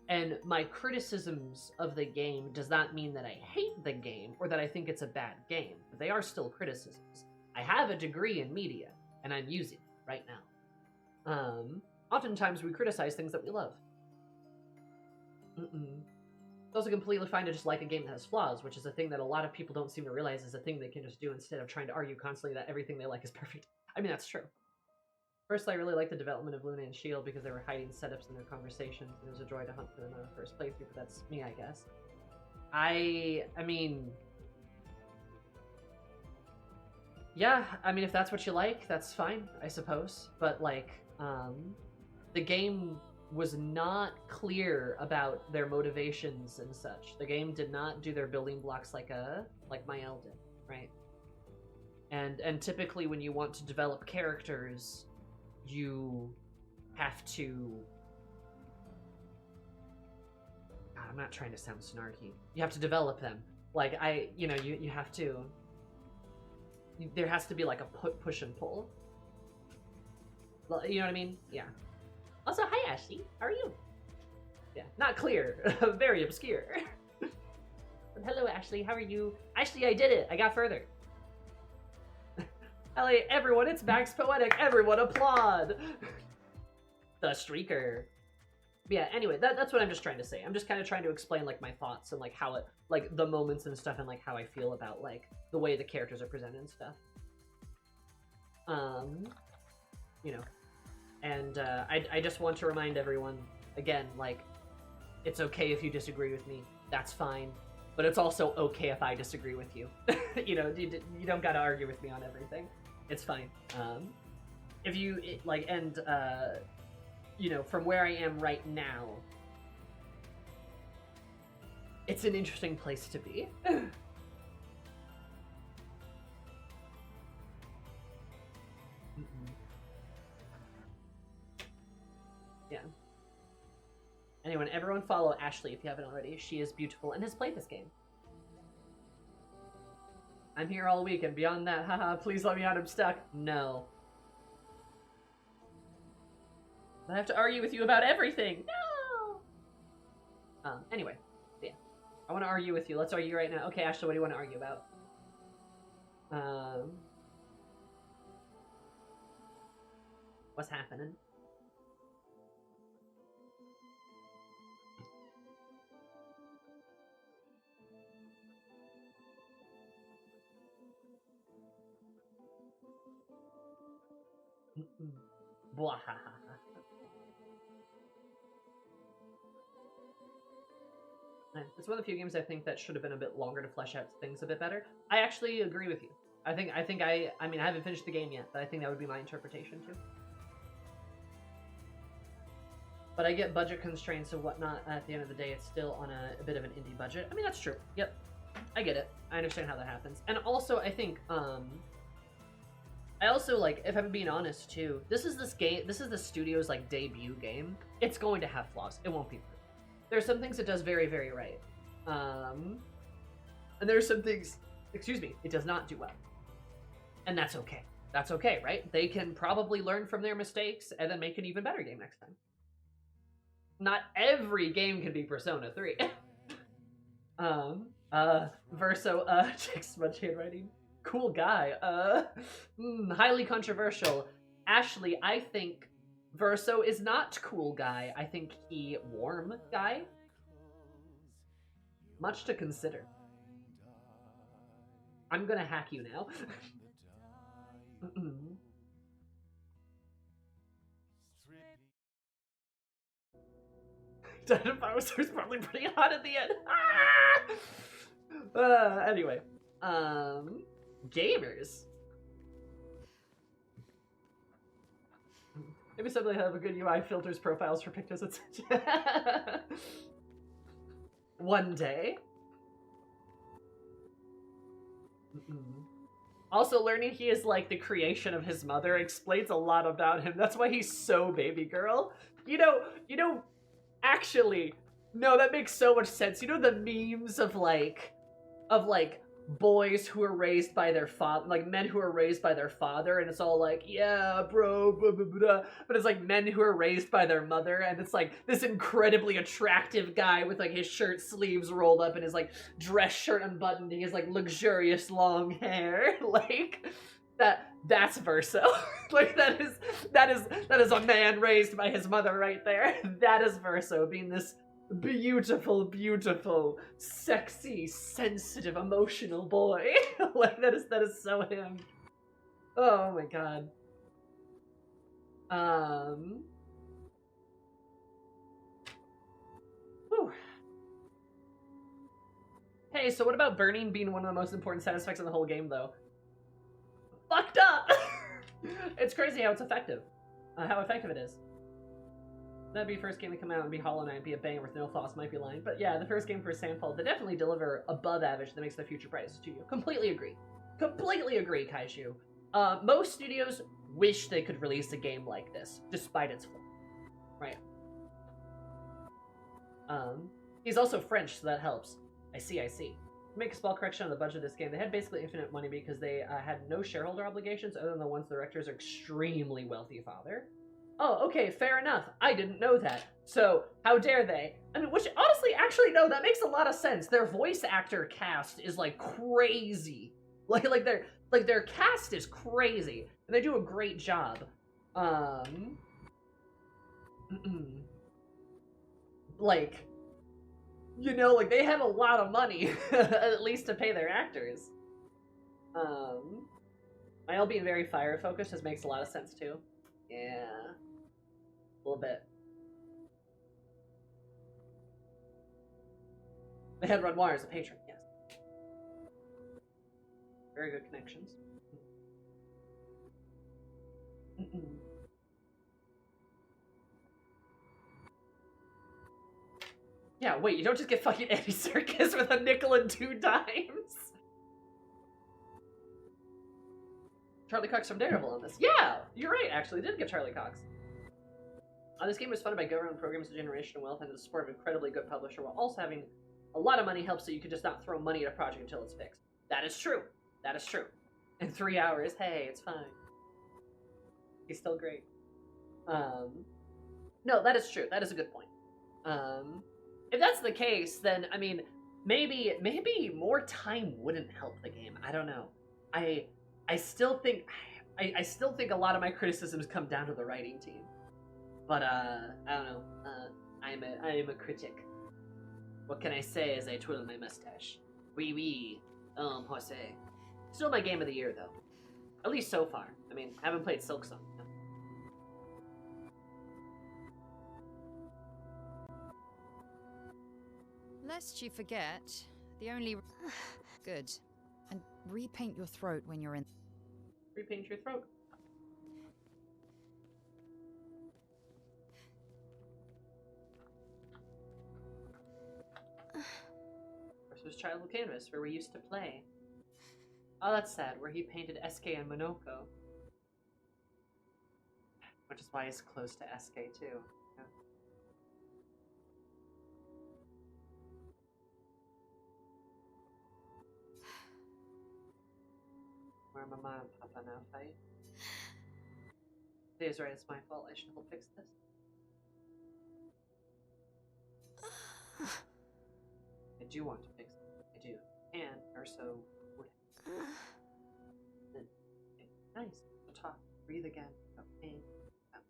And my criticisms of the game does not mean that I hate the game, or that I think it's a bad game, but they are still criticisms. I have a degree in media, and I'm using it right now. Oftentimes we criticize things that we love. It's also completely fine to just like a game that has flaws, which is a thing that a lot of people don't seem to realize is a thing they can just do instead of trying to argue constantly that everything they like is perfect. I mean, that's true. Personally, I really like the development of Luna and Shield because they were hiding setups in their conversations, and it was a joy to hunt for them on our first playthrough, but that's me, I guess. I mean... Yeah, I mean, if that's what you like, that's fine, I suppose. But, like, the game was not clear about their motivations and such. The game did not do their building blocks like Mael did, right? And typically when you want to develop characters, you have to... God, I'm not trying to sound snarky. You have to develop them. Like, you have to... There has to be, like, a push and pull. You know what I mean? Yeah. Also, hi, Ashley. How are you? Yeah, not clear. Very obscure. Hello, Ashley. How are you? Ashley, I did it. I got further. Ellie, everyone, it's Max Poetic. Everyone applaud. The Streaker. Yeah, anyway, that's what I'm just trying to say. I'm just kind of trying to explain, like, my thoughts and, like, how it, like, the moments and stuff and, like, how I feel about, like, the way the characters are presented and stuff. You know. And I just want to remind everyone, again, like, it's okay if you disagree with me. That's fine. But it's also okay if I disagree with you. You know, you don't gotta argue with me on everything. It's fine. If you, you know, from where I am right now, it's an interesting place to be. Yeah. Anyway, everyone follow Ashley if you haven't already. She is beautiful and has played this game. I'm here all week and beyond that, haha, please let me out, I'm stuck. No. I have to argue with you about everything. No! Anyway, yeah. I want to argue with you. Let's argue right now. Okay, Ashley, what do you want to argue about? What's happening? It's one of the few games I think that should have been a bit longer to flesh out things a bit better. I actually agree with you. I mean, I haven't finished the game yet, but I think that would be my interpretation too. But I get budget constraints and whatnot. At the end of the day, it's still on a bit of an indie budget. I mean, that's true. Yep, I get it. I understand how that happens. And also, I think, I also, like, if I'm being honest too, this is the studio's, like, debut game. It's going to have flaws. It won't be perfect. There's some things it does very, very right. And there's some things, excuse me, it does not do well. And that's okay. That's okay, right? They can probably learn from their mistakes and then make an even better game next time. Not every game can be Persona 3. Verso, check smudge handwriting. Cool guy. Highly controversial. Ashley, I think Verso is not cool guy. I think he warm guy. Much to consider. I'm gonna hack you now. Bowser's probably pretty hot at the end. Anyway. Gamers. Maybe somebody have a good UI filters profiles for pictures and such. One day. Also, learning he is like the creation of his mother explains a lot about him. That's why he's so baby girl. You know, actually, no, that makes so much sense. You know the memes of like boys who are raised by their father, like men who are raised by their father, and it's all like, yeah, bro, blah, blah, blah. But it's like men who are raised by their mother, and it's like this incredibly attractive guy with like his shirt sleeves rolled up and his like dress shirt unbuttoned, and his like luxurious long hair, like that's Verso. Like that is a man raised by his mother right there. That is Verso being this beautiful, beautiful, sexy, sensitive, emotional boy. Like that is so him. Oh my god. Whew. Hey, so what about burning being one of the most important side effects in the whole game, though? Fucked up! It's crazy how it's effective. How effective it is. That'd be first game to come out and be Hollow Knight, be a banger with no flaws, might be lying. But yeah, the first game for Samfall, they definitely deliver above average that makes the future price to you. Completely agree. Completely agree, Kaiju. Most studios wish they could release a game like this, despite its flaws. Right. He's also French, so that helps. I see. To make a small correction on the budget of this game, they had basically infinite money because they had no shareholder obligations other than the ones the director's extremely wealthy father. Oh, okay, fair enough. I didn't know that. So, how dare they? I mean, which, honestly, actually, no, that makes a lot of sense. Their voice actor cast is, like, crazy. Like their cast is crazy. And they do a great job. Like, you know, like, they have a lot of money, at least to pay their actors. Mile being very fire-focused just makes a lot of sense, too. Yeah. A little bit. They had Renoir as a patron, yes. Very good connections. Yeah, wait, you don't just get fucking Andy Serkis with a nickel and 2 dimes. Charlie Cox from Daredevil on this. Yeah, you're right, actually, did get Charlie Cox. This game was funded by government programs to generation wealth and the support of an incredibly good publisher while also having a lot of money helps so you could just not throw money at a project until it's fixed. That is true. That is true. In 3 hours, hey, it's fine. He's still great. No, that is true. That is a good point. If that's the case, then, I mean, maybe more time wouldn't help the game. I don't know. I still think a lot of my criticisms come down to the writing team. But, I don't know. I am a critic. What can I say as I twiddle my mustache? Oui, Jose. Still my game of the year, though. At least so far. I mean, I haven't played Silksong. No. Lest you forget, the only... Good. And repaint your throat when you're in. Repaint your throat. Versus childhood canvas, where we used to play. Oh, that's sad, where he painted SK and Monoko. Which is why he's close to SK too. Yeah. Where my mom and papa now fight. Dave's right, it's my fault. I should help fix this. I do want to fix it. I do. And Urso would. It's nice to talk, breathe again, without pain, without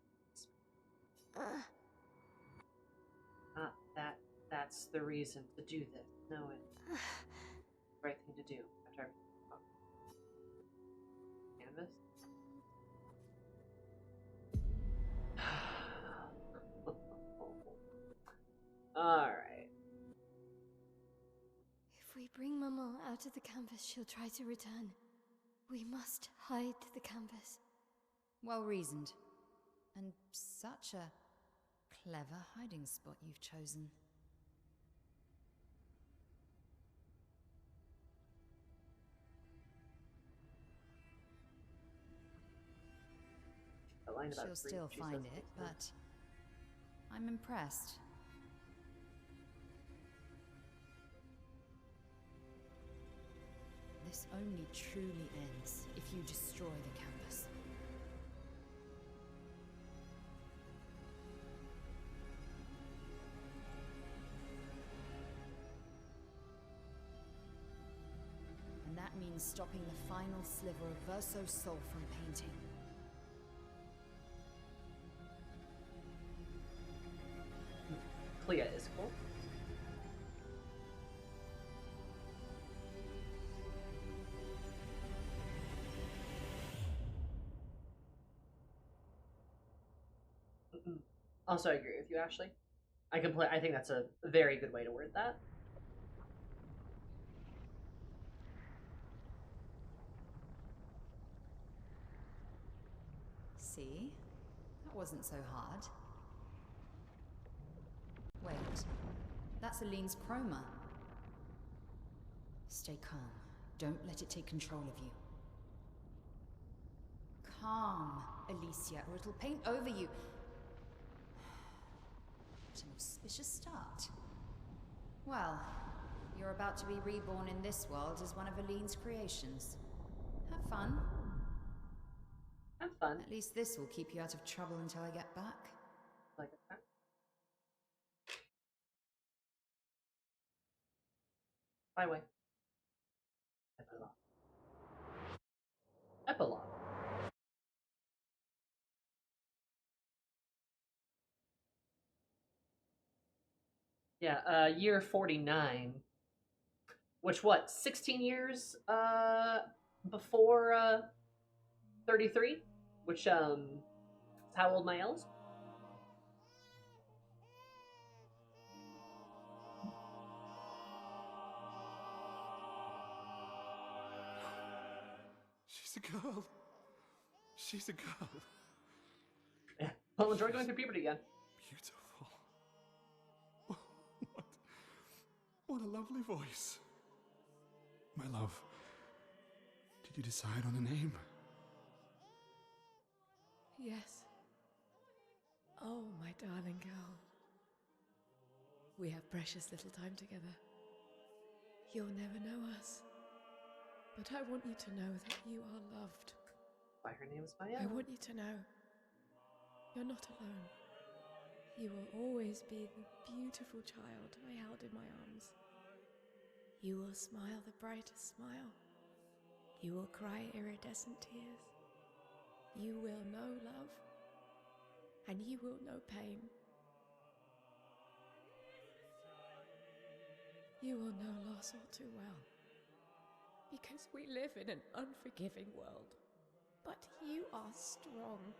that's the reason to do this. No, it's the right thing to do after everything. Canvas. Alright. If we bring Maman out of the canvas, she'll try to return. We must hide the canvas. Well reasoned. And such a clever hiding spot you've chosen. She'll still find it, but I'm impressed. This only truly ends if you destroy the canvas. And that means stopping the final sliver of Verso's soul from painting. Clair is cool. Also, I agree with you, Ashley. I think that's a very good way to word that. See? That wasn't so hard. Wait, that's Aline's chroma. Stay calm. Don't let it take control of you. Calm, Alicia, or it'll paint over you. What an auspicious start. Well, you're about to be reborn in this world as one of Aline's creations. Have fun. Have fun. At least this will keep you out of trouble until I get back. Like that. Byway. Epilogue. Epilogue. Yeah, year 49. Which, what, 16 years, before, 33? Which, is how old my L's? She's a girl. She's a girl. Yeah. Well, enjoy going through puberty again. Beautiful. What a lovely voice. My love, did you decide on a name? Yes. Oh, my darling girl. We have precious little time together. You'll never know us. But I want you to know that you are loved. Why her name is Maya? I want you to know you're not alone. You will always be the beautiful child I held in my arms. You will smile the brightest smile. You will cry iridescent tears. You will know love, and you will know pain. You will know loss all too well, because we live in an unforgiving world. But you are strong,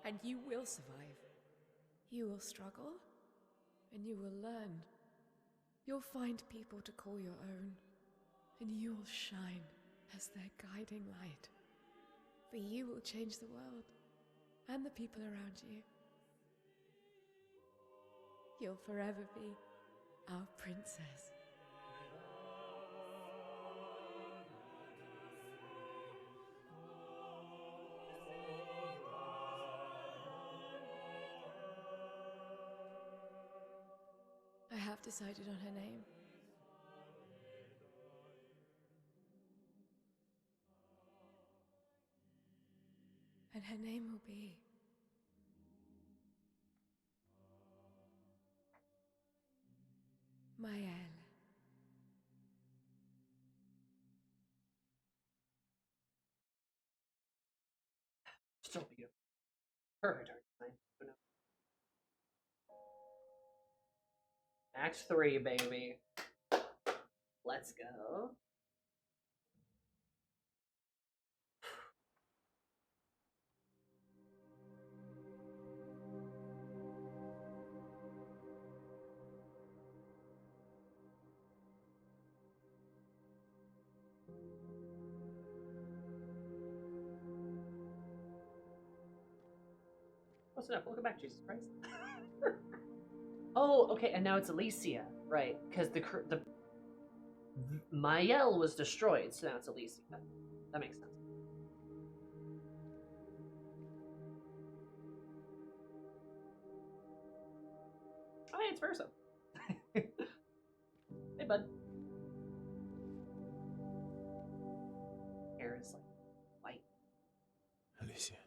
and you will survive. You will struggle, and you will learn. You'll find people to call your own, and you will shine. as their guiding light. For you will change the world and the people around you. You'll forever be our princess. I have decided on her name. And her name will be Mael. Still beautiful. Perfect art design. Who knows? Act 3, baby. Let's go. Close enough. Welcome back, Jesus Christ. Oh, okay, and now it's Elysia, right? Because the Mael was destroyed, so now it's Elysia. That makes sense. Oh, hey, it's Verso. Hey, bud. Hair is like white. Elysia.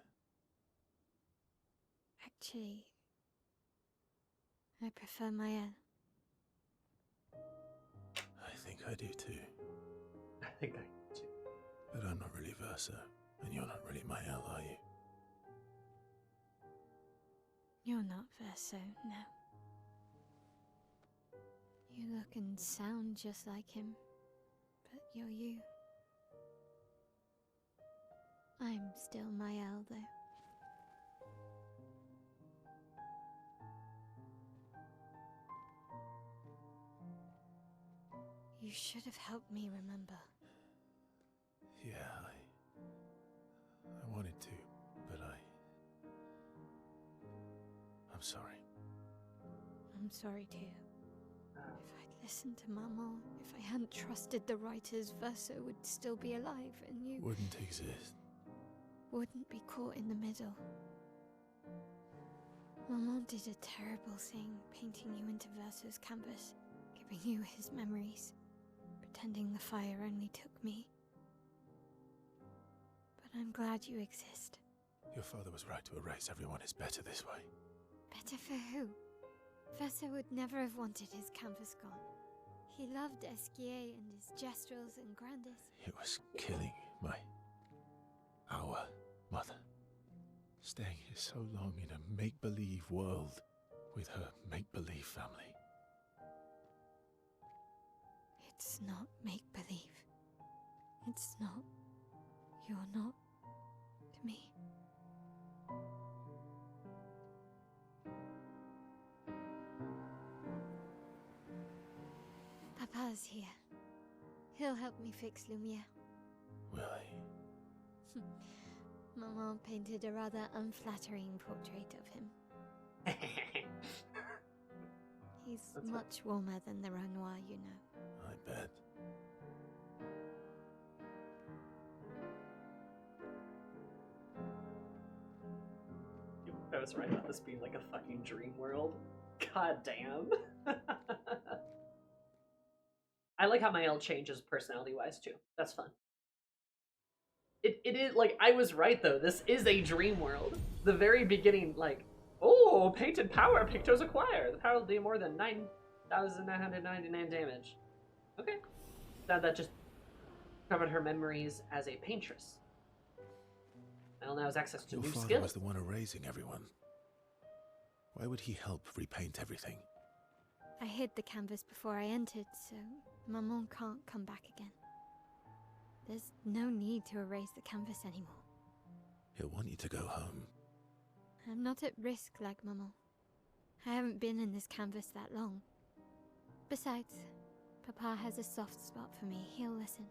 Actually, I prefer Mael. I think I do too. I think I do too. But I'm not really Verso, and you're not really Mael, are you? You're not Verso, no. You look and sound just like him, but you're you. I'm still Mael, though. You should have helped me remember. Yeah, I wanted to, but I'm sorry. I'm sorry too. If I'd listened to Maman, if I hadn't trusted the writers, Verso would still be alive and you Wouldn't exist. wouldn't be caught in the middle. Maman did a terrible thing, painting you into Verso's canvas, giving you his memories, pretending the fire only took me. But I'm glad you exist. Your father was right to erase everyone. It's better this way. Better for who? Verso would never have wanted his canvas gone. He loved Esquier and his gestrels and Grandis. It was killing our mother. Staying here so long in a make-believe world with her make-believe family. It's not make-believe. It's not. You're not to me. Papa's here. He'll help me fix Lumiere. Will he? Maman painted a rather unflattering portrait of him. He's much warmer than the Renoir, you know. I bet. I was right about this being like a fucking dream world. God damn. I like how Mael changes personality-wise too. That's fun. It is, like, I was right though. This is a dream world. The very beginning, like, oh, painted power Pictos acquire. The power will do more than 9,999 damage. Okay. Now that just covered her memories as a paintress. Mael now has access to Your new father skills. was the one erasing everyone. Why would he help repaint everything? I hid the canvas before I entered, so Maman can't come back again. There's no need to erase the canvas anymore. He'll want you to go home. I'm not at risk like Maman. I haven't been in this canvas that long. Besides, Papa has a soft spot for me. He'll listen.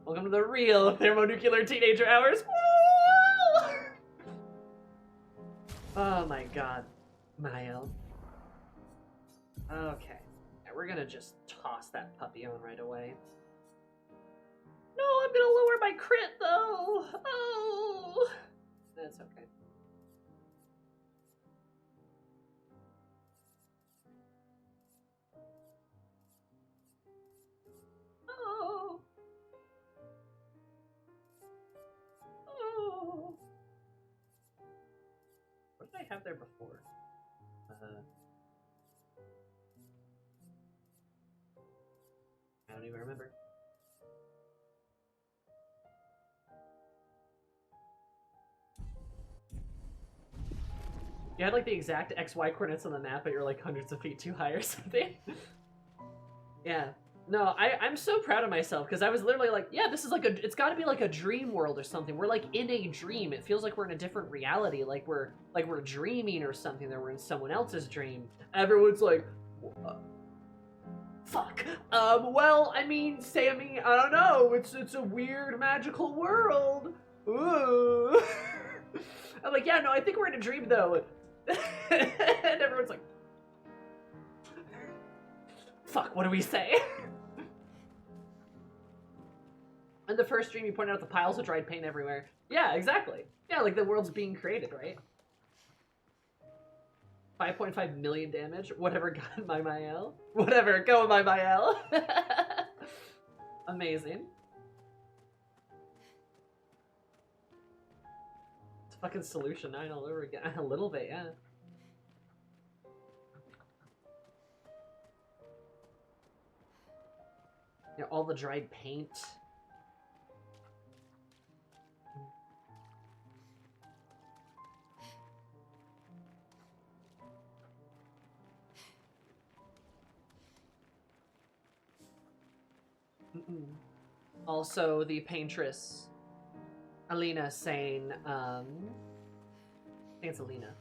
Welcome to the real thermonuclear teenager hours. Woo! Oh my god. Mael. Okay. Yeah, we're gonna just toss that puppy on right away. No, I'm gonna lower my crit though! Oh! That's okay. Oh! Oh! What did I have there before? I don't even remember. You had like the exact XY coordinates on the map, but you're like hundreds of feet too high or something. Yeah. No, I'm so proud of myself because I was literally like, yeah, this is like it's got to be like a dream world or something. We're like in a dream. It feels like we're in a different reality, like we're dreaming or something. That we're in someone else's dream. Everyone's like, fuck. Well, I mean, Sammy, I don't know. It's a weird magical world. Ooh. I'm like, yeah, no, I think we're in a dream though. And everyone's like, fuck, what do we say? In the first stream, you pointed out the piles of dried paint everywhere. Yeah, exactly. Yeah, like the world's being created, right? 5.5 million damage. Whatever got my Mael. Whatever, go with my Mael. Amazing. It's a fucking solution 9 all over again. A little bit, yeah. Yeah, all the dried paint. Also, the Paintress, Alina saying, I think it's Alina,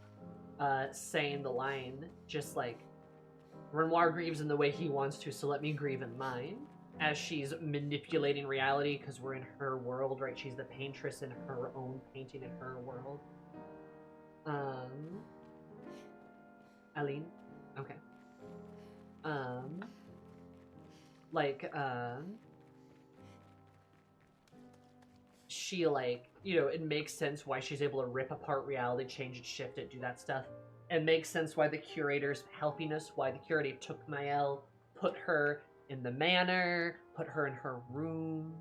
saying the line, just like, Renoir grieves in the way he wants to, so let me grieve in mine, as she's manipulating reality, because we're in her world, right? She's the Paintress in her own painting in her world. Aline? Okay. She, like, you know, it makes sense why she's able to rip apart reality, change it, shift it, do that stuff. It makes sense why the curator's helping us, why the curator took Mael, put her in the manor, put her in her room,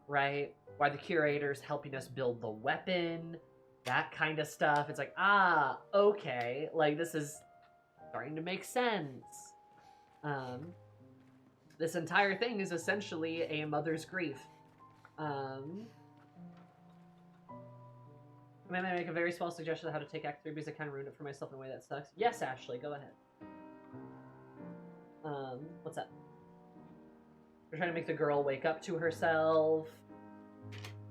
right? Why the curator's helping us build the weapon, that kind of stuff. It's like, ah, okay, like, this is starting to make sense. This entire thing is essentially a mother's grief. May I make a very small suggestion on how to take Act 3 because I kind of ruined it for myself in a way that sucks? Yes, Ashley, go ahead. What's that? We're trying to make the girl wake up to herself.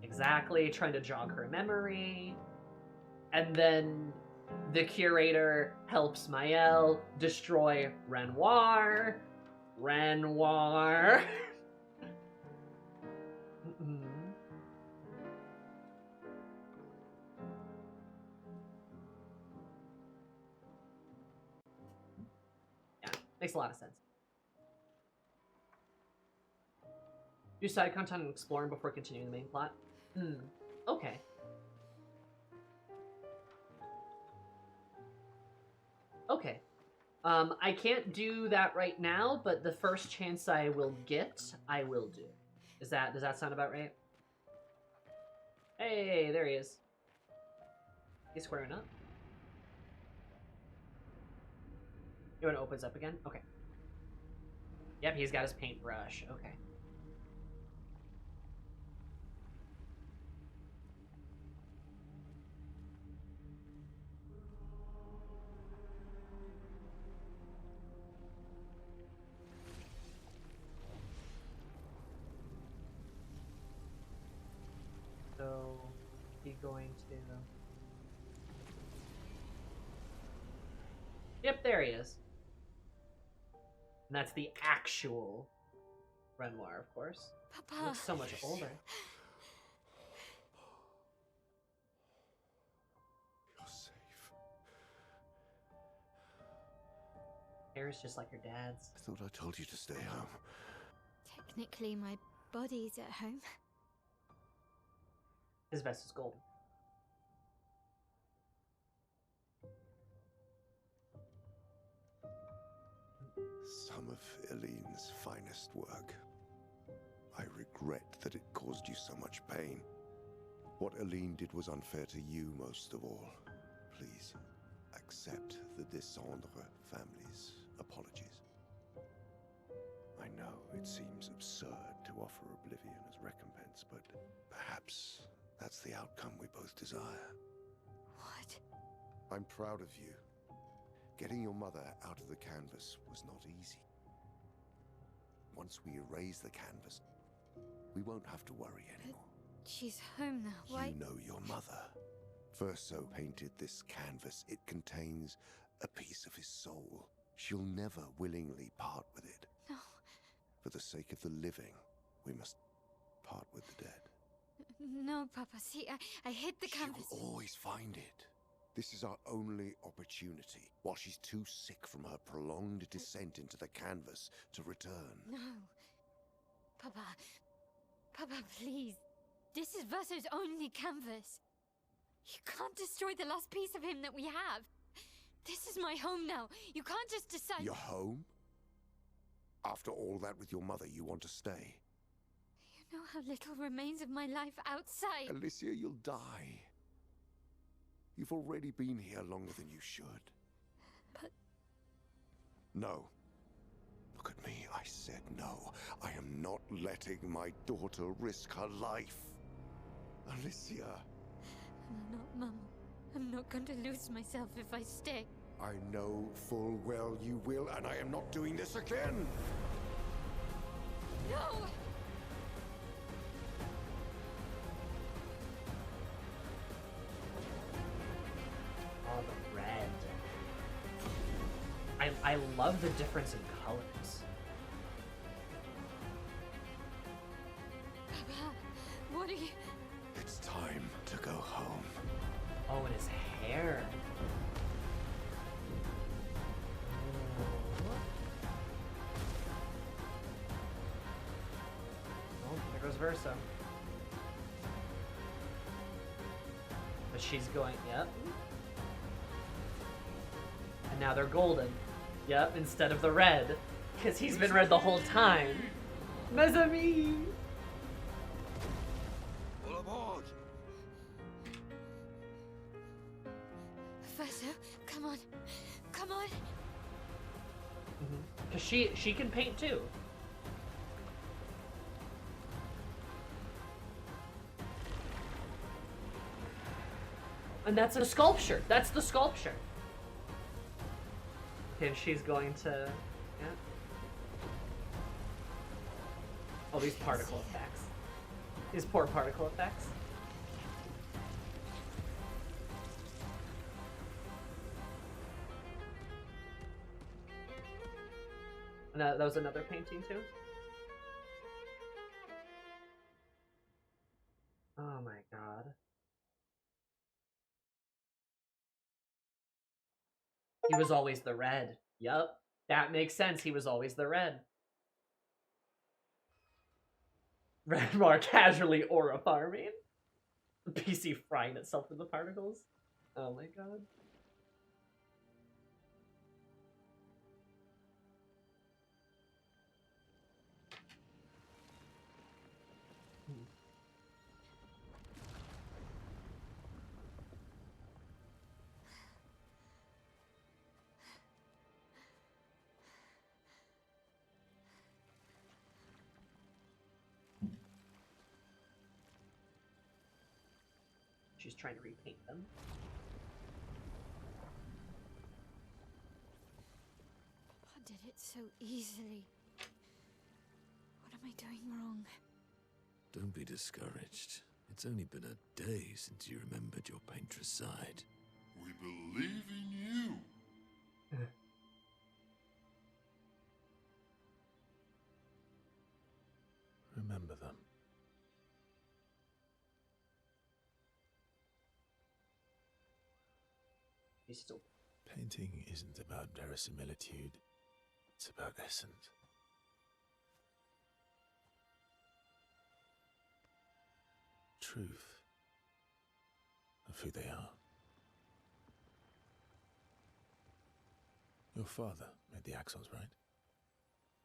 Exactly, trying to jog her memory. And then the curator helps Mael destroy Renoir. Renoir. Yeah, makes a lot of sense. Do side content and exploring before continuing the main plot? Okay. Okay. I can't do that right now, but the first chance I will get, I will do. Does that sound about right? Hey, there he is. He's squaring up. You want it opens up again? Okay. Yep, he's got his paintbrush. Okay. So, he going to... Yep, there he is. And that's the actual Renoir, of course. Papa. He looks so much older. You're safe. Hair is just like her dad's. I thought I told you to stay home. Technically, my body's at home. His vest is golden. Some of Eileen's finest work. I regret that it caused you so much pain. What Eileen did was unfair to you most of all. Please, accept the Descendre family's apologies. I know it seems absurd to offer oblivion as recompense, but perhaps that's the outcome we both desire. What? I'm proud of you. Getting your mother out of the canvas was not easy. Once we erase the canvas, we won't have to worry anymore. She's home now. Why? You know your mother. Verso painted this canvas. It contains a piece of his soul. She'll never willingly part with it. No. For the sake of the living, we must part with the dead. No, Papa. See, I hit the canvas. She will always find it. This is our only opportunity, while she's too sick from her prolonged descent into the canvas to return. No. Papa. Papa, please. This is Verso's only canvas. You can't destroy the last piece of him that we have. This is my home now. You can't just decide... Your home? After all that with your mother, you want to stay? You know how little remains of my life outside. Alicia, you'll die. You've already been here longer than you should. But... No. Look at me, I said no. I am not letting my daughter risk her life. Alicia. I'm not, Mum. I'm not going to lose myself if I stay. I know full well you will, and I am not doing this again! No! Oh, the red. I love the difference in colors. Papa, what are you... It's time to go home. Oh, and his hair. Oh, there goes Verso. But she's going, yep. And now they're golden. Yep, instead of the red. Because he's been red the whole time. Mes amis! All aboard! Verso, come on. Come on. Because she can paint too. And that's a sculpture. That's the sculpture. And she's going to... Yeah. Oh, these particle effects. These poor particle effects. And that was another painting too? Oh my god. He was always the red. Yup. That makes sense. He was always the red. Renoir casually aura farming. The PC frying itself in the particles. Oh my god. She's trying to repaint them. Papa did it so easily. What am I doing wrong? Don't be discouraged. It's only been a day since you remembered your paintress side. We believe in you! remember them. He's still... Painting isn't about verisimilitude, it's about essence. Truth of who they are. Your father made the axles, right?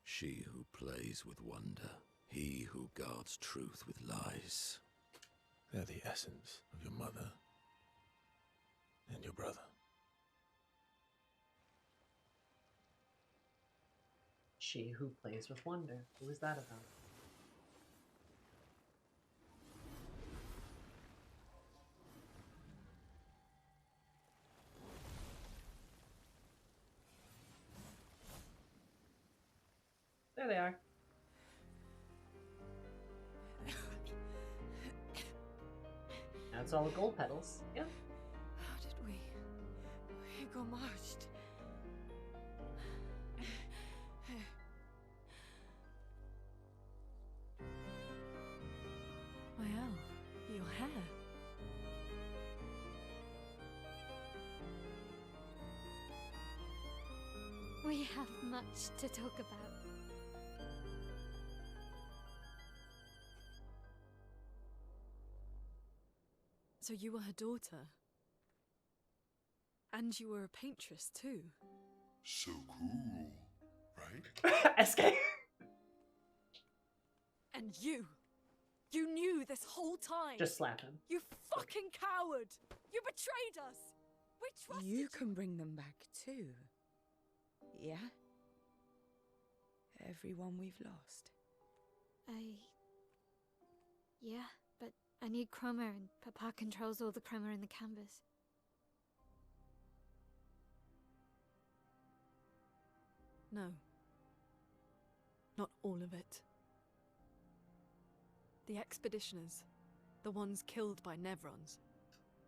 She who plays with wonder, he who guards truth with lies. They're the essence of your mother and your brother. She who plays with wonder. Who is that about? There they are. That's all the gold petals. Yeah. How did we got marched? Well, your hair. We have much to talk about. So you were her daughter? And you were a paintress too? So cool, right? SK. And you knew this whole time? Just slap him. You fucking coward! You betrayed us! We trusted you! You can bring them back too. Yeah? Everyone we've lost. Yeah, but I need chroma and Papa controls all the chroma in the canvas. No. Not all of it. The expeditioners. The ones killed by Nevrons.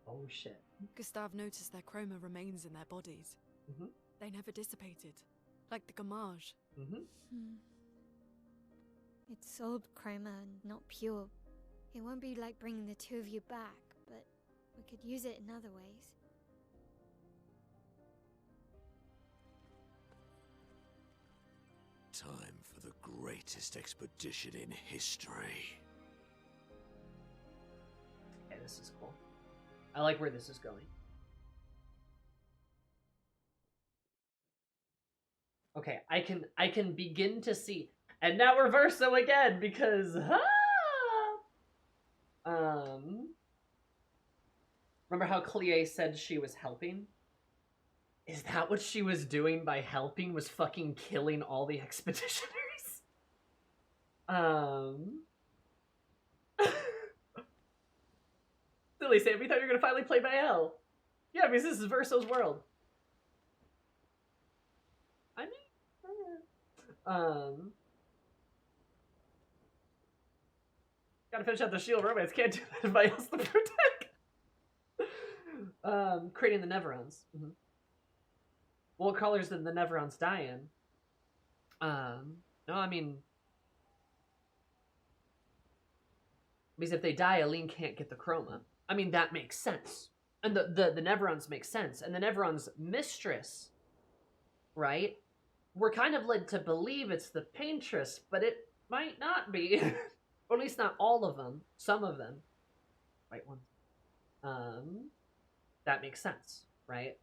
Oh shit. Gustav noticed their chroma remains in their bodies. Mm-hmm. They never dissipated. Like the gamage. Mm-hmm. It's old chroma and not pure. It won't be like bringing the two of you back, but we could use it in other ways. Time for the greatest expedition in history. Okay, this is cool. I like where this is going. Okay, I can begin to see. And now we're Verso again because remember how Clair said she was helping? Is that what she was doing by helping? Was fucking killing all the expeditioners? Silly Sam, we thought you were gonna finally play by L. Yeah, because this is Verso's world. I mean, gotta finish out the shield romance. Can't do that if I else to protect. Creating the Neverons. Mm-hmm. What colors did the Neverons die in? No, I mean, because if they die, Aline can't get the chroma. I mean, that makes sense. And the Neverons make sense. And the Neverons' mistress, right? We're kind of led to believe it's the Paintress, but it might not be. Or at least not all of them. Some of them. Right ones. That makes sense, right?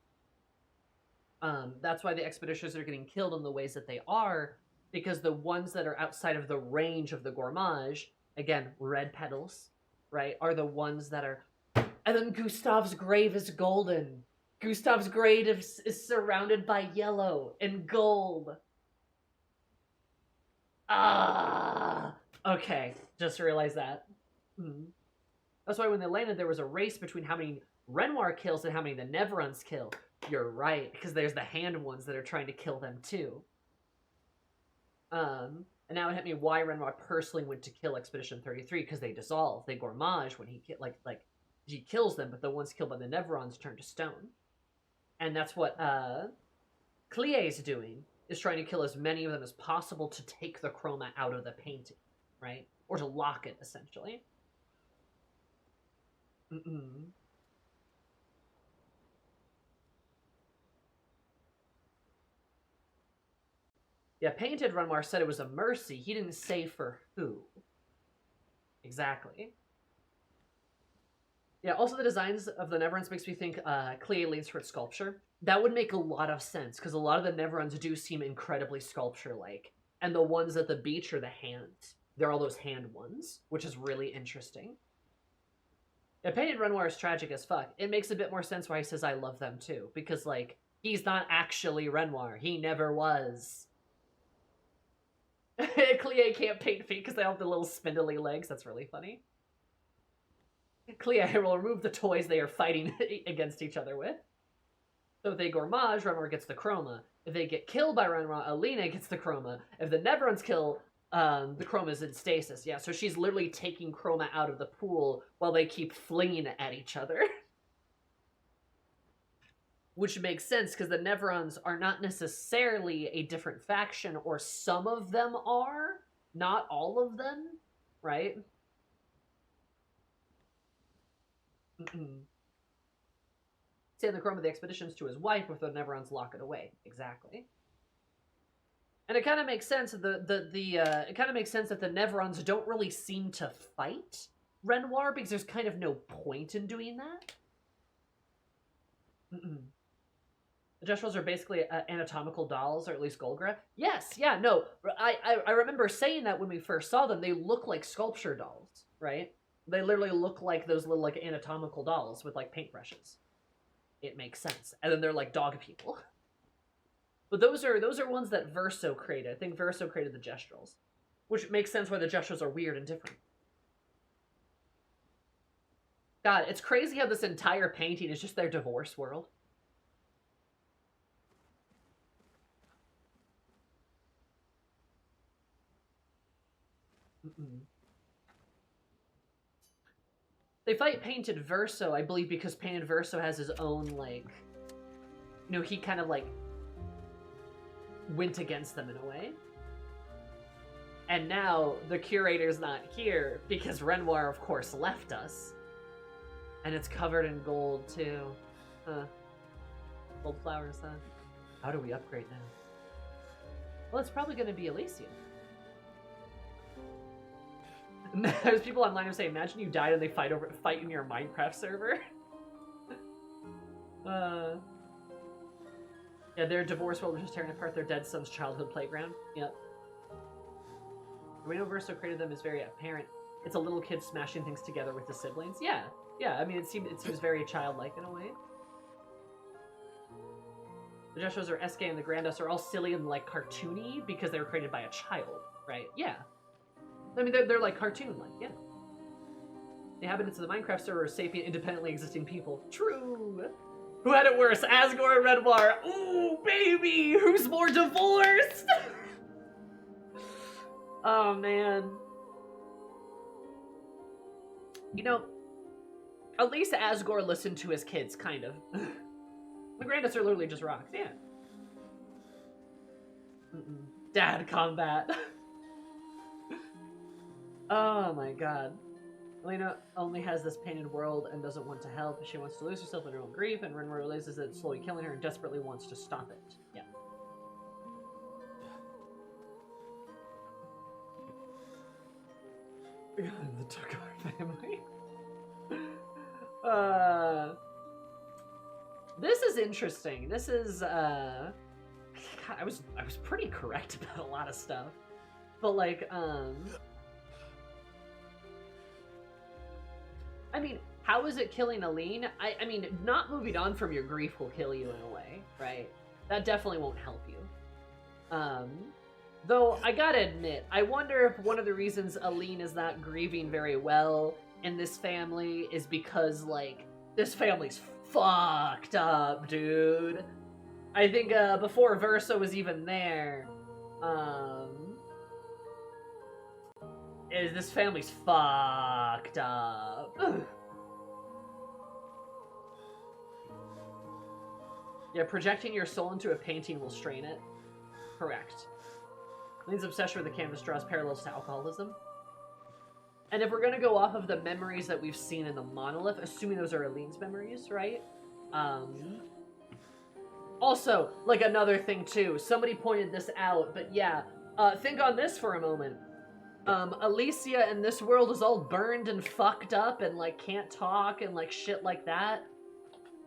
That's why the expeditioners are getting killed in the ways that they are, because the ones that are outside of the range of the Gourmage, again, red petals, right, are the ones that are... And then Gustav's grave is golden. Gustav's grave is surrounded by yellow and gold. Ah! Okay, just realized that. That's why when they landed, there was a race between how many Renoir kills and how many the Neverons kill. You're right, because there's the hand ones that are trying to kill them too. And now it hit me why Renoir personally went to kill Expedition 33, because they dissolve. They Gourmage when he he kills them, but the ones killed by the Neverons turn to stone. And that's what Clair is doing, is trying to kill as many of them as possible to take the chroma out of the painting, right? Or to lock it, essentially. Yeah, Painted Renoir said it was a mercy. He didn't say for who. Exactly. Yeah, also the designs of the Neverons makes me think Clea leans towards sculpture. That would make a lot of sense, because a lot of the Neverons do seem incredibly sculpture-like. And the ones at the beach are the hands. They're all those hand ones, which is really interesting. Yeah, Painted Renoir is tragic as fuck. It makes a bit more sense why he says I love them too. Because, like, he's not actually Renoir. He never was. Clea can't paint feet because they all have the little spindly legs. That's really funny. Clea will remove the toys they are fighting against each other with. So if they gourmage, Renoir gets the chroma. If they get killed by Renoir, Alina gets the chroma. If the Neverons kill, the chroma is in stasis. Yeah, so she's literally taking chroma out of the pool while they keep flinging it at each other. Which makes sense, because the Neverons are not necessarily a different faction, or some of them are, not all of them, right? Send the chroma of the expeditions to his wife before the Neverons lock it away. Exactly. And it kind of makes sense that it kind of makes sense that the Neverons don't really seem to fight Renoir, because there's kind of no point in doing that. The Jestrels are basically anatomical dolls, or at least Golgra. Yes, yeah, no. I remember saying that when we first saw them. They look like sculpture dolls, right? They literally look like those little, like, anatomical dolls with, like, paintbrushes. It makes sense. And then they're like dog people. But those are ones that Verso created. I think Verso created the Jestrels. Which makes sense why the Jestrels are weird and different. God, it's crazy how this entire painting is just their divorce world. They fight Painted Verso, I believe, because Painted Verso has his own, like... You know, he kind of, like... went against them in a way. And now, the Curator's not here, because Renoir, of course, left us. And it's covered in gold, too. Huh. Gold flowers, huh? How do we upgrade now? Well, it's probably going to be Elysium. There's people online who say, imagine you died and they fight in your Minecraft server. Yeah, their divorce world was just tearing apart their dead son's childhood playground. Yep. The way Verso created them is very apparent. It's a little kid smashing things together with the siblings. Yeah, yeah. I mean, it seems very childlike in a way. The Jestrels are SK and the Grandus are all silly and like cartoony because they were created by a child, right? Yeah. I mean, they're like cartoon-like, yeah. The inhabitants of the Minecraft server are sapient, independently existing people. True! Who had it worse, Asgore or Renoir? Ooh, baby! Who's more divorced? Oh, man. You know, at least Asgore listened to his kids, kind of. The Grandus are literally just rocks, yeah. Dad combat. Oh my god. Elena only has this painted world and doesn't want to help. She wants to lose herself in her own grief, and Renoir realizes that it's slowly killing her and desperately wants to stop it. Yeah. The Tukar family. This is interesting. This is God, I was pretty correct about a lot of stuff. But like, I mean, how is it killing Aline? I mean, not moving on from your grief will kill you in a way, right? That definitely won't help you. Though, I gotta admit, I wonder if one of the reasons Aline is not grieving very well in this family is because, like, this family's fucked up, dude. I think, before Verso was even there, this family's fucked up. Yeah, projecting your soul into a painting will strain it. Correct. Line's obsession with the canvas draws parallels to alcoholism. And if we're gonna go off of the memories that we've seen in the monolith, assuming those are Aline's memories, right? Also, like another thing too, somebody pointed this out, but yeah, think on this for a moment. Alicia in this world is all burned and fucked up and like can't talk and like shit like that.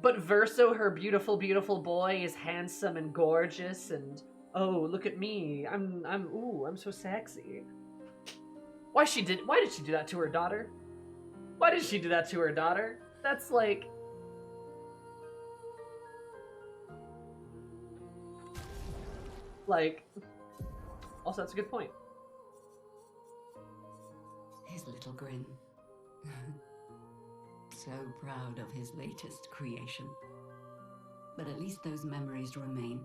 But Verso, her beautiful, beautiful boy, is handsome and gorgeous and oh, look at me. I'm so sexy. Why did she do that to her daughter? Why did she do that to her daughter? That's like... Also, that's a good point. His little grin. So proud of his latest creation. But at least those memories remain.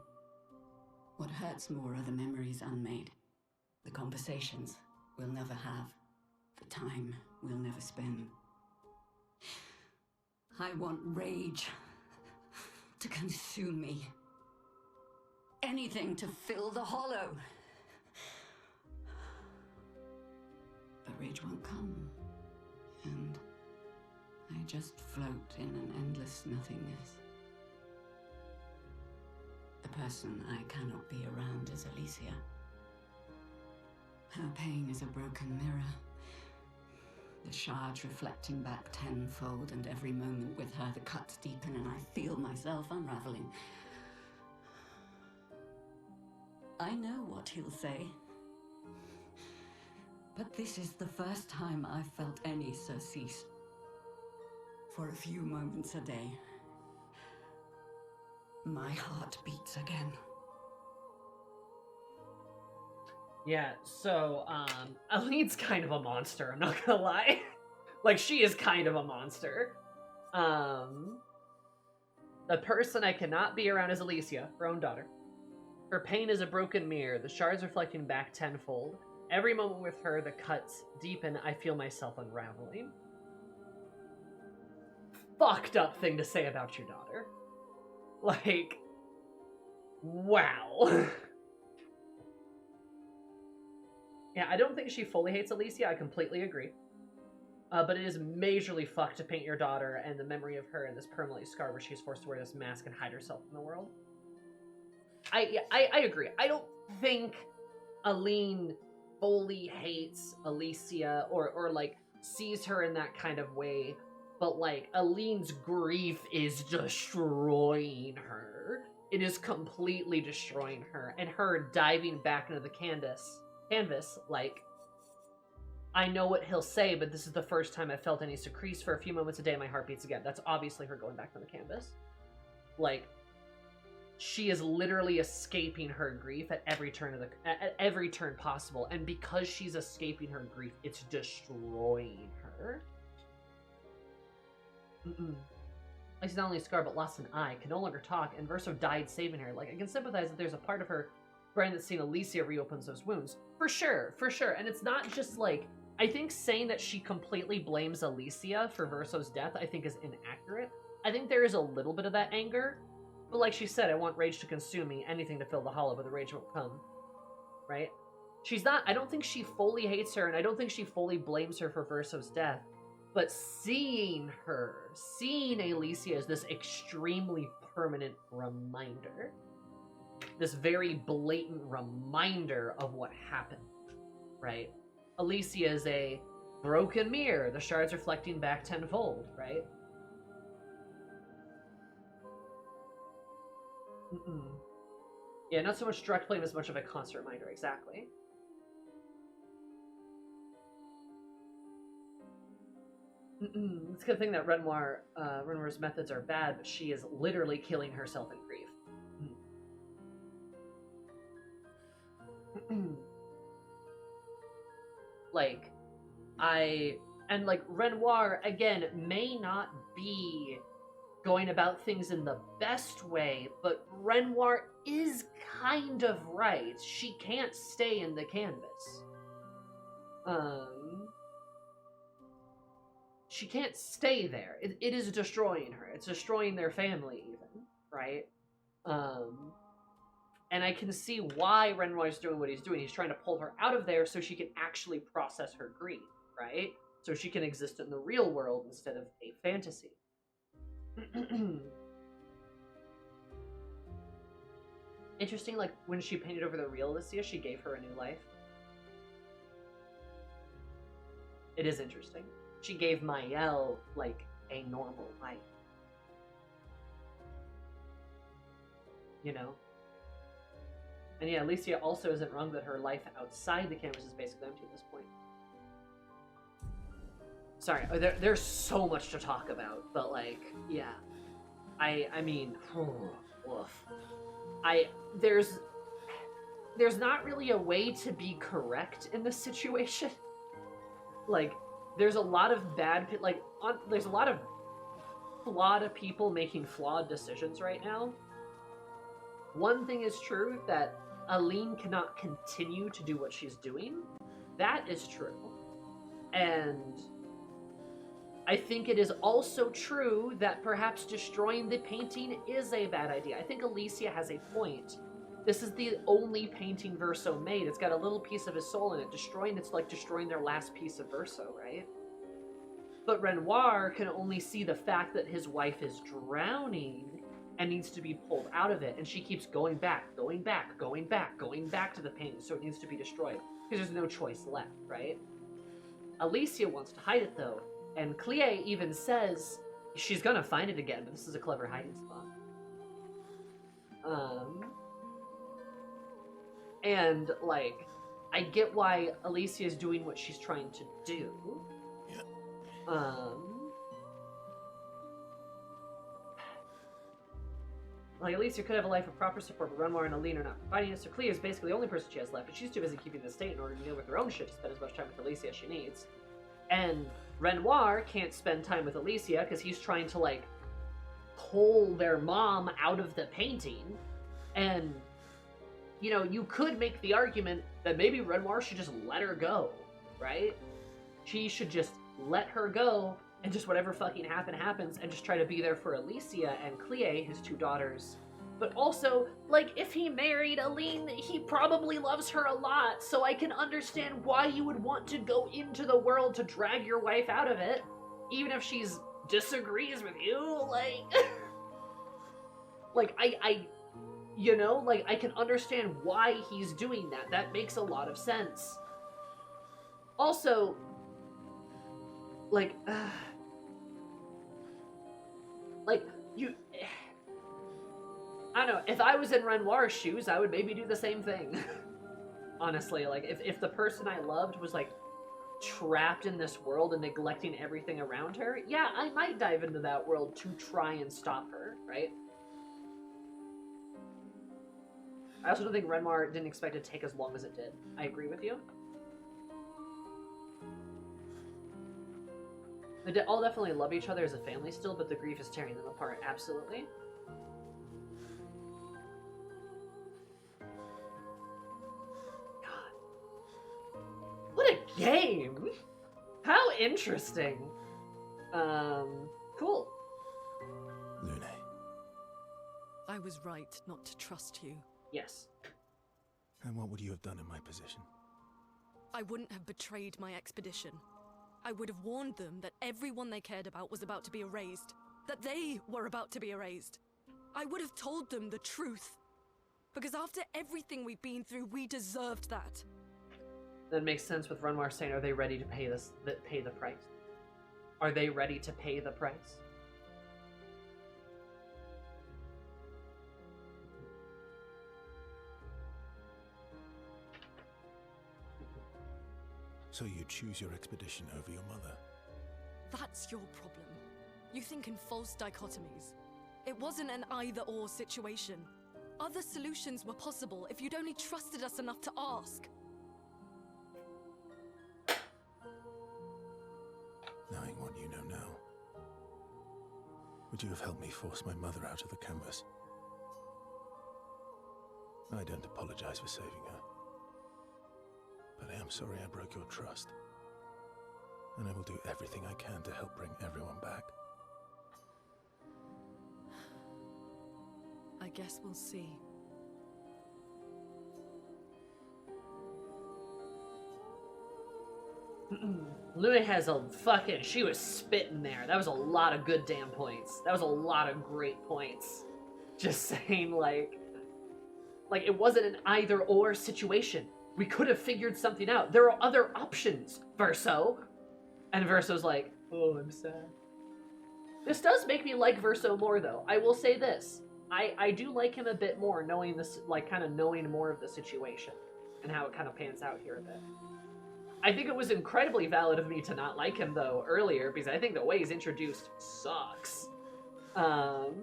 What hurts more are the memories unmade. The conversations we'll never have. The time we'll never spend. I want rage to consume me. Anything to fill the hollow. But rage won't come. And I just float in an endless nothingness. The person I cannot be around is Alicia. Her pain is a broken mirror. The shards reflecting back tenfold, and every moment with her the cuts deepen and I feel myself unraveling. I know what he'll say. But this is the first time I've felt any surcease. For a few moments a day, my heart beats again. Yeah, so, Aline's kind of a monster, I'm not gonna lie. Like, she is kind of a monster. The person I cannot be around is Alicia, her own daughter. Her pain is a broken mirror, the shards reflecting back tenfold. Every moment with her, the cuts deepen, I feel myself unraveling. Fucked up thing to say about your daughter. Like, wow. Yeah, I don't think she fully hates Alicia, I completely agree. But it is majorly fucked to paint your daughter and the memory of her in this permanently scar where she's forced to wear this mask and hide herself from the world. I agree. I don't think Aline fully hates Alicia or like sees her in that kind of way, but like Aline's grief is destroying her. It is completely destroying her, and her diving back into the canvas, like, I know what he'll say, but this is the first time I've felt any secretion for a few moments a day. My heart beats again. That's obviously her going back from the canvas. Like, she is literally escaping her grief at every turn at every turn possible, and because she's escaping her grief, it's destroying her. She's not only scarred but lost an eye, can no longer talk, and Verso died saving her. Like, I can sympathize that there's a part of her brain that's seen Alicia reopens those wounds. For sure, for sure. And it's not just like, I think saying that she completely blames Alicia for Verso's death, I think is inaccurate. I think there is a little bit of that anger, but like she said, I want rage to consume me, anything to fill the hollow, but the rage won't come. Right? She's not, I don't think she fully hates her, and I don't think she fully blames her for Verso's death, but seeing Alicia as this extremely permanent reminder, this very blatant reminder of what happened, right? Alicia is a broken mirror, the shards reflecting back tenfold, right? Yeah, not so much direct blame as much of a constant reminder, exactly. It's a good thing that Renoir's methods are bad, but she is literally killing herself in grief. Like, Renoir, again, may not be going about things in the best way, but Renoir is kind of right. She can't stay in the canvas. She can't stay there. It is destroying her. It's destroying their family, even, right? And I can see why Renoir's doing what he's doing. He's trying to pull her out of there so she can actually process her grief, right? so she can exist in the real world instead of a fantasy. Interesting, like, when she painted over the real Alicia, she gave her a new life. It is interesting. She gave Mael, like, a normal life. You know? And yeah, Alicia also isn't wrong that her life outside the canvas is basically empty at this point. Sorry, there's so much to talk about, but like, yeah. I mean, woof. There's not really a way to be correct in this situation. Like, there's a lot of there's a lot of flawed people making flawed decisions right now. One thing is true, that Aline cannot continue to do what she's doing. That is true. And I think it is also true that perhaps destroying the painting is a bad idea. I think Alicia has a point. This is the only painting Verso made. It's got a little piece of his soul in it. Destroying it's like destroying their last piece of Verso, right? But Renoir can only see the fact that his wife is drowning and needs to be pulled out of it, and she keeps going back to the painting, so it needs to be destroyed, because there's no choice left, right? Alicia wants to hide it, though, and Clair even says she's gonna find it again, but this is a clever hiding spot. And, like, I get why Alicia is doing what she's trying to do. Yeah. Like, Alicia could have a life of proper support, but Renoir and Aline are not providing it, so Clair is basically the only person she has left, but she's too busy keeping the estate in order to deal with her own shit to spend as much time with Alicia as she needs. And Renoir can't spend time with Alicia because he's trying to, like, pull their mom out of the painting. And, you know, you could make the argument that maybe Renoir should just let her go, right? She should just let her go, and just whatever fucking happens, and just try to be there for Alicia and Clair, his two daughters. But also, like, if he married Aline, he probably loves her a lot, so I can understand why you would want to go into the world to drag your wife out of it, even if she's disagrees with you, like... like, you know, like, I can understand why he's doing that. That makes a lot of sense. Also, like, you... I don't know, if I was in Renoir's shoes, I would maybe do the same thing. Honestly, like, if the person I loved was, like, trapped in this world and neglecting everything around her, yeah, I might dive into that world to try and stop her, right? I also don't think Renoir didn't expect it to take as long as it did. I agree with you. They all definitely love each other as a family still, but the grief is tearing them apart, absolutely. God. What a game! How interesting! Cool. Lune. I was right not to trust you. Yes. And what would you have done in my position? I wouldn't have betrayed my expedition. I would have warned them that everyone they cared about was about to be erased. That they were about to be erased. I would have told them the truth. Because after everything we've been through, we deserved that. That makes sense with Renoir saying, are they ready to pay the price? Are they ready to pay the price? So you choose your expedition over your mother? That's your problem. You think in false dichotomies. It wasn't an either-or situation. Other solutions were possible if you'd only trusted us enough to ask. Knowing what you know now, would you have helped me force my mother out of the canvas? I don't apologize for saving her. But I am sorry I broke your trust. And I will do everything I can to help bring everyone back. I guess we'll see. Luna has a fucking... She was spitting there. That was a lot of good damn points. That was a lot of great points. Just saying, like it wasn't an either-or situation. We could have figured something out. There are other options, Verso. And Verso's like, oh, I'm sad. This does make me like Verso more, though. I will say this. I do like him a bit more, knowing this, like, kind of knowing more of the situation and how it kind of pans out here a bit. I think it was incredibly valid of me to not like him, though, earlier, because I think the way he's introduced sucks. And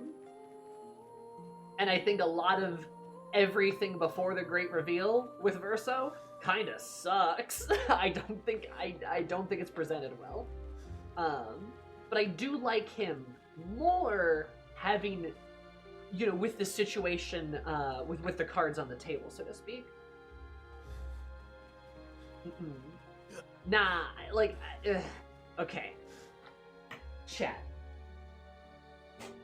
I think a lot of everything before the great reveal with Verso kind of sucks. I don't think it's presented well. But I do like him more having, you know, with the situation, with the cards on the table, so to speak. Nah, like, okay. Chat.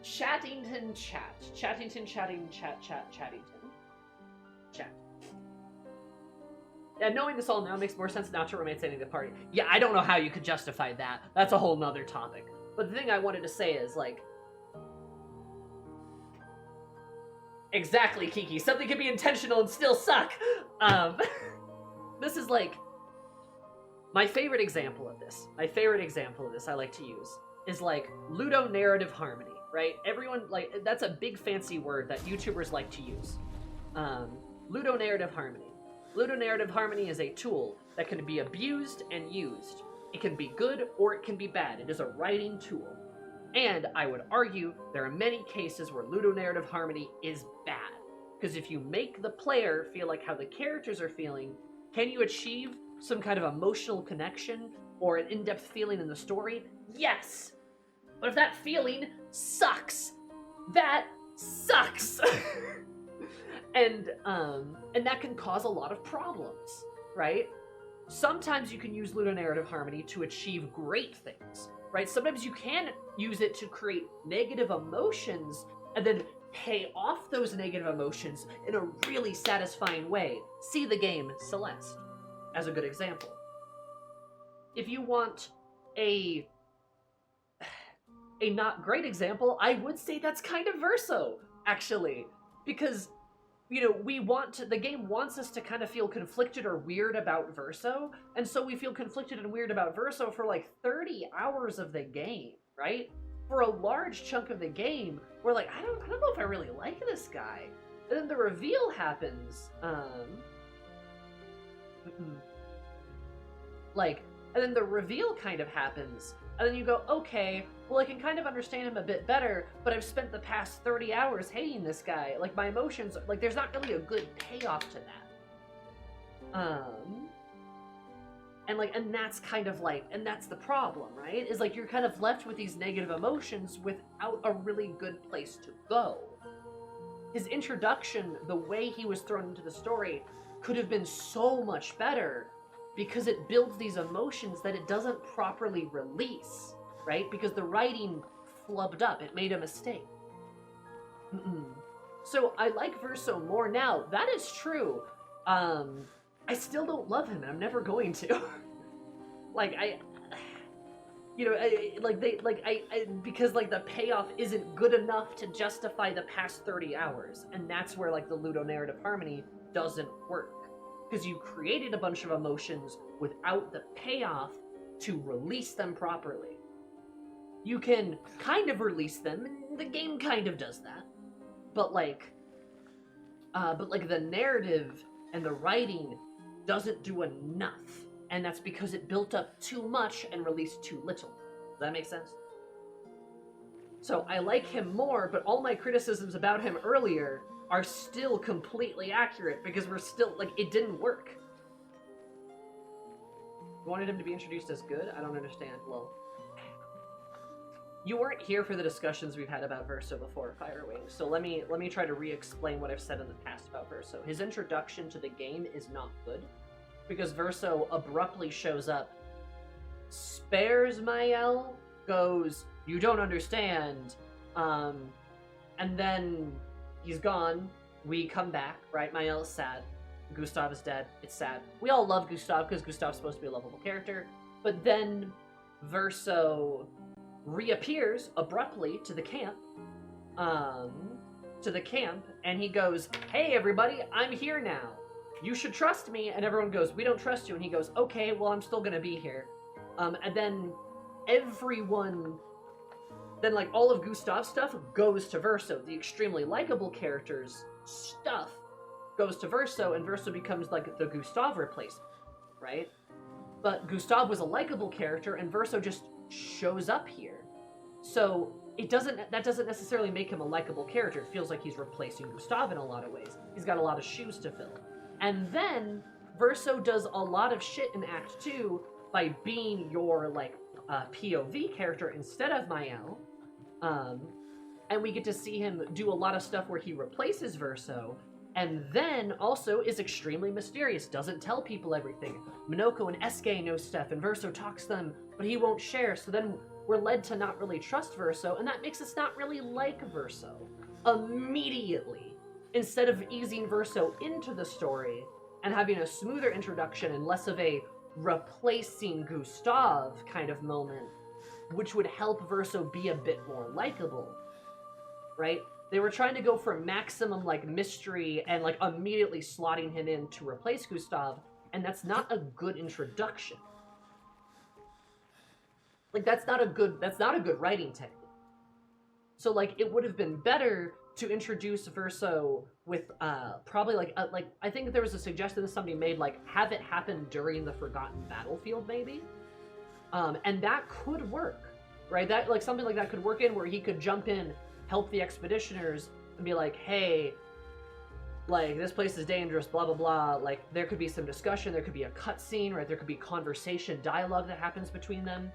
Chattington chat. Chattington chatting chat. Yeah, knowing this all now makes more sense not to romancing the party. Yeah, I don't know how you could justify that. That's a whole nother topic. But the thing I wanted to say is, like... Exactly, Kiki. Something can be intentional and still suck! This is, like... My favorite example of this I like to use is, like, ludonarrative harmony, right? Everyone, like, that's a big fancy word that YouTubers like to use. Ludonarrative harmony. Ludonarrative harmony is a tool that can be abused and used. It can be good or it can be bad. It is a writing tool. And I would argue there are many cases where ludonarrative harmony is bad. Because if you make the player feel like how the characters are feeling, can you achieve some kind of emotional connection or an in-depth feeling in the story? Yes! But if that feeling sucks, that sucks! And that can cause a lot of problems, right? Sometimes you can use ludonarrative harmony to achieve great things, right? Sometimes you can use it to create negative emotions and then pay off those negative emotions in a really satisfying way. See the game Celeste as a good example. If you want a not great example, I would say that's kind of Verso, actually. Because, you know, the game wants us to kind of feel conflicted or weird about Verso, and so we feel conflicted and weird about Verso for like 30 hours of the game, right? For a large chunk of the game, we're like, I don't know if I really like this guy. And then the reveal happens, and then the reveal kind of happens, and then you go, okay, well, I can kind of understand him a bit better, but I've spent the past 30 hours hating this guy. Like, my emotions, like, there's not really a good payoff to that. And that's kind of like, and that's the problem, right? Is like, you're kind of left with these negative emotions without a really good place to go. His introduction, the way he was thrown into the story, could have been so much better because it builds these emotions that it doesn't properly release, right? Because the writing flubbed up. It made a mistake. So I like Verso more now. That is true. I still don't love him, and I'm never going to. Because like the payoff isn't good enough to justify the past 30 hours, and that's where like the ludonarrative harmony doesn't work. Because you created a bunch of emotions without the payoff to release them properly. You can kind of release them, and the game kind of does that. But the narrative and the writing doesn't do enough. And that's because it built up too much and released too little. Does that make sense? So I like him more, but all my criticisms about him earlier are still completely accurate because we're still, like, it didn't work. You wanted him to be introduced as good? I don't understand. Well, you weren't here for the discussions we've had about Verso before, Firewing, so let me try to re-explain what I've said in the past about Verso. His introduction to the game is not good, because Verso abruptly shows up, spares Mael, goes, you don't understand, and then he's gone, we come back, right? Mael is sad, Gustav is dead, it's sad. We all love Gustav because Gustav's supposed to be a lovable character. But then Verso reappears abruptly to the camp, and he goes, "Hey everybody, I'm here now. You should trust me." And everyone goes, "We don't trust you." And he goes, "Okay, well I'm still gonna be here." And then everyone, then like all of Gustav's stuff goes to Verso. The extremely likable character's stuff goes to Verso, and Verso becomes like the Gustav replacement, right? But Gustav was a likable character, and Verso just shows up here. So that doesn't necessarily make him a likable character. It feels like he's replacing Gustav in a lot of ways. He's got a lot of shoes to fill. And then Verso does a lot of shit in Act 2 by being your like POV character instead of Mael. And we get to see him do a lot of stuff where he replaces Verso, and then also is extremely mysterious, doesn't tell people everything. Minoko and Eske know stuff, and Verso talks to them, but he won't share, so then we're led to not really trust Verso, and that makes us not really like Verso immediately. Instead of easing Verso into the story and having a smoother introduction and less of a replacing Gustav kind of moment, which would help Verso be a bit more likable, right? They were trying to go for maximum like mystery and like immediately slotting him in to replace Gustav, and that's not a good introduction. Like that's not a good writing technique. So like it would have been better to introduce Verso with probably like I think there was a suggestion that somebody made, like have it happen during the Forgotten Battlefield maybe, and that could work, right? That like something like that could work in where he could jump in, help the expeditioners, and be like, hey, like this place is dangerous, blah blah blah. Like there could be some discussion, there could be a cutscene, right? There could be conversation, dialogue that happens between them.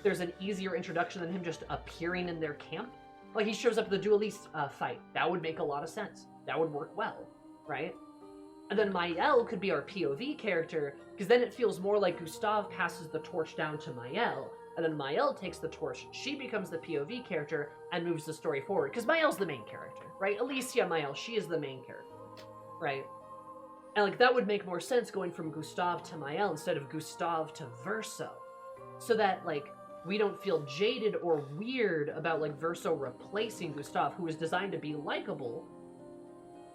There's an easier introduction than him just appearing in their camp. Like he shows up at the Dueliste fight. That would make a lot of sense. That would work well, right? And then Mael could be our POV character, because then it feels more like Gustav passes the torch down to Mael, and then Mael takes the torch, she becomes the POV character, and moves the story forward. Because Mael's the main character, right? Alicia Mael, she is the main character, right? And like that would make more sense going from Gustav to Mael instead of Gustav to Verso. So that like we don't feel jaded or weird about like Verso replacing Gustav, who is designed to be likable.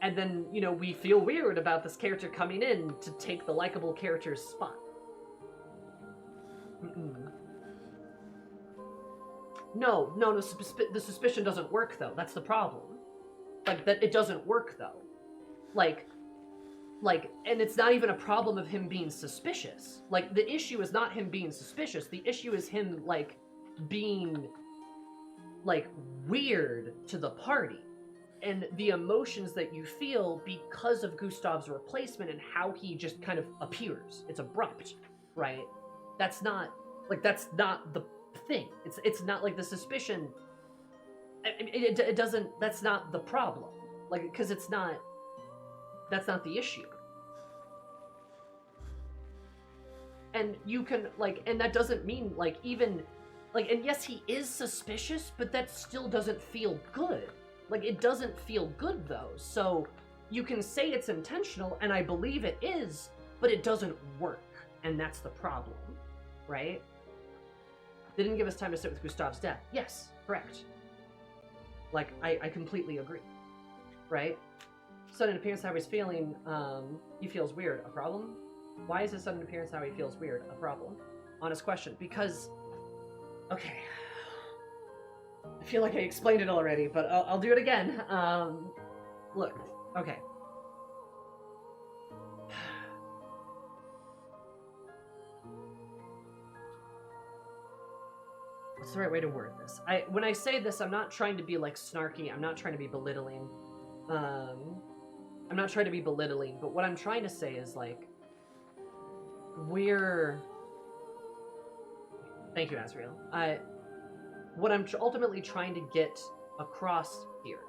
And then, you know, we feel weird about this character coming in to take the likable character's spot. No, the suspicion doesn't work though. That's the problem. Like that, it doesn't work though. Like, and it's not even a problem of him being suspicious. Like, the issue is not him being suspicious. The issue is him, like, being, like, weird to the party. And the emotions that you feel because of Gustav's replacement and how he just kind of appears. It's abrupt, right? That's not the thing. It's not like the suspicion. It doesn't, that's not the problem. Like, because it's not, that's not the issue. And you can, like, and that doesn't mean, like, even, like, and yes, he is suspicious, but that still doesn't feel good. Like, it doesn't feel good, though. So, you can say it's intentional, and I believe it is, but it doesn't work. And that's the problem, right? They didn't give us time to sit with Gustav's death. Yes, correct. Like, I completely agree, right? Sudden appearance how he's feeling, he feels weird. A problem? Why is his sudden appearance how he feels weird? A problem? Honest question. Because, okay. I feel like I explained it already, but I'll do it again. Look, okay. What's the right way to word this? When I say this, I'm not trying to be, like, snarky. I'm not trying to be belittling. I'm not trying to be belittling, but what I'm trying to say is, like, Thank you, Azrael. What I'm ultimately trying to get across here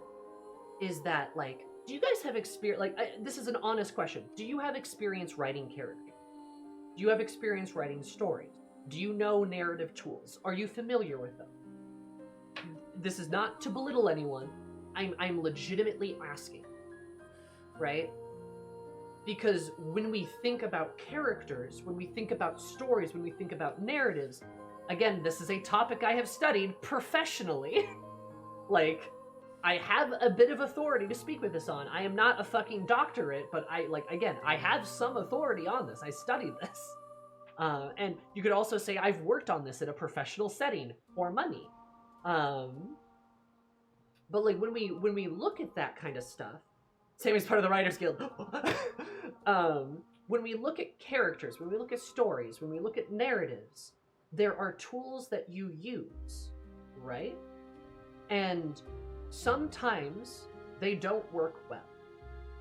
is that, like, do you guys have experience, like, this is an honest question. Do you have experience writing characters? Do you have experience writing stories? Do you know narrative tools? Are you familiar with them? This is not to belittle anyone. I'm legitimately asking, right? Because when we think about characters, when we think about stories, when we think about narratives, again, this is a topic I have studied professionally. Like, I have a bit of authority to speak with this on. I am not a fucking doctorate, but I have some authority on this. I studied this. And you could also say I've worked on this in a professional setting for money. But like when we look at that kind of stuff, Sammy's part of the Writers Guild. When we look at characters, when we look at stories, when we look at narratives, there are tools that you use, right? And sometimes they don't work well.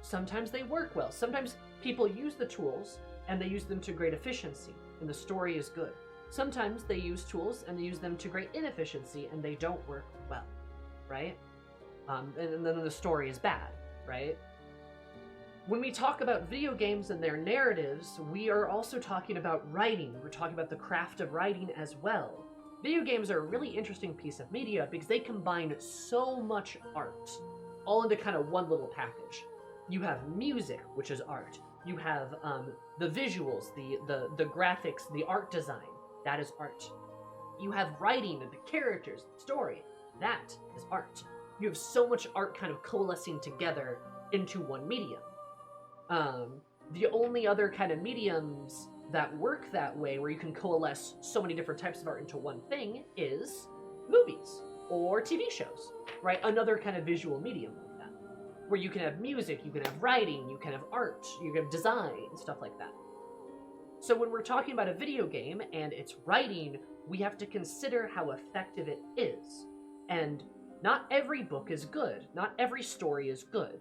Sometimes they work well. Sometimes people use the tools and they use them to great efficiency, and the story is good. Sometimes they use tools and they use them to great inefficiency and they don't work well, right? And then the story is bad, right? When we talk about video games and their narratives, we are also talking about writing. We're talking about the craft of writing as well. Video games are a really interesting piece of media because they combine so much art all into kind of one little package. You have music, which is art. You have the visuals, the graphics, the art design. That is art. You have writing and the characters, the story. That is art. You have so much art kind of coalescing together into one medium. The only other kind of mediums that work that way, where you can coalesce so many different types of art into one thing, is movies or TV shows, right? Another kind of visual medium like that, where you can have music, you can have writing, you can have art, you can have design, stuff like that. So when we're talking about a video game and its writing, we have to consider how effective it is. And not every book is good. Not every story is good.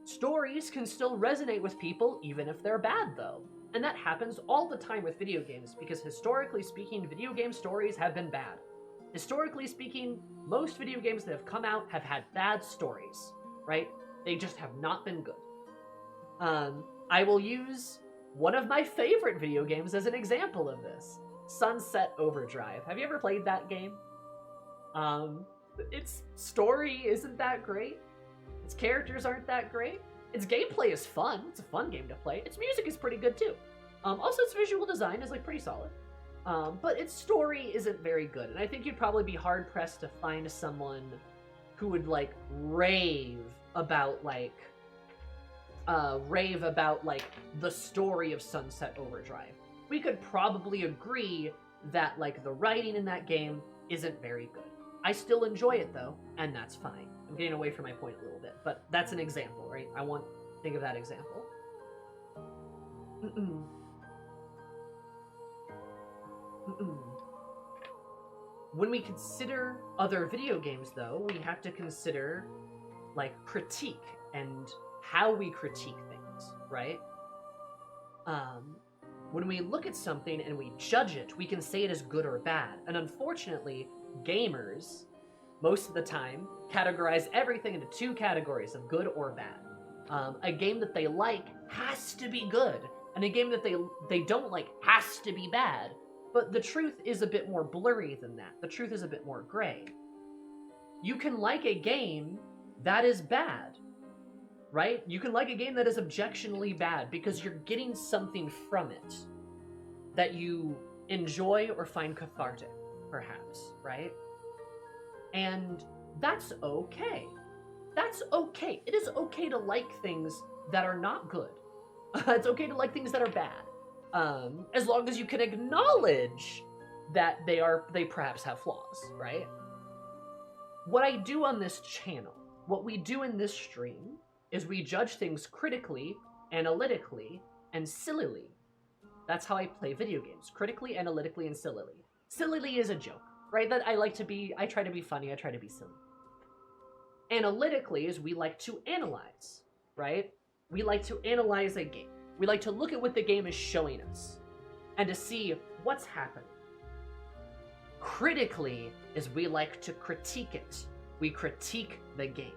Stories can still resonate with people even if they're bad, though. And that happens all the time with video games, because historically speaking, video game stories have been bad. Historically speaking, most video games that have come out have had bad stories, right? They just have not been good. I will use one of my favorite video games as an example of this. Sunset Overdrive. Have you ever played that game? Its story isn't that great. Its characters aren't that great. Its gameplay is fun. It's a fun game to play. Its music is pretty good too. Also, its visual design is like pretty solid. But its story isn't very good. And I think you'd probably be hard pressed to find someone who would like rave about the story of Sunset Overdrive. We could probably agree that like the writing in that game isn't very good. I still enjoy it though, and that's fine. I'm getting away from my point a little bit, but that's an example, right? I want to think of that example. When we consider other video games, though, we have to consider like critique and how we critique things, right? When we look at something and we judge it, we can say it is good or bad. And unfortunately, gamers, most of the time, categorize everything into two categories of good or bad. A game that they like has to be good, and a game that they don't like has to be bad. But the truth is a bit more blurry than that. The truth is a bit more gray. You can like a game that is bad, right? You can like a game that is objectionably bad because you're getting something from it that you enjoy or find cathartic, perhaps, right? And that's okay. That's okay. It is okay to like things that are not good. It's okay to like things that are bad. As long as you can acknowledge that they perhaps have flaws, right? What I do on this channel, what we do in this stream, is we judge things critically, analytically, and sillily. That's how I play video games. Critically, analytically, and sillily. Sillily is a joke, right? That I try to be funny, I try to be silly. Analytically is we like to analyze, right? We like to analyze a game. We like to look at what the game is showing us and to see what's happening. Critically is we like to critique it. We critique the game.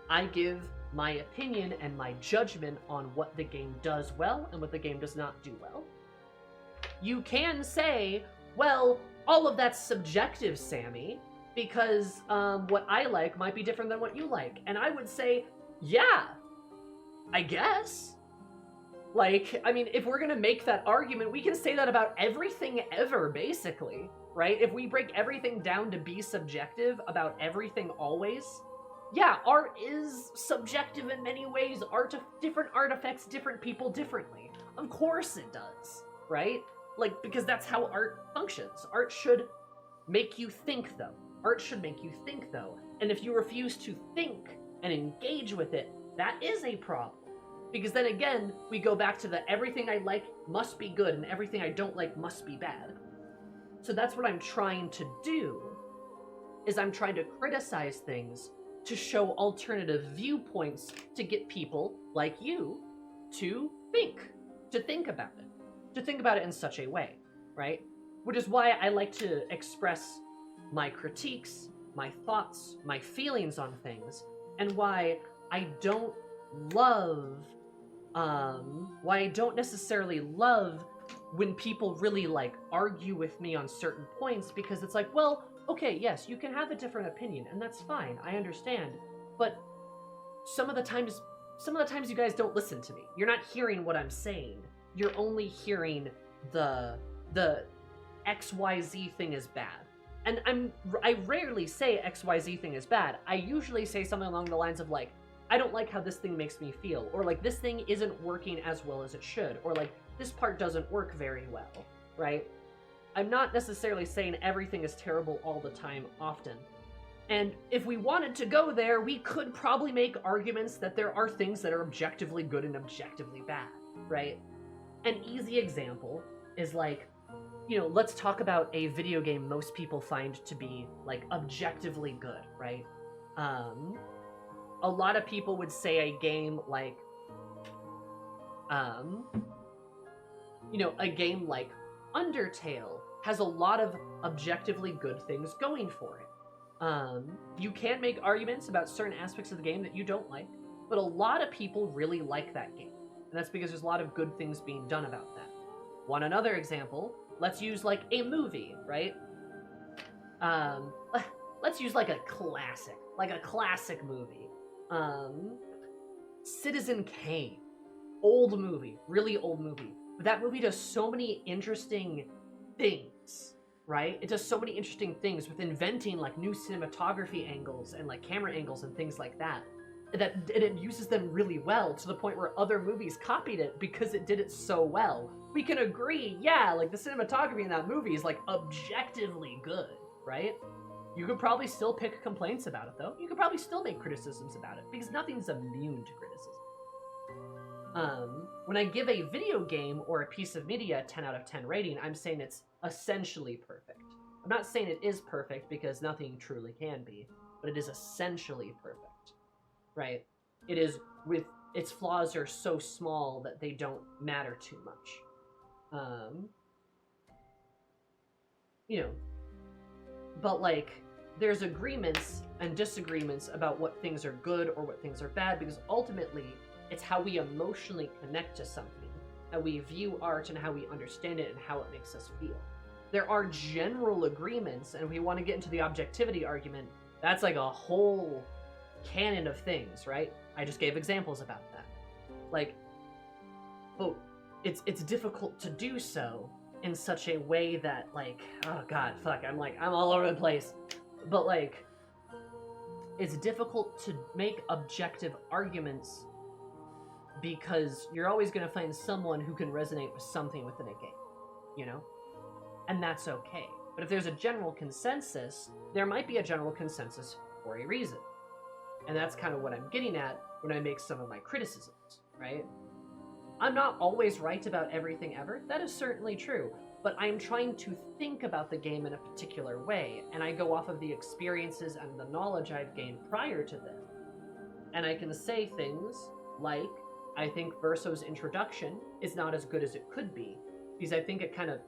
I give my opinion and my judgment on what the game does well and what the game does not do well. You can say, well, all of that's subjective, Sammy, because what I like might be different than what you like. And I would say, yeah, I guess. Like, I mean, if we're gonna make that argument, we can say that about everything ever, basically, right? If we break everything down to be subjective about everything always, yeah, art is subjective in many ways. Different art affects different people differently. Of course it does, right? Like, because that's how art functions. Art should make you think, though. Art should make you think, though. And if you refuse to think and engage with it, that is a problem. Because then again, we go back to the everything I like must be good and everything I don't like must be bad. So that's what I'm trying to do, is I'm trying to criticize things to show alternative viewpoints to get people like you to think about it in such a way, right? Which is why I like to express my critiques, my thoughts, my feelings on things, and why I don't necessarily love when people really, like, argue with me on certain points, because it's like, well, okay, yes, you can have a different opinion, and that's fine, I understand, but some of the times you guys don't listen to me. You're not hearing what I'm saying. You're only hearing the XYZ thing is bad. And I rarely say XYZ thing is bad. I usually say something along the lines of, like, I don't like how this thing makes me feel, or like, this thing isn't working as well as it should, or like, this part doesn't work very well, right? I'm not necessarily saying everything is terrible all the time, often. And if we wanted to go there, we could probably make arguments that there are things that are objectively good and objectively bad, right? An easy example is, like, you know, let's talk about a video game most people find to be, like, objectively good, right? A lot of people would say a game like, you know, a game like Undertale has a lot of objectively good things going for it. You can make arguments about certain aspects of the game that you don't like, but a lot of people really like that game. And that's because there's a lot of good things being done about that. Want another example? Let's use, like, a movie, right? Let's use, like, a classic movie. Citizen Kane. Old movie. Really old movie. But that movie does so many interesting things, right? It does so many interesting things with inventing, like, new cinematography angles and, like, camera angles and things like that. And it uses them really well, to the point where other movies copied it because it did it so well. We can agree, yeah, like, the cinematography in that movie is, like, objectively good, right? You could probably still pick complaints about it, though. You could probably still make criticisms about it, because nothing's immune to criticism. When I give a video game or a piece of media a 10 out of 10 rating, I'm saying it's essentially perfect. I'm not saying it is perfect, because nothing truly can be, but it is essentially perfect, right? It is, with its flaws are so small that they don't matter too much. You know, but, like, there's agreements and disagreements about what things are good or what things are bad, because ultimately it's how we emotionally connect to something, how we view art and how we understand it and how it makes us feel. There are general agreements, and if we want to get into the objectivity argument, that's like a whole canon of things, right? I just gave examples about that. Like, but it's difficult to do so in such a way that, like, oh god, fuck, I'm all over the place. But, like, it's difficult to make objective arguments because you're always going to find someone who can resonate with something within a game, you know? And that's okay. But if there's a general consensus, there might be a general consensus for a reason. And that's kind of what I'm getting at when I make some of my criticisms, right? I'm not always right about everything ever. That is certainly true. But I'm trying to think about the game in a particular way, and I go off of the experiences and the knowledge I've gained prior to this. And I can say things like, I think Verso's introduction is not as good as it could be, because I think it kind of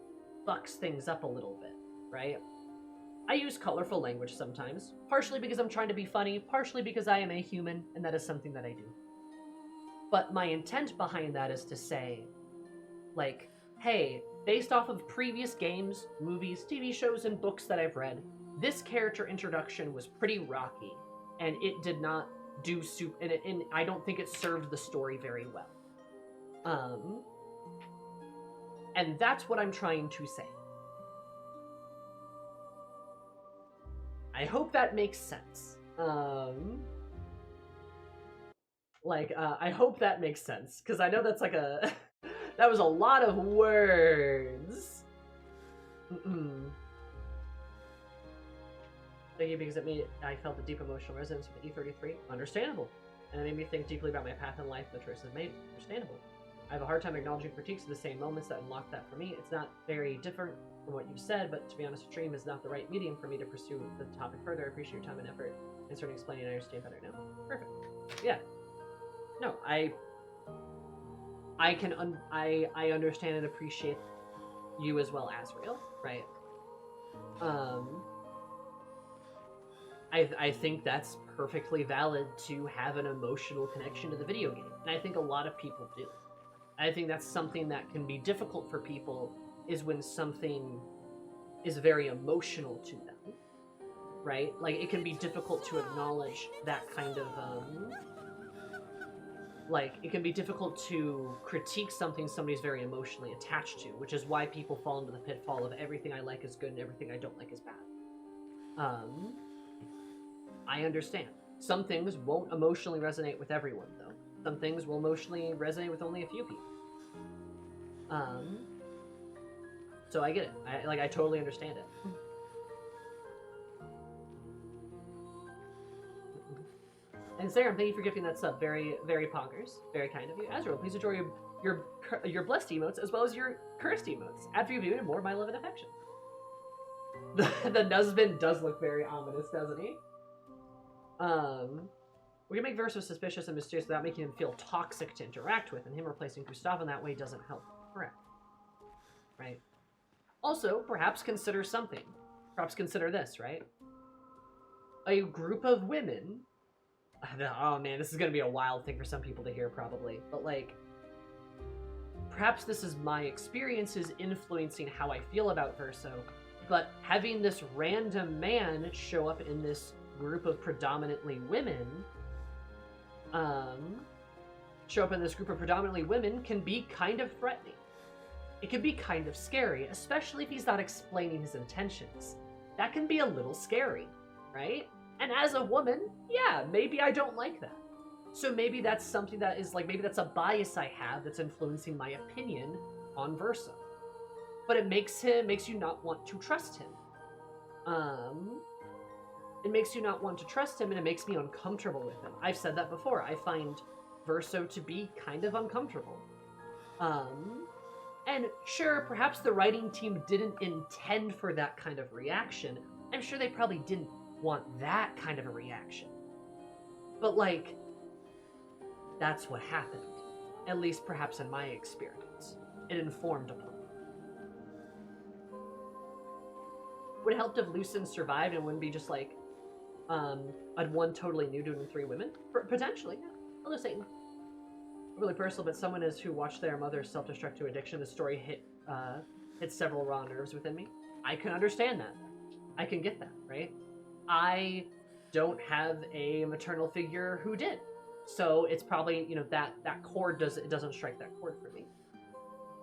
fucks things up a little bit, right? I use colorful language sometimes, partially because I'm trying to be funny, partially because I am a human, and that is something that I do. But my intent behind that is to say, like, hey, based off of previous games, movies, TV shows, and books that I've read, this character introduction was pretty rocky, and it did not do and I don't think it served the story very well. And that's what I'm trying to say. I hope that makes sense. I hope that makes sense, because I know that's like a... that was a lot of words. Thank you, because I felt a deep emotional resonance with E33. Understandable. And it made me think deeply about my path in life and the choices made. Understandable. I have a hard time acknowledging critiques of the same moments that unlocked that for me. It's not very different from what you've said, but to be honest, stream is not the right medium for me to pursue the topic further. I appreciate your time and effort in sort of explaining and I understand better now. Perfect. Yeah. No, I understand and appreciate you as well, Azrael, right? I think that's perfectly valid to have an emotional connection to the video game, and I think a lot of people do. I think that's something that can be difficult for people, is when something is very emotional to them, right? Like, it can be difficult to acknowledge that kind of, it can be difficult to critique something somebody's very emotionally attached to, which is why people fall into the pitfall of everything I like is good and everything I don't like is bad. I understand. Some things won't emotionally resonate with everyone, though. Some things will emotionally resonate with only a few people. So I get it. I totally understand it. And Sarah, thank you for gifting that sub. Very, very poggers. Very kind of you. Azrael, please enjoy your blessed emotes as well as your cursed emotes. After you've viewed more of my love and affection. The husband does look very ominous, doesn't he? We can make Verso suspicious and mysterious without making him feel toxic to interact with, and him replacing Gustav in that way doesn't help. Correct. Right? Also, perhaps consider something. Perhaps consider this, right? A group of women... Oh man, this is gonna be a wild thing for some people to hear, probably. But, perhaps this is my experiences influencing how I feel about Verso, but having this random man show up in this group of predominantly women, can be kind of threatening. It can be kind of scary, especially if he's not explaining his intentions. That can be a little scary, right? And as a woman, yeah, maybe I don't like that. So maybe that's something that is maybe that's a bias I have that's influencing my opinion on Verso. But it makes you not want to trust him. It makes you not want to trust him, and it makes me uncomfortable with him. I've said that before. I find Verso to be kind of uncomfortable. And sure, perhaps the writing team didn't intend for that kind of reaction. I'm sure they probably didn't want that kind of a reaction. But, that's what happened. At least perhaps in my experience. It informed upon it. Would it help if Lucen survived and wouldn't be just I'd one totally new doing 3 women? Potentially, yeah. I'll just say, really personal, but someone who watched their mother self-destruct to addiction, the story hit several raw nerves within me. I can understand that. I can get that, right? I don't have a maternal figure who did. So it's probably, that chord doesn't strike that chord for me.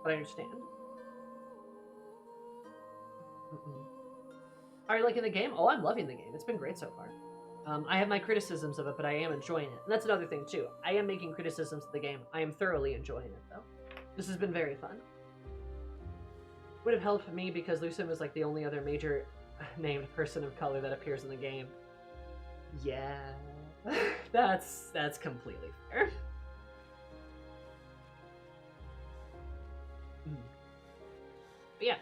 But I understand. Are you liking the game? Oh, I'm loving the game. It's been great so far. I have my criticisms of it, but I am enjoying it. And that's another thing, too. I am making criticisms of the game. I am thoroughly enjoying it, though. This has been very fun. Would have helped me because Lucen was, the only other major named person of color that appears in the game. Yeah. That's completely fair. But yeah.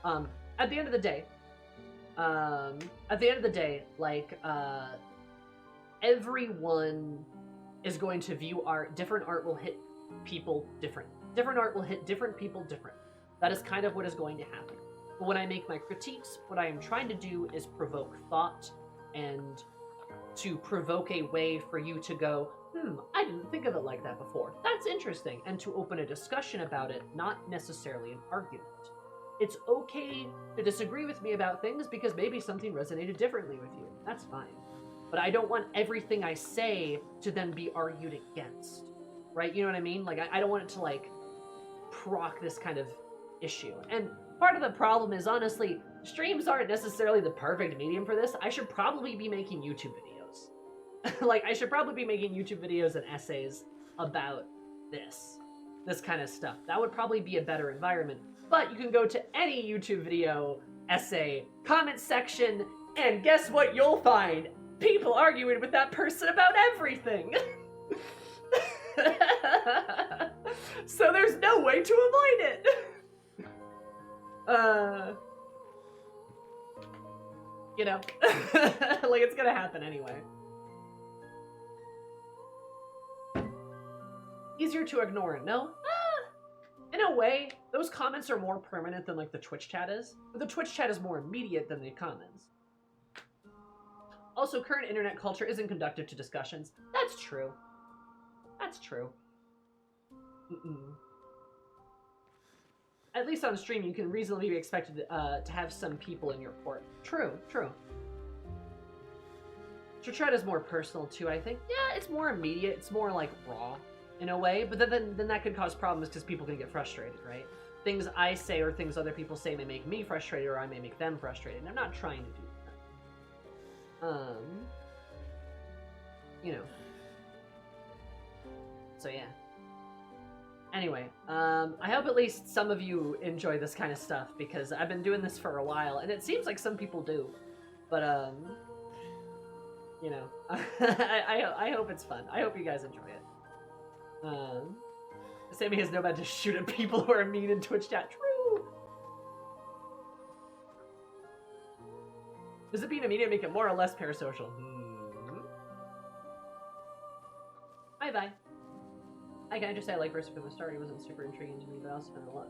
At the end of the day, everyone is going to view art. Different art will hit people different. Different art will hit different people different. That is kind of what is going to happen. But when I make my critiques, what I am trying to do is provoke thought and to provoke a way for you to go, I didn't think of it like that before. That's interesting. And to open a discussion about it, not necessarily an argument. It's okay to disagree with me about things because maybe something resonated differently with you. That's fine. But I don't want everything I say to then be argued against. Right? You know what I mean? I don't want it to, proc this kind of issue. And part of the problem is, honestly, streams aren't necessarily the perfect medium for this. I should probably be making YouTube videos. Like, I should probably be making YouTube videos and essays about this kind of stuff. That would probably be a better environment. But you can go to any YouTube video, essay, comment section, and guess what you'll find? People arguing with that person about everything. So there's no way to avoid it. You know, like, it's gonna happen anyway. Easier to ignore, no? In a way, those comments are more permanent than, like, the Twitch chat is. But the Twitch chat is more immediate than the comments. Also, current internet culture isn't conducive to discussions. That's true. That's true. At least on stream, you can reasonably be expected to have some people in your court. True, true. Chat is more personal too, I think. Yeah, it's more immediate. It's more, like, raw in a way. But then that could cause problems because people can get frustrated, right? Things I say or things other people say may make me frustrated, or I may make them frustrated. And I'm not trying to do that. You know. So yeah. Anyway, I hope at least some of you enjoy this kind of stuff, because I've been doing this for a while, and it seems like some people do. But, you know, I hope it's fun. I hope you guys enjoy it. Sammy has no bad to shoot at people who are mean in Twitch chat. True! Does it being immediate make it more or less parasocial? Bye-bye. I can just say I like Versa from the start. He wasn't super intriguing to me, but I also found a lot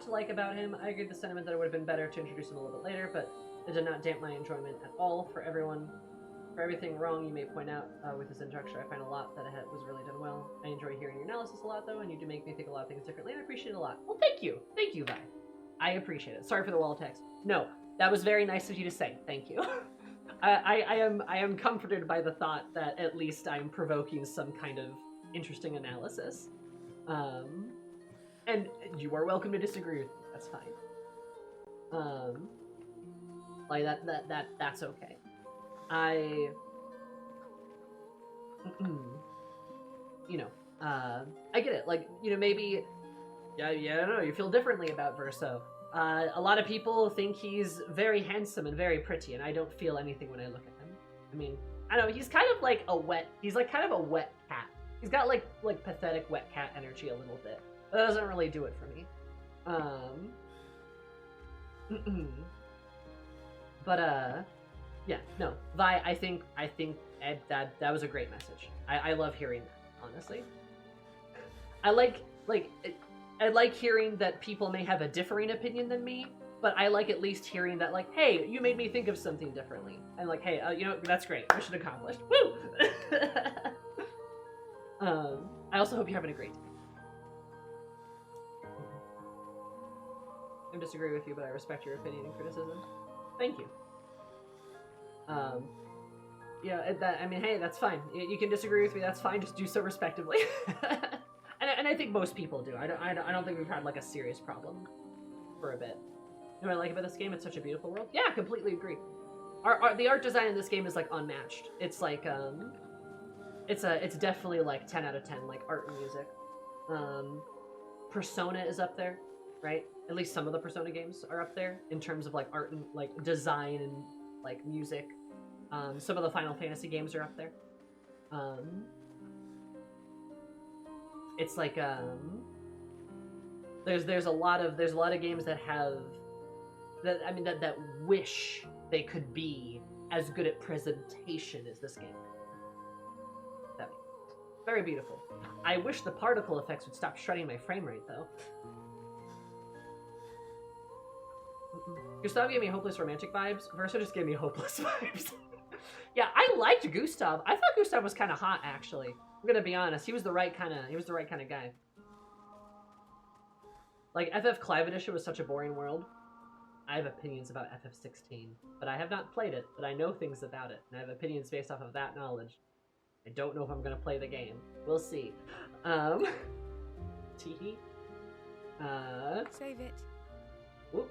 to like about him. I agree with the sentiment that it would have been better to introduce him a little bit later, but it did not damp my enjoyment at all. For everything wrong you may point out with this introduction, I find a lot that was really done well. I enjoy hearing your analysis a lot, though, and you do make me think a lot of things differently, and I appreciate it a lot. Well, thank you. Thank you, Vi. I appreciate it. Sorry for the wall of text. No, that was very nice of you to say. Thank you. I am comforted by the thought that at least I'm provoking some kind of interesting analysis. And you are welcome to disagree with me. That's fine. Like that's okay. You know, I get it. Like, you know, maybe, yeah, I don't know, you feel differently about Verso. A lot of people think he's very handsome and very pretty, and I don't feel anything when I look at him. I mean, I don't know, he's kind of like he's like kind of a wet cat. He's got like pathetic wet cat energy a little bit. But that doesn't really do it for me. But yeah, no, Vi, I think Ed, that was a great message. I love hearing that, honestly. I like hearing that people may have a differing opinion than me, but I like at least hearing that, like, hey, you made me think of something differently. And like, hey, you know, that's great. Mission accomplished. Woo! I also hope you're having a great day. I disagree with you, but I respect your opinion and criticism. Thank you. Yeah, I mean, hey, that's fine. You can disagree with me, that's fine. Just do so respectively. and I think most people do. I don't think we've had, like, a serious problem for a bit. You know what I like about this game? It's such a beautiful world. Yeah, completely agree. The art design in this game is, like, unmatched. It's like, it's definitely, like, 10 out of 10, like, art and music. Persona is up there, right? At least some of the Persona games are up there in terms of, like, art and, like, design and, like, music. Some of the Final Fantasy games are up there. It's like, there's a lot of games that have, that wish they could be as good at presentation as this game. Very beautiful. I wish the particle effects would stop shredding my frame rate, though. Gustav gave me hopeless romantic vibes. Verso just gave me hopeless vibes. Yeah, I liked Gustav. I thought Gustav was kind of hot, actually. I'm gonna be honest. He was the right kind of guy. Like, FF Clive Edition was such a boring world. I have opinions about FF16, but I have not played it, but I know things about it, and I have opinions based off of that knowledge. I don't know if I'm gonna play the game. We'll see. Teehee. Save it. Whoop.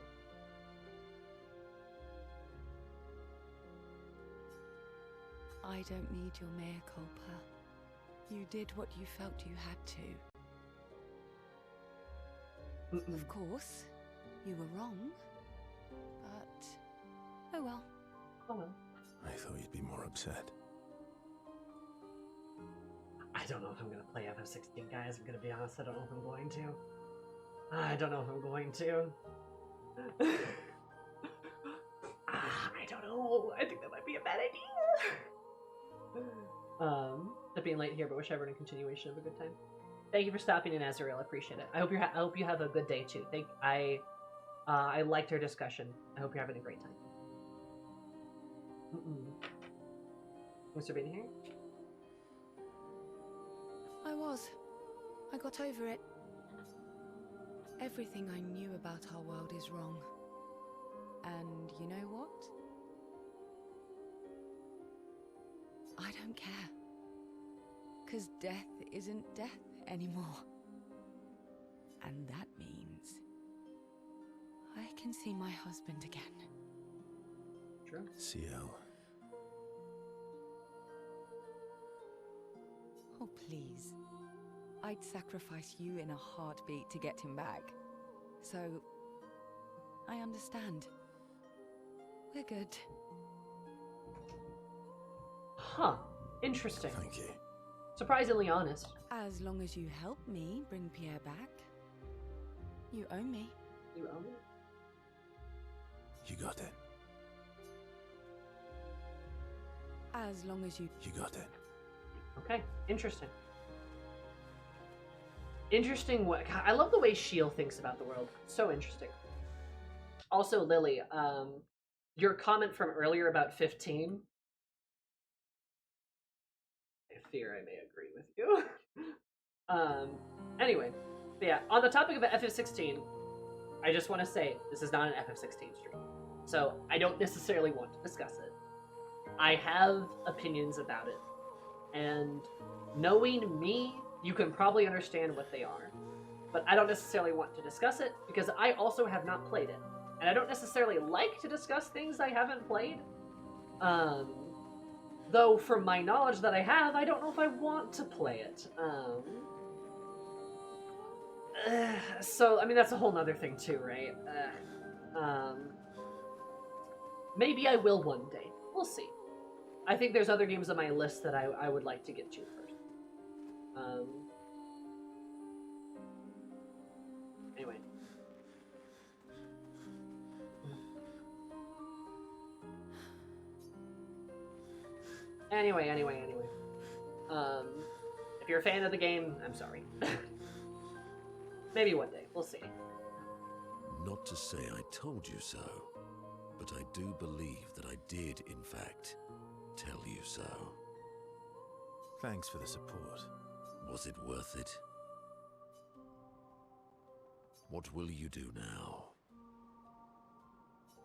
I don't need your mea culpa. You did what you felt you had to. Of course, you were wrong. But, oh well. Oh well. I thought you'd be more upset. I don't know if I'm gonna play FF16, guys. I'm gonna be honest. I don't know if I'm going to. I don't know if I'm going to. I don't know. I think that might be a bad idea. That being late here, but wish everyone a continuation of a good time. Thank you for stopping in, Azrael. I appreciate it. I hope you have a good day too. I liked our discussion. I hope you're having a great time. Thanks for being here. I was. I got over it. Everything I knew about our world is wrong. And you know what? I don't care. 'Cause death isn't death anymore. And that means I can see my husband again. True. CL. Oh, please. I'd sacrifice you in a heartbeat to get him back. So, I understand. We're good. Huh. Interesting. Thank you. Surprisingly honest. As long as you help me bring Pierre back, you owe me. You own it? You got it. As long as you got it. Okay. Interesting. Interesting. What I love the way Shield thinks about the world. So interesting. Also, Lily, your comment from earlier about 15. I fear I may agree with you. Anyway, but yeah, on the topic of FF16, I just want to say this is not an FF16 stream, so I don't necessarily want to discuss it. I have opinions about it, and knowing me, you can probably understand what they are, but I don't necessarily want to discuss it because I also have not played it, and I don't necessarily like to discuss things I haven't played. Though from my knowledge that I have, I don't know if I want to play it. So, I mean, that's a whole nother thing too, right? Maybe I will one day. We'll see. I think there's other games on my list that I would like to get to first. Anyway. Anyway. If you're a fan of the game, I'm sorry. Maybe one day. We'll see. Not to say I told you so, but I do believe that I did, in fact, tell you so. Thanks for the support. Was it worth it? What will you do now?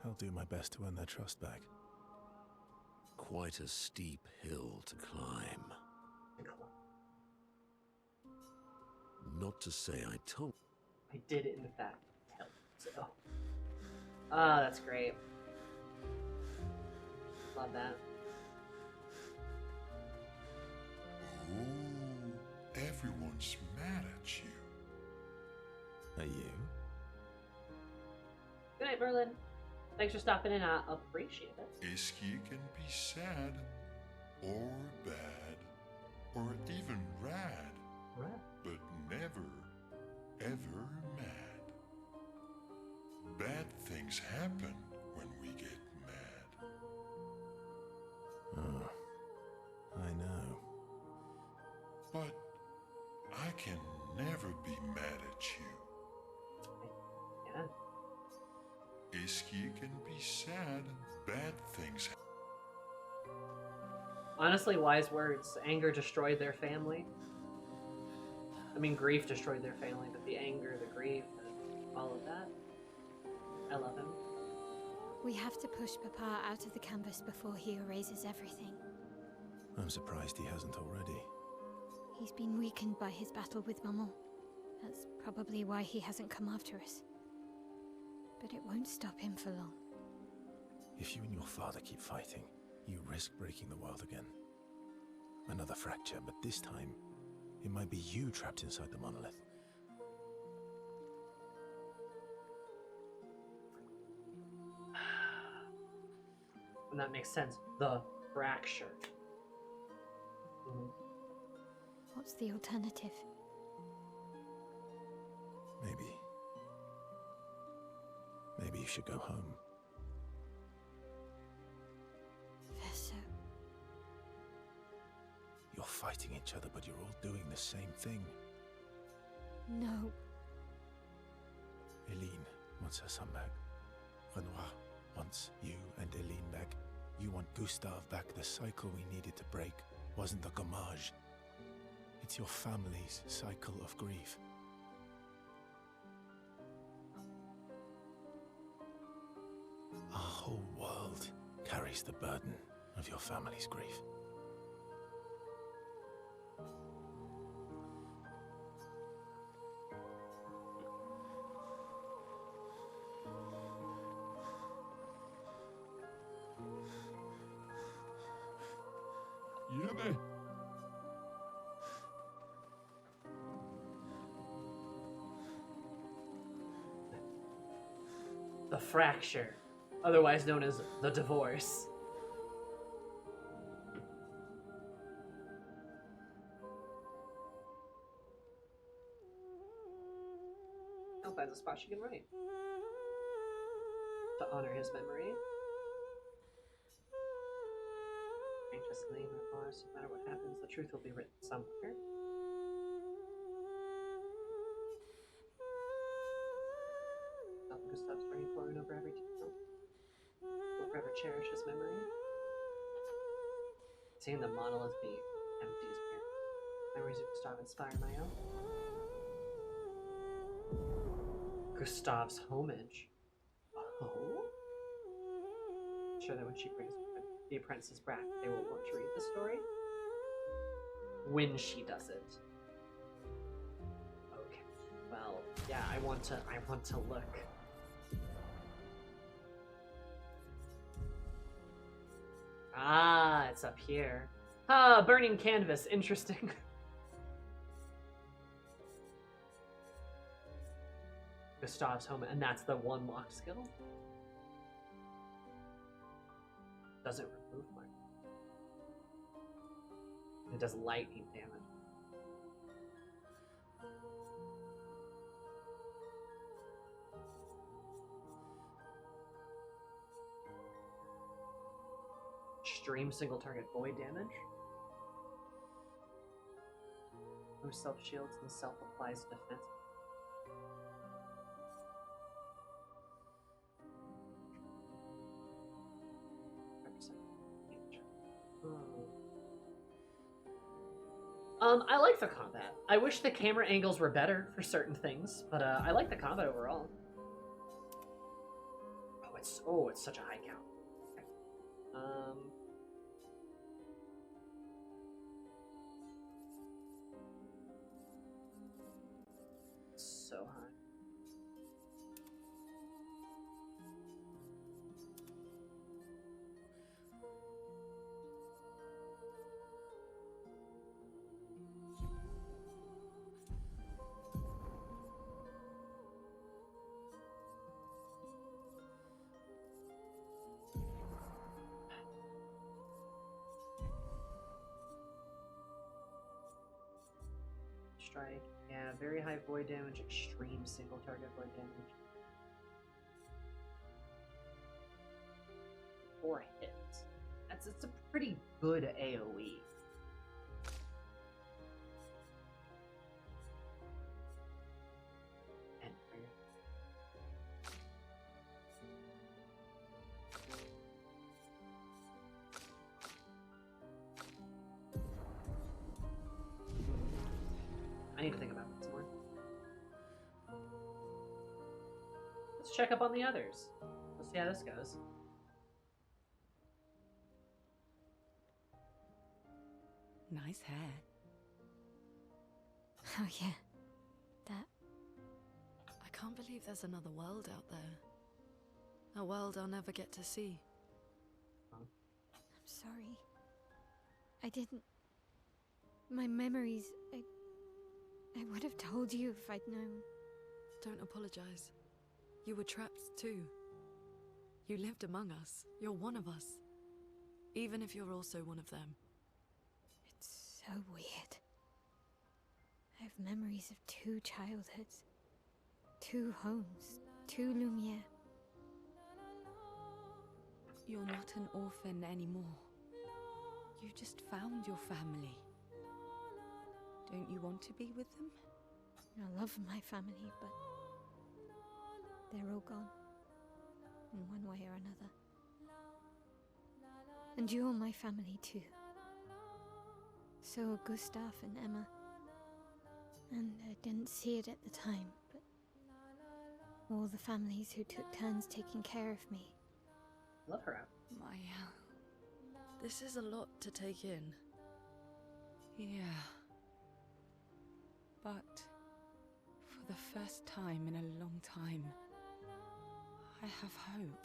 I'll do my best to earn their trust back. Quite a steep hill to climb. Not to say I told... I did, in fact, tell you so. Ah, that's great. Love that. Oh, everyone's mad at you. Are you? Good night, Merlin. Thanks for stopping in. I appreciate it. Isky can be sad, or bad, or even rad, but never, ever mad. Bad things happen when we get mad. Oh, I know. But I can never be mad at you. Yeah. Isky can be sad, bad things happen. Honestly, wise words. Anger destroyed their family. I mean, grief destroyed their family, but the anger, the grief, all of that. I love him. We have to push Papa out of the canvas before he erases everything. I'm surprised he hasn't already. He's been weakened by his battle with Maman, That's probably why he hasn't come after us. But it won't stop him for long. If you and your father keep fighting, you risk breaking the world again. Another fracture, but this time, it might be you trapped inside the monolith. And that makes sense. The fracture. What's the alternative? Maybe you should go home. Verso. You're fighting each other, but you're all doing the same thing. No. Eileen wants her son back. Renoir wants you and Eileen back. You want Gustave back. The cycle we needed to break wasn't the gommage. It's your family's cycle of grief. Our whole world carries the burden of your family's grief. Yebe. The fracture, otherwise known as the divorce. I'll find a spot she can write to honor his memory. Anxiously in the forest, no matter what happens, the truth will be written somewhere. Gustave's brain pouring over every detail. Will forever cherish his memory. Seeing the monolith be empty is weird. Memories of Gustave inspire my own. Gustave's homage. Oh? Sure that when she brings the apprentices back, they will want to read the story. When she does it. Okay. Well, yeah, I want to look. Ah, it's up here. Ah, burning canvas. Interesting. Gustave's home, and that's the one lock skill? Doesn't remove mark. It does lightning damage. Extreme single target void damage. No self shields and self applies defense. I like the combat. I wish the camera angles were better for certain things, but I like the combat overall. Oh, it's such a high count. Okay. So high. Strike. Yeah, very high void damage, extreme single target void damage. 4 hits. It's a pretty good AoE. And I need to think about this more. Let's check up on the others. Let's see how this goes. Nice hair. Oh yeah. That can't believe there's another world out there. A world I'll never get to see. I'm sorry. I didn't... My memories... I would have told you if I'd known. Don't apologize. You were trapped too. You lived among us. You're one of us. Even if you're also one of them. It's so weird. I have memories of 2 childhoods. 2 homes. 2 Lumiere. You're not an orphan anymore. You just found your family. Don't you want to be with them? I love my family, but they're all gone. In one way or another. And you're my family too. So are Gustav and Emma. And I didn't see it at the time, but all the families who took turns taking care of me. Love her out. Maya. This is a lot to take in. Yeah. But for the first time in a long time, I have hope.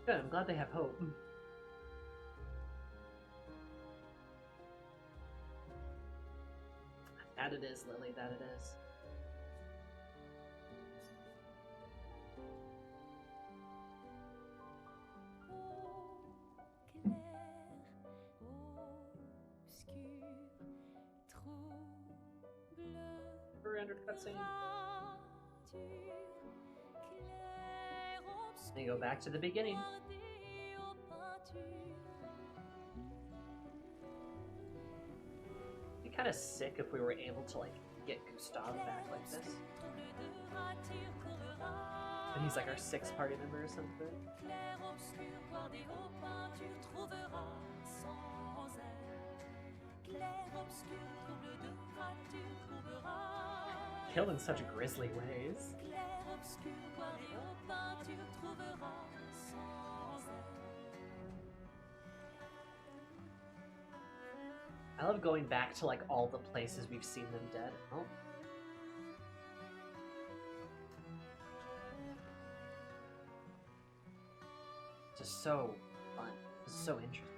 Good, I'm glad they have hope. That it is, Lily, that it is. Rendered cutscene. Then go back to the beginning. Be kind of sick if we were able to like get Gustav back like this. And he's like our 6th party member or something. Killed in such grisly ways. I love going back to like all the places we've seen them dead. Oh. Just so fun. Just so interesting.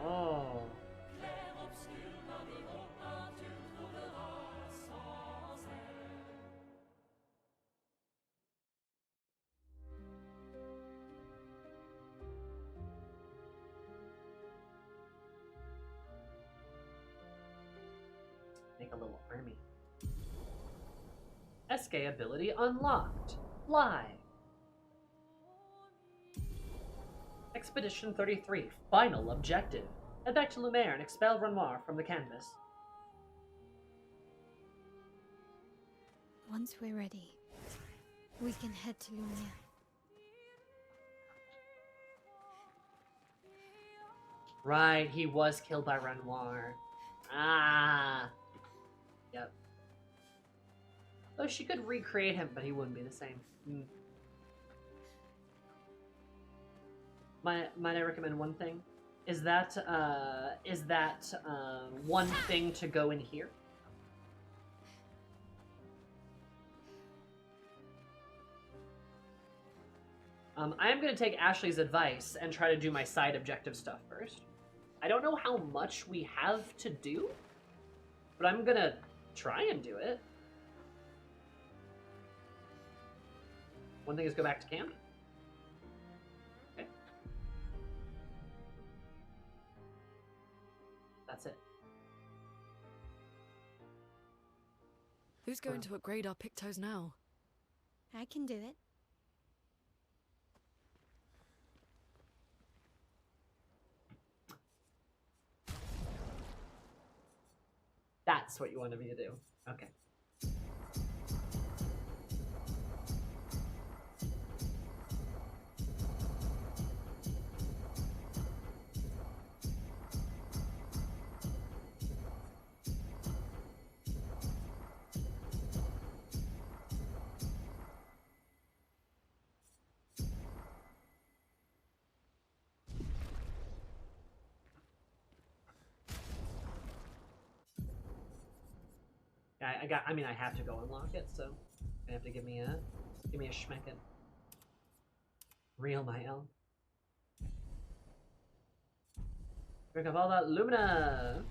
Oh. Make a little army. SK ability unlocked. Fly. Expedition 33. Final objective. Head back to Lumiere and expel Renoir from the canvas. Once we're ready, we can head to Lumiere. Right, he was killed by Renoir. Ah. Yep. Though she could recreate him, but he wouldn't be the same. Might I recommend one thing? Is that one thing to go in here? I am going to take Ashley's advice and try to do my side objective stuff first. I don't know how much we have to do, but I'm going to try and do it. One thing is go back to camp. Okay. That's it. Who's going to upgrade our Pictos now? I can do it. That's what you wanted me to do. Okay. I mean, I have to go unlock it, so you have to give me a schmecken. Real my L. Drink of all that Lumina.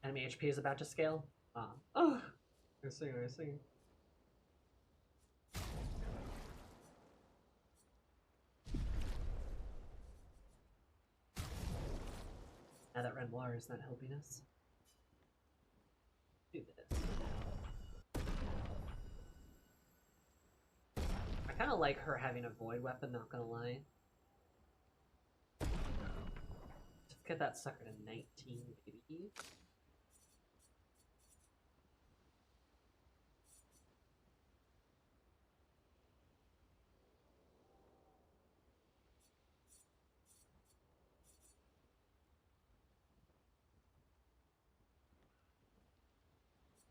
Enemy HP is about to scale. Oh, I see. Now that Renoir is not helping us. Do this. I kind of like her having a void weapon, not gonna lie. Let's get that sucker to 19, baby.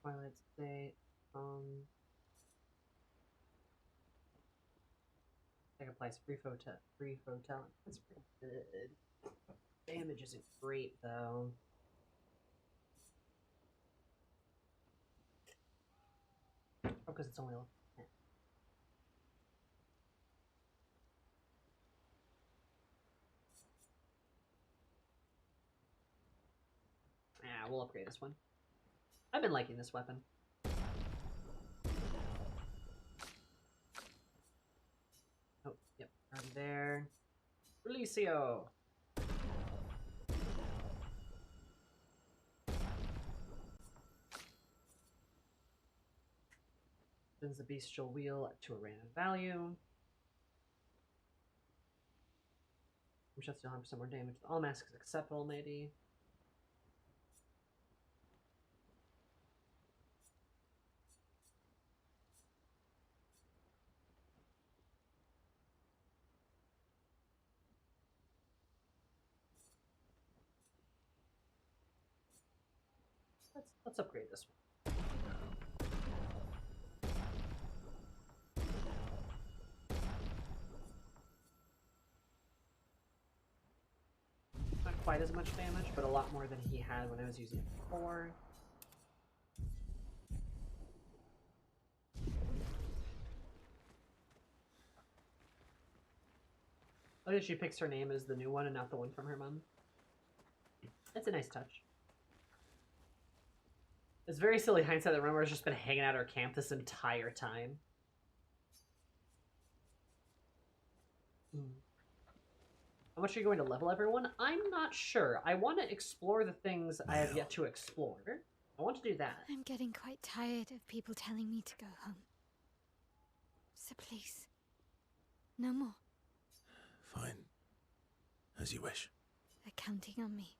Twilight State, second place, free photo talent. That's pretty good. Damage isn't great though. Oh, because it's only level 10. Yeah, we'll upgrade this one. I've been liking this weapon. Oh, yep, already there. Relicio! Spins the bestial wheel to a random value. We shall still have some more damage. All masks except all maybe. Let's upgrade this one. Not quite as much damage, but a lot more than he had when I was using it before. Oh, did she pick her name as the new one and not the one from her mom? That's a nice touch. It's very silly hindsight that Renoir's just been hanging out at our camp this entire time. How much are you going to level everyone? I'm not sure. I want to explore the things I have yet to explore. I want to do that. I'm getting quite tired of people telling me to go home. So please, no more. Fine. As you wish. They're counting on me.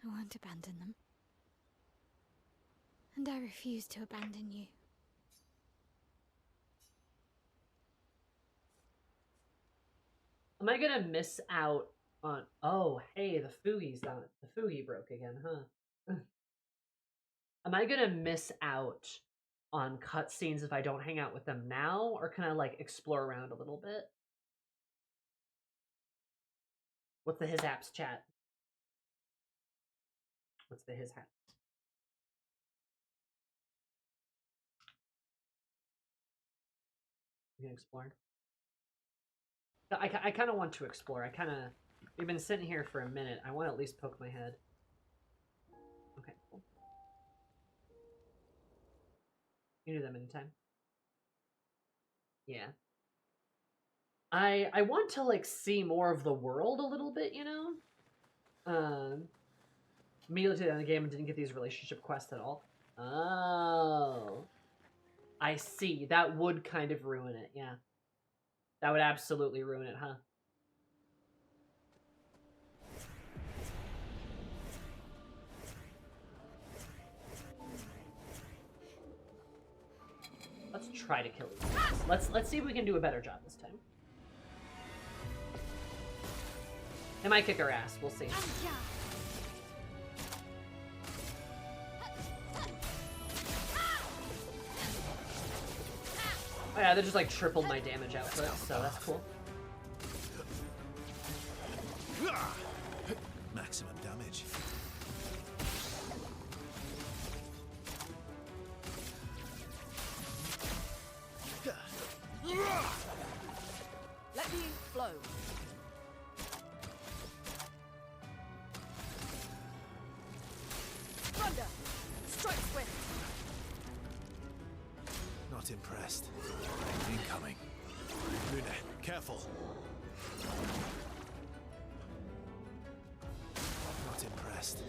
I won't abandon them. And I refuse to abandon you. Am I gonna miss out on... Oh, hey, the Fugi's on it. The Fugi broke again, huh? Am I gonna miss out on cutscenes if I don't hang out with them now? Or can I, like, explore around a little bit? What's the his apps chat? What's the his hat? We can explore. I kind of want to explore. We've been sitting here for a minute. I want to at least poke my head. Okay, cool. You do them anytime. Yeah. I want to, like, see more of the world a little bit, you know? Immediately to the end of the game and didn't get these relationship quests at all. Oh. I see. That would kind of ruin it, yeah. That would absolutely ruin it, huh? Let's try to kill these guys. Let's see if we can do a better job this time. It might kick our ass. We'll see. Oh yeah, they just like tripled my damage output, so that's cool. Maximum damage. Let the ink flow. Thunder! Strike swift! Not impressed. Incoming. Luna, careful. Not impressed.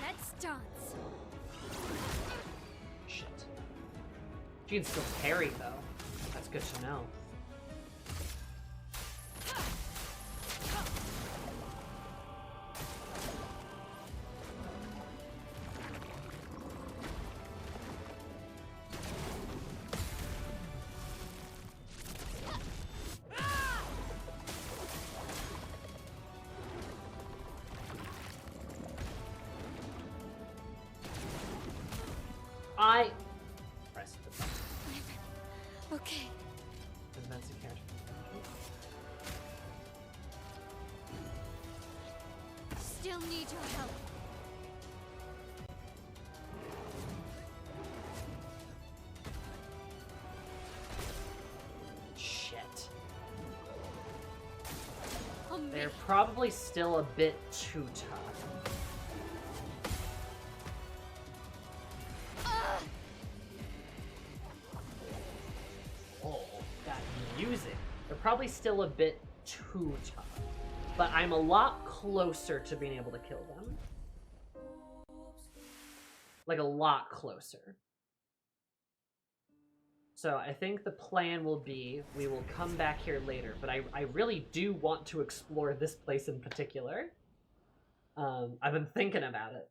Let's dance. Shit. She can still parry though. That's good to know. I pressed the button. Okay. Advance the character. Still need your help. Shit. Oh, man. They're probably still a bit too tough. Oh, that music. They're probably still a bit too tough. But I'm a lot closer to being able to kill them. Like, a lot closer. So I think the plan will be, we will come back here later, but I really do want to explore this place in particular. I've been thinking about it.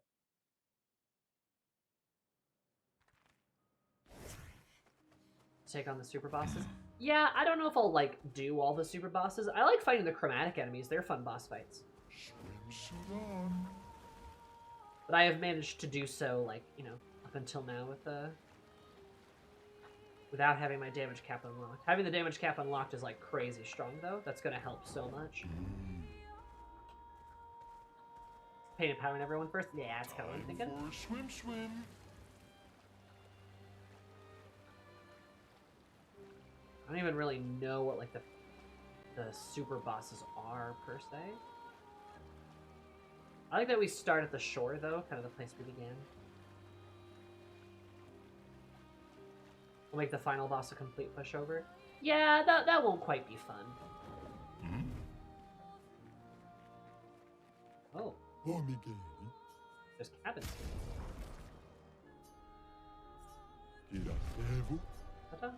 Take on the super bosses. Yeah, I don't know if I'll, like, do all the super bosses. I like fighting the chromatic enemies. They're fun boss fights. But I have managed to do so, like, you know, up until now with without having my damage cap unlocked. Having the damage cap unlocked is, like, crazy strong, though. That's gonna help so much. Pain empowering everyone first? Yeah, that's kind of what I'm thinking. Swim. I don't even really know what, like, the super bosses are, per se. I like that we start at the shore, though, kind of the place we began. We'll make the final boss a complete pushover. Yeah, that won't quite be fun. Oh. There's cabins here. Ta-ta.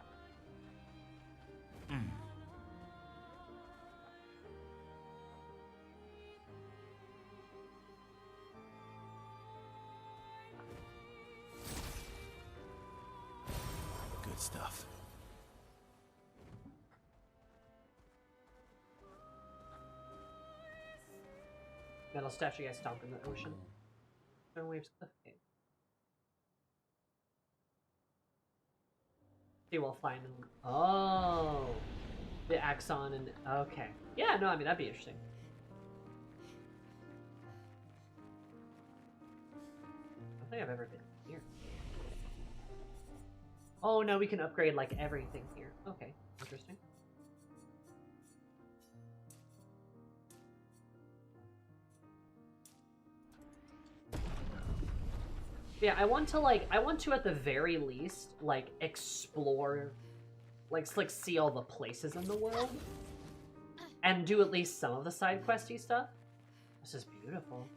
Good stuff. Metal statue guy stomped in the ocean. Stone waves cliff cave. See, we'll find them. Oh, the Axon and okay. Yeah, no, I mean that'd be interesting. I don't think I've ever been here. Oh no, we can upgrade like everything here. Okay, interesting. Yeah, I want to at the very least, like, explore, like see all the places in the world. And do at least some of the side questy stuff. This is beautiful.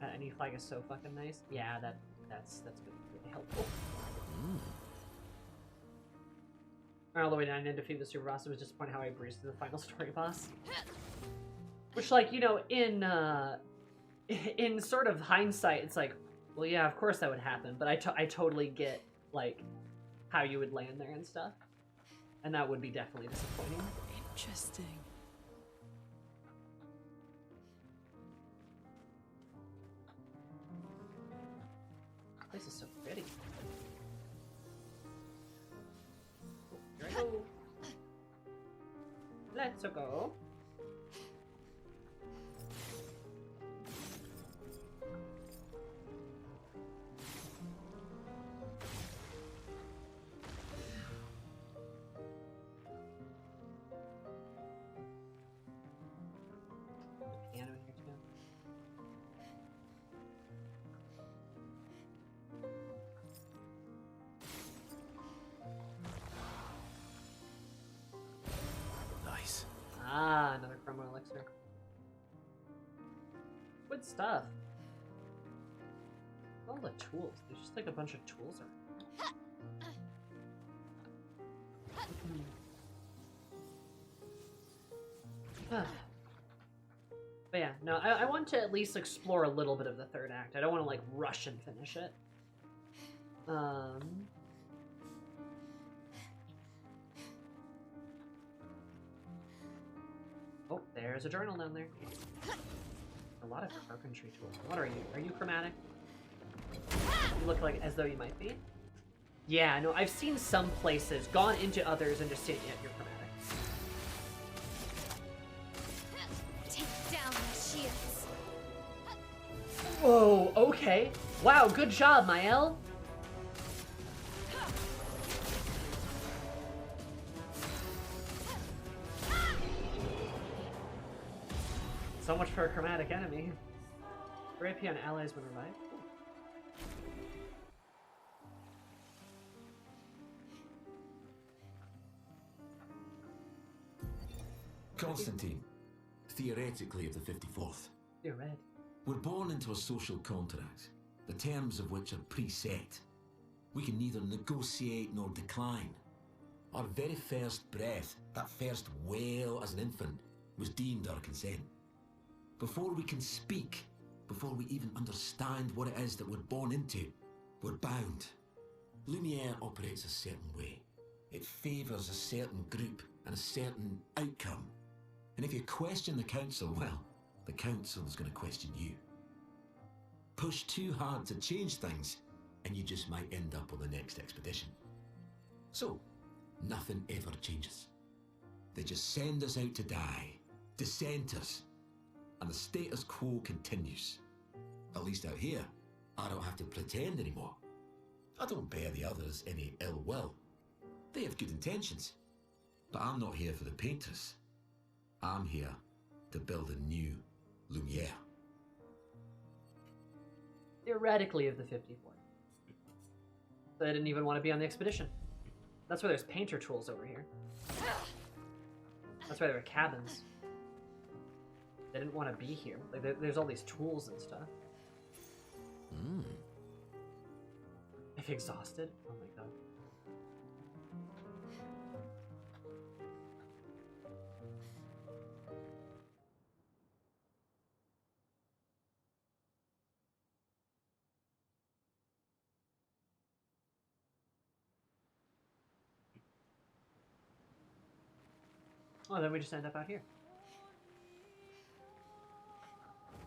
A new flag is so fucking nice. Yeah, that's really helpful. All the way down and defeat the super boss. It was disappointing how I breezed through the final story boss. Which, like, you know, in sort of hindsight, it's like, well, yeah, of course that would happen. But I totally get, like, how you would land there and stuff. And that would be definitely disappointing. Interesting. This place is so pretty. Here I go. Let's go. Piano here too. Nice. Ah, another chromo elixir. Good stuff. All the tools. There's just like a bunch of tools around. But yeah, no, I want to at least explore a little bit of the third act. I don't want to like rush and finish it. Oh, there's a journal down there. A lot of carpentry tools. What are you? Are you chromatic? You look like as though you might be. Yeah, no, I've seen some places, gone into others, and just seen, yeah, you're chromatic. Take down the shields. Whoa, okay. Wow, good job, Mael. So much for a chromatic enemy. Great P on allies when revived. Constantine, theoretically of the 54th. You're red. We're born into a social contract, the terms of which are preset. We can neither negotiate nor decline. Our very first breath, that first wail as an infant, was deemed our consent. Before we can speak, before we even understand what it is that we're born into, we're bound. Lumiere operates a certain way. It favours a certain group and a certain outcome. And if you question the Council, well, the Council is going to question you. Push too hard to change things, and you just might end up on the next expedition. So, nothing ever changes. They just send us out to die, dissent us, and the status quo continues. At least out here, I don't have to pretend anymore. I don't bear the others any ill will. They have good intentions. But I'm not here for the Paintress. I'm here to build a new Lumiere. Theoretically of the 54th. So they didn't even want to be on the expedition. That's why there's painter tools over here. That's why there are cabins. They didn't want to be here. Like there's all these tools and stuff. If exhausted? Oh my god. Oh, then we just end up out here.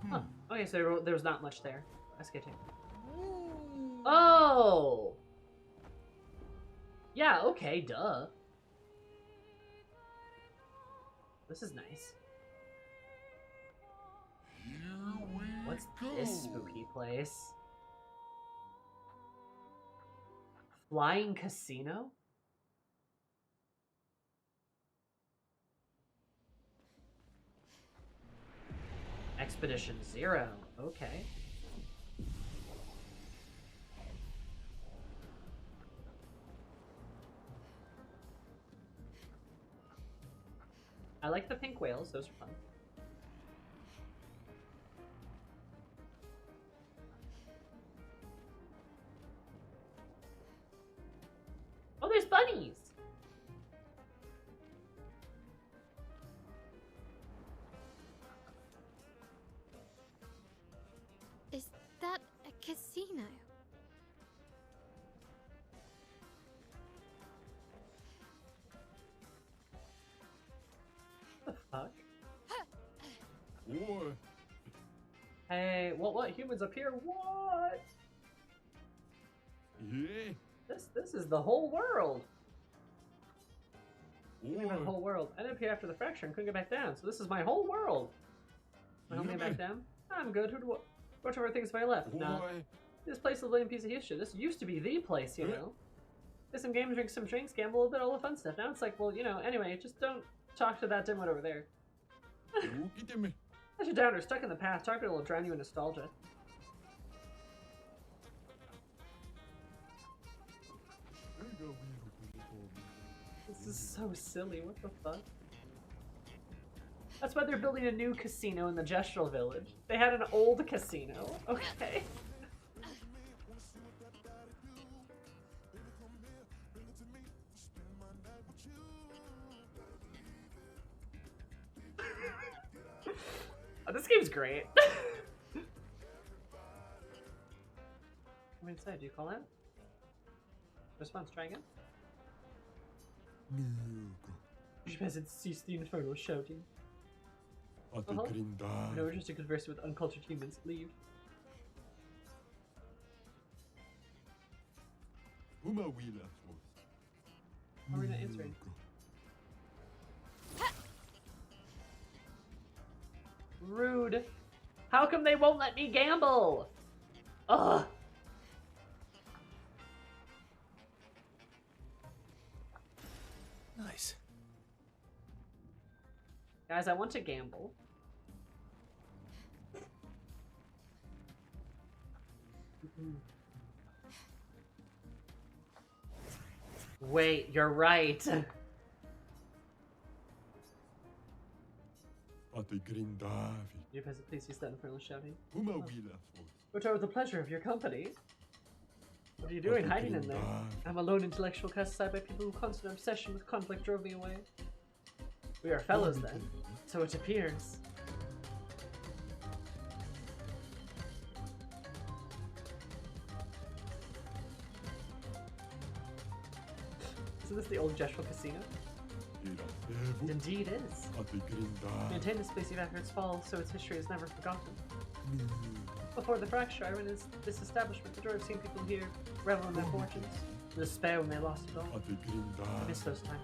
Huh. Okay, so there was not much there. Let's get to it. Oh! Yeah, okay, duh. This is nice. What's this spooky place? Flying casino? Expedition 0. Okay. I like the pink whales. Those are fun. Oh, there's bunnies! Is that a casino? What the fuck? War. Hey, what? Humans up here? What? Yeah. This is the whole world. Give me War. the whole world. I ended up here after the fracture and couldn't get back down, so this is my whole world. Help me back down? I'm good. Whichever things to my left. No. This place is a living piece of history. This used to be the place, you know. Play some games, drink some drinks, gamble a little bit, all the fun stuff. Now it's like, well, you know, anyway, just don't talk to that dimwit over there. As you're down or stuck in the past, talking to it will drown you in nostalgia. This is so silly, what the fuck? That's why they're building a new casino in the Gestural Village. They had an old casino. Okay. Oh, this game's great. Come inside, do you call out? Response, try again. You hasn't ceased the infernal shouting. No interest in conversing with uncultured humans. Leave. Why are we not answering? Rude. How come they won't let me gamble? Ugh. Nice. Guys, I want to gamble. Wait, you're right. You peasant, please use that infernal shouting. Which are with the pleasure of your company. What are you doing hiding in there? I'm a lone intellectual cast aside by people whose constant obsession with conflict drove me away. We are fellows then, so it appears. Isn't this the old Gestural Casino? It indeed is. Maintain this place even after its fall, so its history is never forgotten. Before the fracture, I ran this establishment. The joy of seeing people here revel in their fortunes. The despair when they lost it all. I miss those times.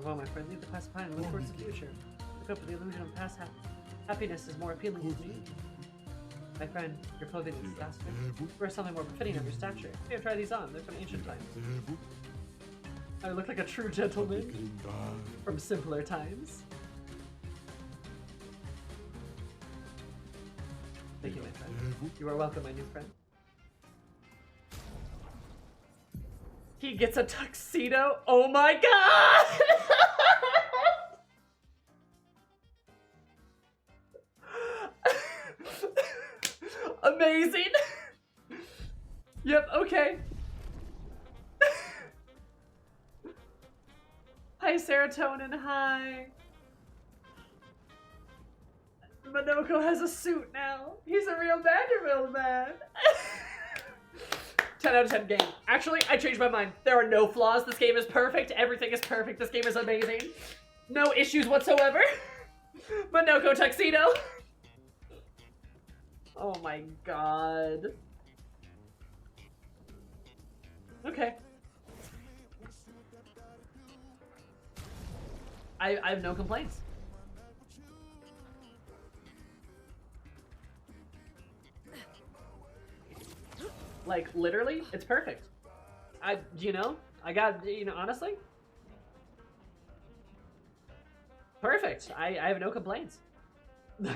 Well, my friend, leave the past behind and look towards the future. Look up at the illusion of past happiness is more appealing to me. My friend, your clothing is disaster. Wear something more befitting of your stature. Here, try these on. They're from ancient times. I look like a true gentleman from simpler times. Thank you, my friend. You are welcome, my new friend. He gets a tuxedo? Oh my god! Amazing! Yep, okay. Hi, Serotonin, hi. Monoko has a suit now. He's a real Vanderbilt man. 10 out of 10 game. Actually, I changed my mind. There are no flaws. This game is perfect. Everything is perfect. This game is amazing. No issues whatsoever. Monoko tuxedo. Oh my god. Okay. I have no complaints. Like, literally, it's perfect. You know, I got, honestly. Perfect. I have no complaints. God.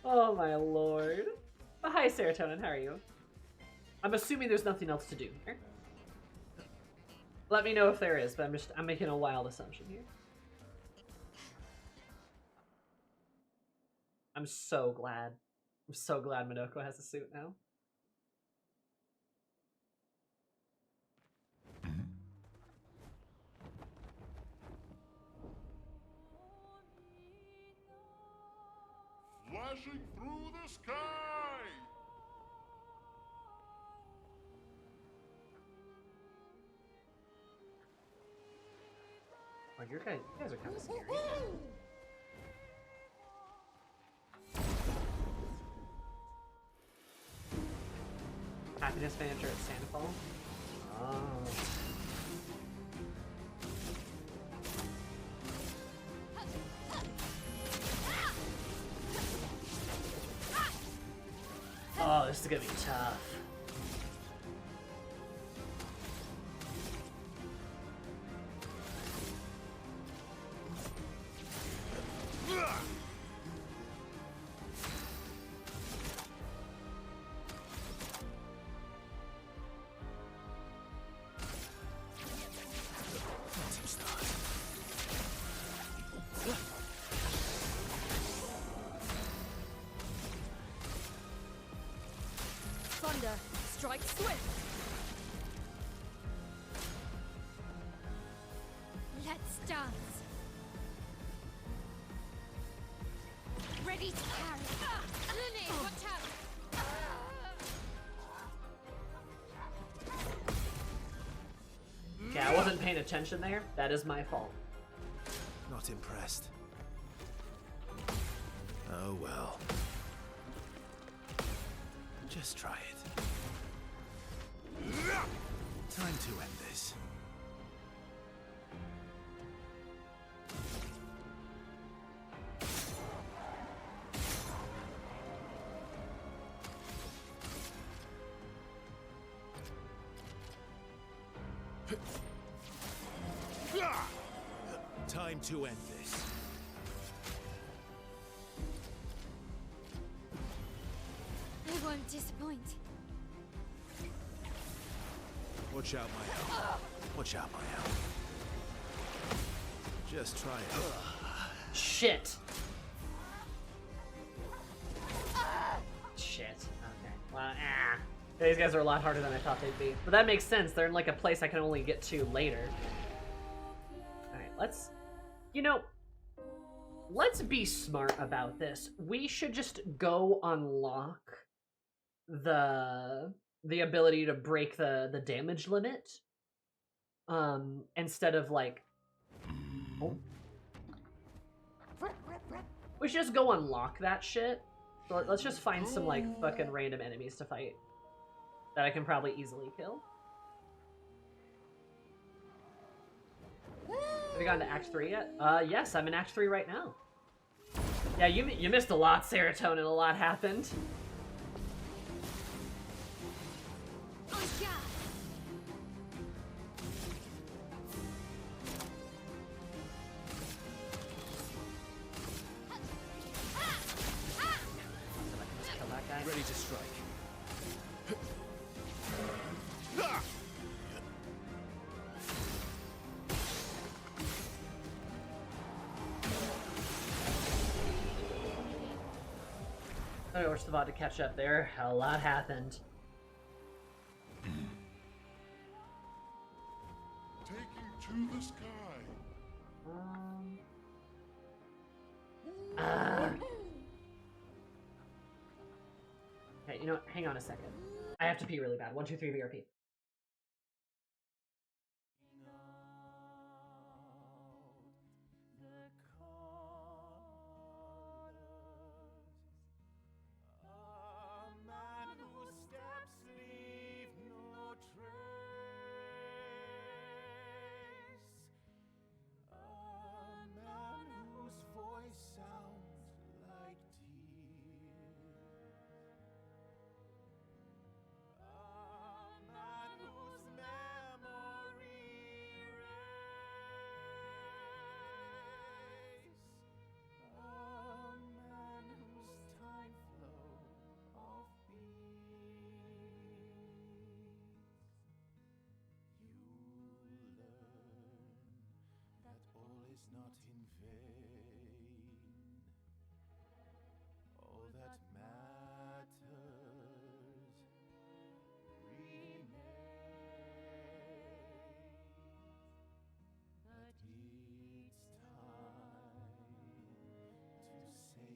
Oh my lord. Hi, Serotonin. How are you? I'm assuming there's nothing else to do here. Let me know if there is, but I'm making a wild assumption here. I'm so glad. I'm so glad Minoko has a suit now. Flashing through the sky! Oh, you guys are kind of scary. Happiness manager at Sandoval. Oh. Oh, this is gonna be tough. Thunder, strike swift. Let's dance. Ready to carry. Lily, watch out. Okay, I wasn't paying attention there. That is my fault. Not impressed. Oh well. Just try it. Time to end this. Time to end this. I won't disappoint. Watch out, my help. Watch out, my help. Just try it. Shit. Shit. Okay. Well, these guys are a lot harder than I thought they'd be. But that makes sense. They're in like a place I can only get to later. Alright, let's... You know, let's be smart about this. We should just go unlock the ability to break the damage limit. Instead of like... Oh. We should just go unlock that shit. So let's just find some like fucking random enemies to fight that I can probably easily kill. Have you gotten to Act 3 yet? Yes, I'm in Act 3 right now. Yeah, you missed a lot, Serotonin. A lot happened. Ready to strike. I was about to catch up there. A lot happened. Taking to the sky. Okay, you know what? Hang on a second. I have to pee really bad. 1, 2, 3, VRP. not in vain. All that matters remains. But it's time to say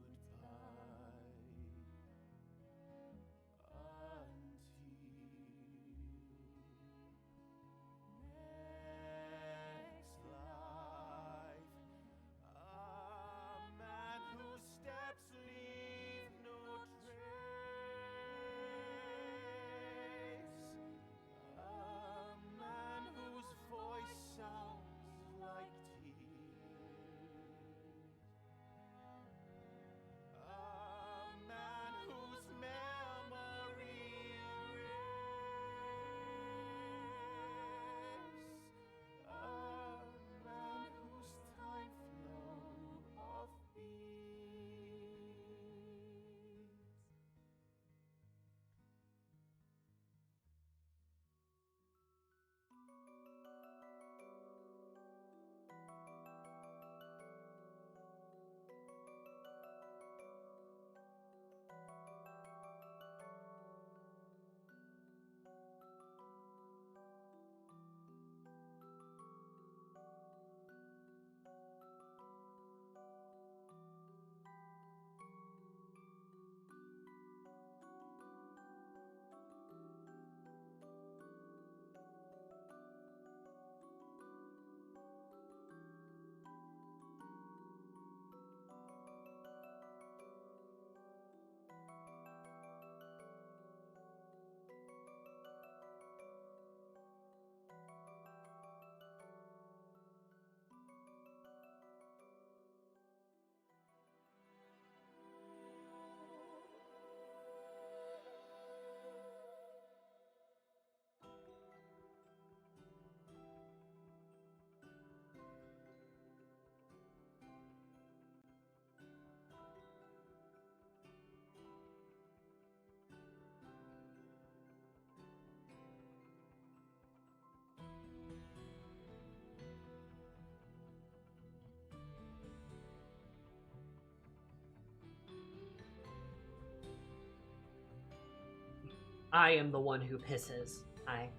goodbye until next life. A man whose steps leave no trace. A man whose voice sounds like tears. A man whose memory erased. A man whose time flow of beats. I am the one who pisses. I.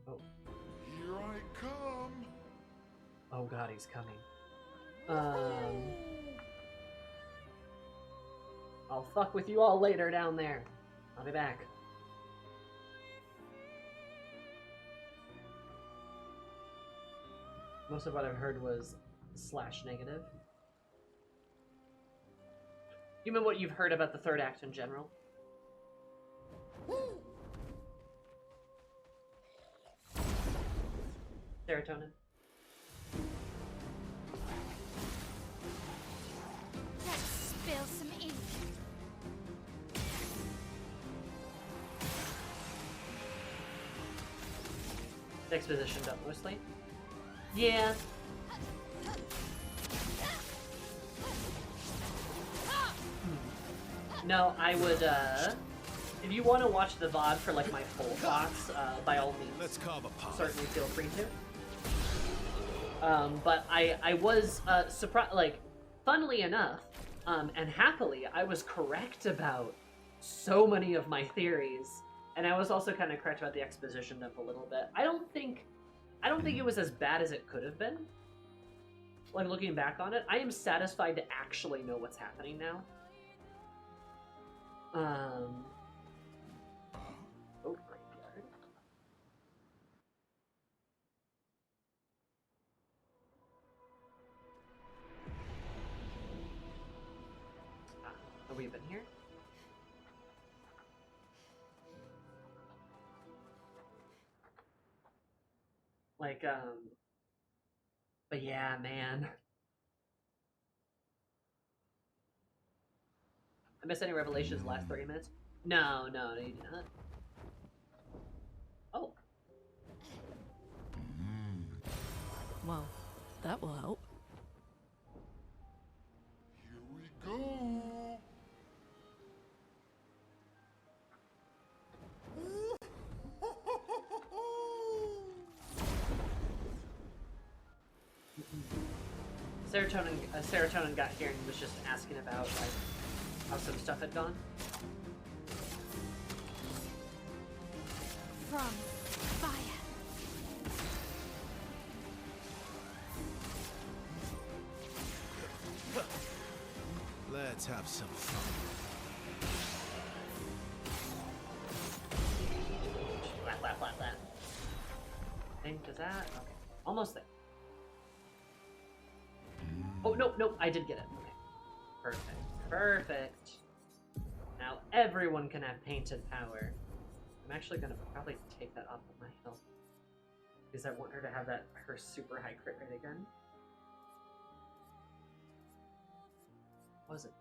Oh. Here I come. Oh god, he's coming. I'll fuck with you all later down there. I'll be back. Most of what I've heard was / negative. You mean what you've heard about the third act in general? Serotonin. Let's spill some ink. Expositioned up mostly. Yeah. No, I would, if you want to watch the VOD for, like, my full thoughts, by all means, Let's carve a path. certainly feel free to. But I was, surprised, like, funnily enough, and happily, I was correct about so many of my theories, and I was also kind of correct about the exposition dump a little bit. I don't think it was as bad as it could have been. Like, looking back on it, I am satisfied to actually know what's happening now. Oh, graveyard. Have we been here? Like, but yeah, man. I missed any revelations the last 30 minutes? No, you did not. Oh. Well, that will help. Here we go. Serotonin got here and was just asking about like how some stuff had gone. From fire. Let's have some fun. Flat, flat, flat, flat. I think does that? Okay, almost there. Oh no, no, I did get it. Okay, perfect, perfect. Now everyone can have painted power. I'm actually gonna probably take that off of my health because I want her to have her super high crit rate again. What was it?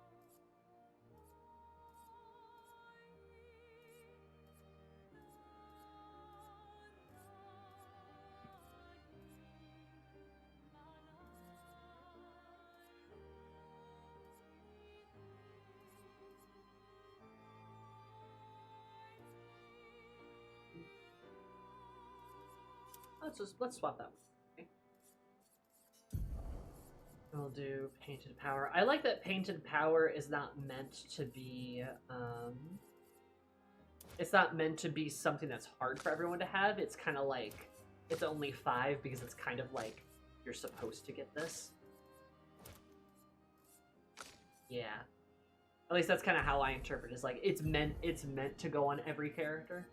Let's swap that one. Okay. We'll do painted power. I like that painted power is not meant to be it's not meant to be something that's hard for everyone to have. It's kind of like it's only 5 because it's kind of like you're supposed to get this. Yeah. At least that's kind of how I interpret it. It's like it's meant to go on every character.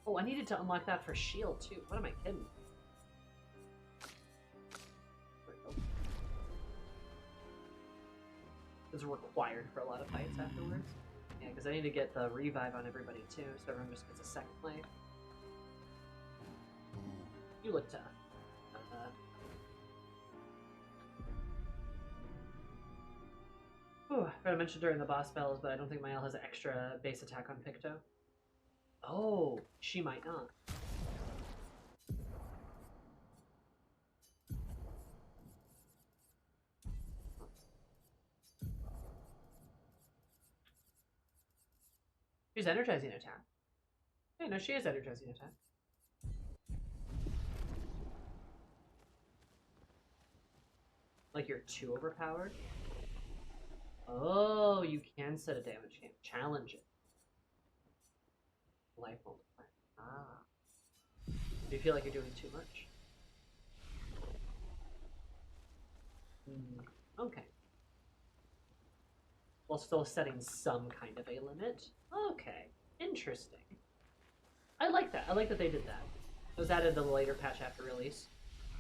Oh, I needed to unlock that for shield too. What am I kidding? It's required for a lot of fights afterwards. Yeah, because I need to get the revive on everybody too, so everyone just gets a second life. You look tough. I forgot to mention during the boss battles, but I don't think Mael has an extra base attack on Picto. Oh, she might not. She's energizing attack. Yeah, no, she is energizing attack. Like you're too overpowered? Oh, you can set a damage game. Challenge it. Life multiplier. Ah. Do you feel like you're doing too much? Okay. While still setting some kind of a limit. Okay. Interesting. I like that. I like that they did that. It was added to the later patch after release.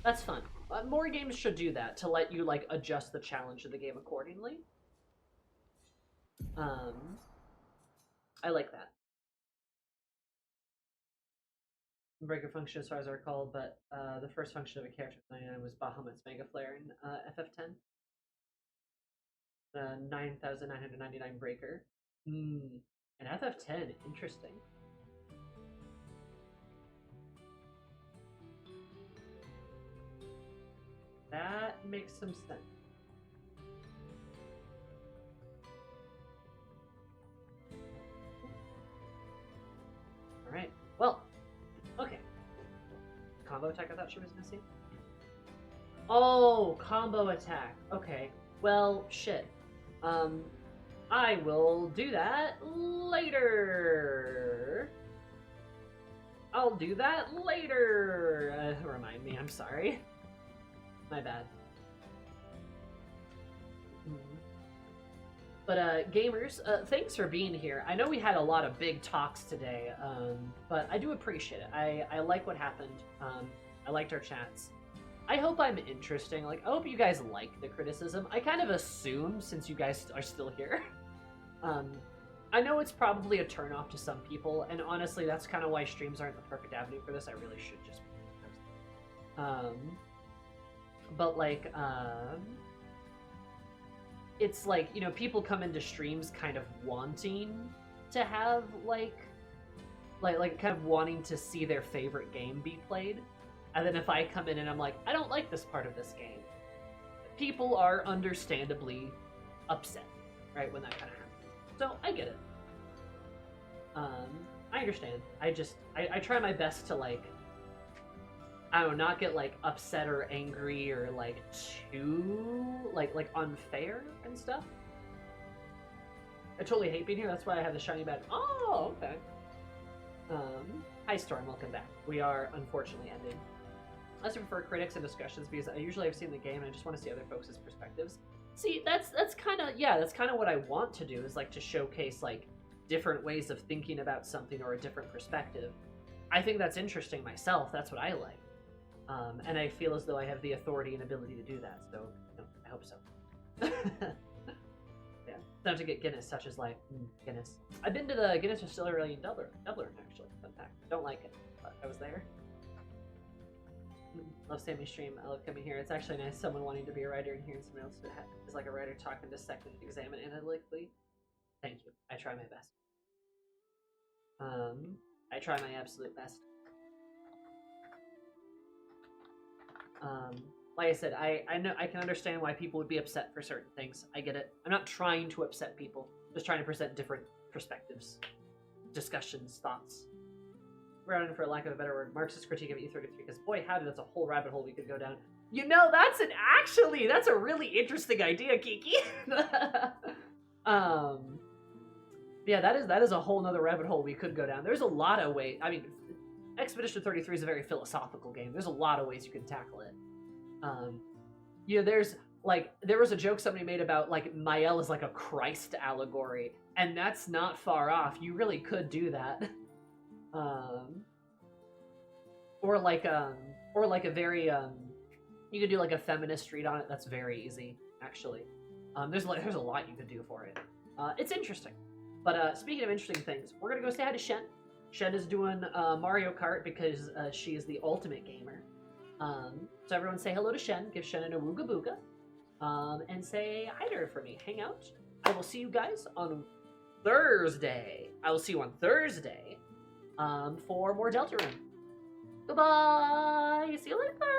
That's fun. More games should do that to let you like adjust the challenge of the game accordingly. I like that. Breaker function as far as I recall, but the first function of a character in 99 was Bahamut's Mega Flare in FF10. 9,999 breaker. And FF10, interesting. That makes some sense. Alright, well, okay. Combo attack I thought she was missing? Oh, combo attack. Okay, well, shit. I will do that later. I'll do that later. Remind me, I'm sorry. My bad. But gamers, thanks for being here. I know we had a lot of big talks today, but I do appreciate it. I like what happened. I liked our chats. I hope I'm interesting. Like, I hope you guys like the criticism. I kind of assume, since you guys are still here. I know it's probably a turnoff to some people, and honestly, that's kind of why streams aren't the perfect avenue for this. I really should just but like, it's like, you know, people come into streams kind of wanting to have, like kind of wanting to see their favorite game be played. And then if I come in and I'm like, I don't like this part of this game, people are understandably upset, right, when that kind of happens. So, I get it. I understand. I try my best to, like, I don't know, not get like upset or angry or like too like unfair and stuff. I totally hate being here. That's why I have the shiny badge. Oh, okay. Hi Storm, welcome back. We are unfortunately ending. I also prefer critics and discussions because I usually have seen the game and I just want to see other folks' perspectives. See, that's kind of what I want to do, is like to showcase like different ways of thinking about something or a different perspective. I think that's interesting myself. That's what I like. And I feel as though I have the authority and ability to do that. So, you know, I hope so. Yeah, don't have to get Guinness, such as like Guinness. I've been to the Guinness Distillery in Dublin actually. Fun fact. Don't like it, but I was there. Love Sammy's stream. I love coming here. It's actually nice. Someone wanting to be a writer and hearing someone else who is like a writer talking to second examine analytically. Thank you. I try my best. I try my absolute best. Like I said, I know I can understand why people would be upset for certain things. I get it. I'm not trying to upset people. I'm just trying to present different perspectives, discussions, thoughts. Around, for lack of a better word, Marxist critique of E33, because boy howdy, that's a whole rabbit hole we could go down. You know, that's a really interesting idea, Kiki. Yeah, that is a whole nother rabbit hole we could go down. There's a lot of ways. I mean, Expedition 33 is a very philosophical game. There's a lot of ways you can tackle it. You know, there was a joke somebody made about like Mael is like a Christ allegory, and that's not far off. You really could do that. Or like a very you could do like a feminist read on it. That's very easy, actually. There's a lot you could do for it. It's interesting. But speaking of interesting things, we're gonna go say hi to Shen. Shen is doing Mario Kart because she is the ultimate gamer. So everyone say hello to Shen, give Shen an awooga booga, and say hi to her for me. Hang out. I will see you guys on Thursday. I will see you on Thursday for more Deltarune. Goodbye. See you later.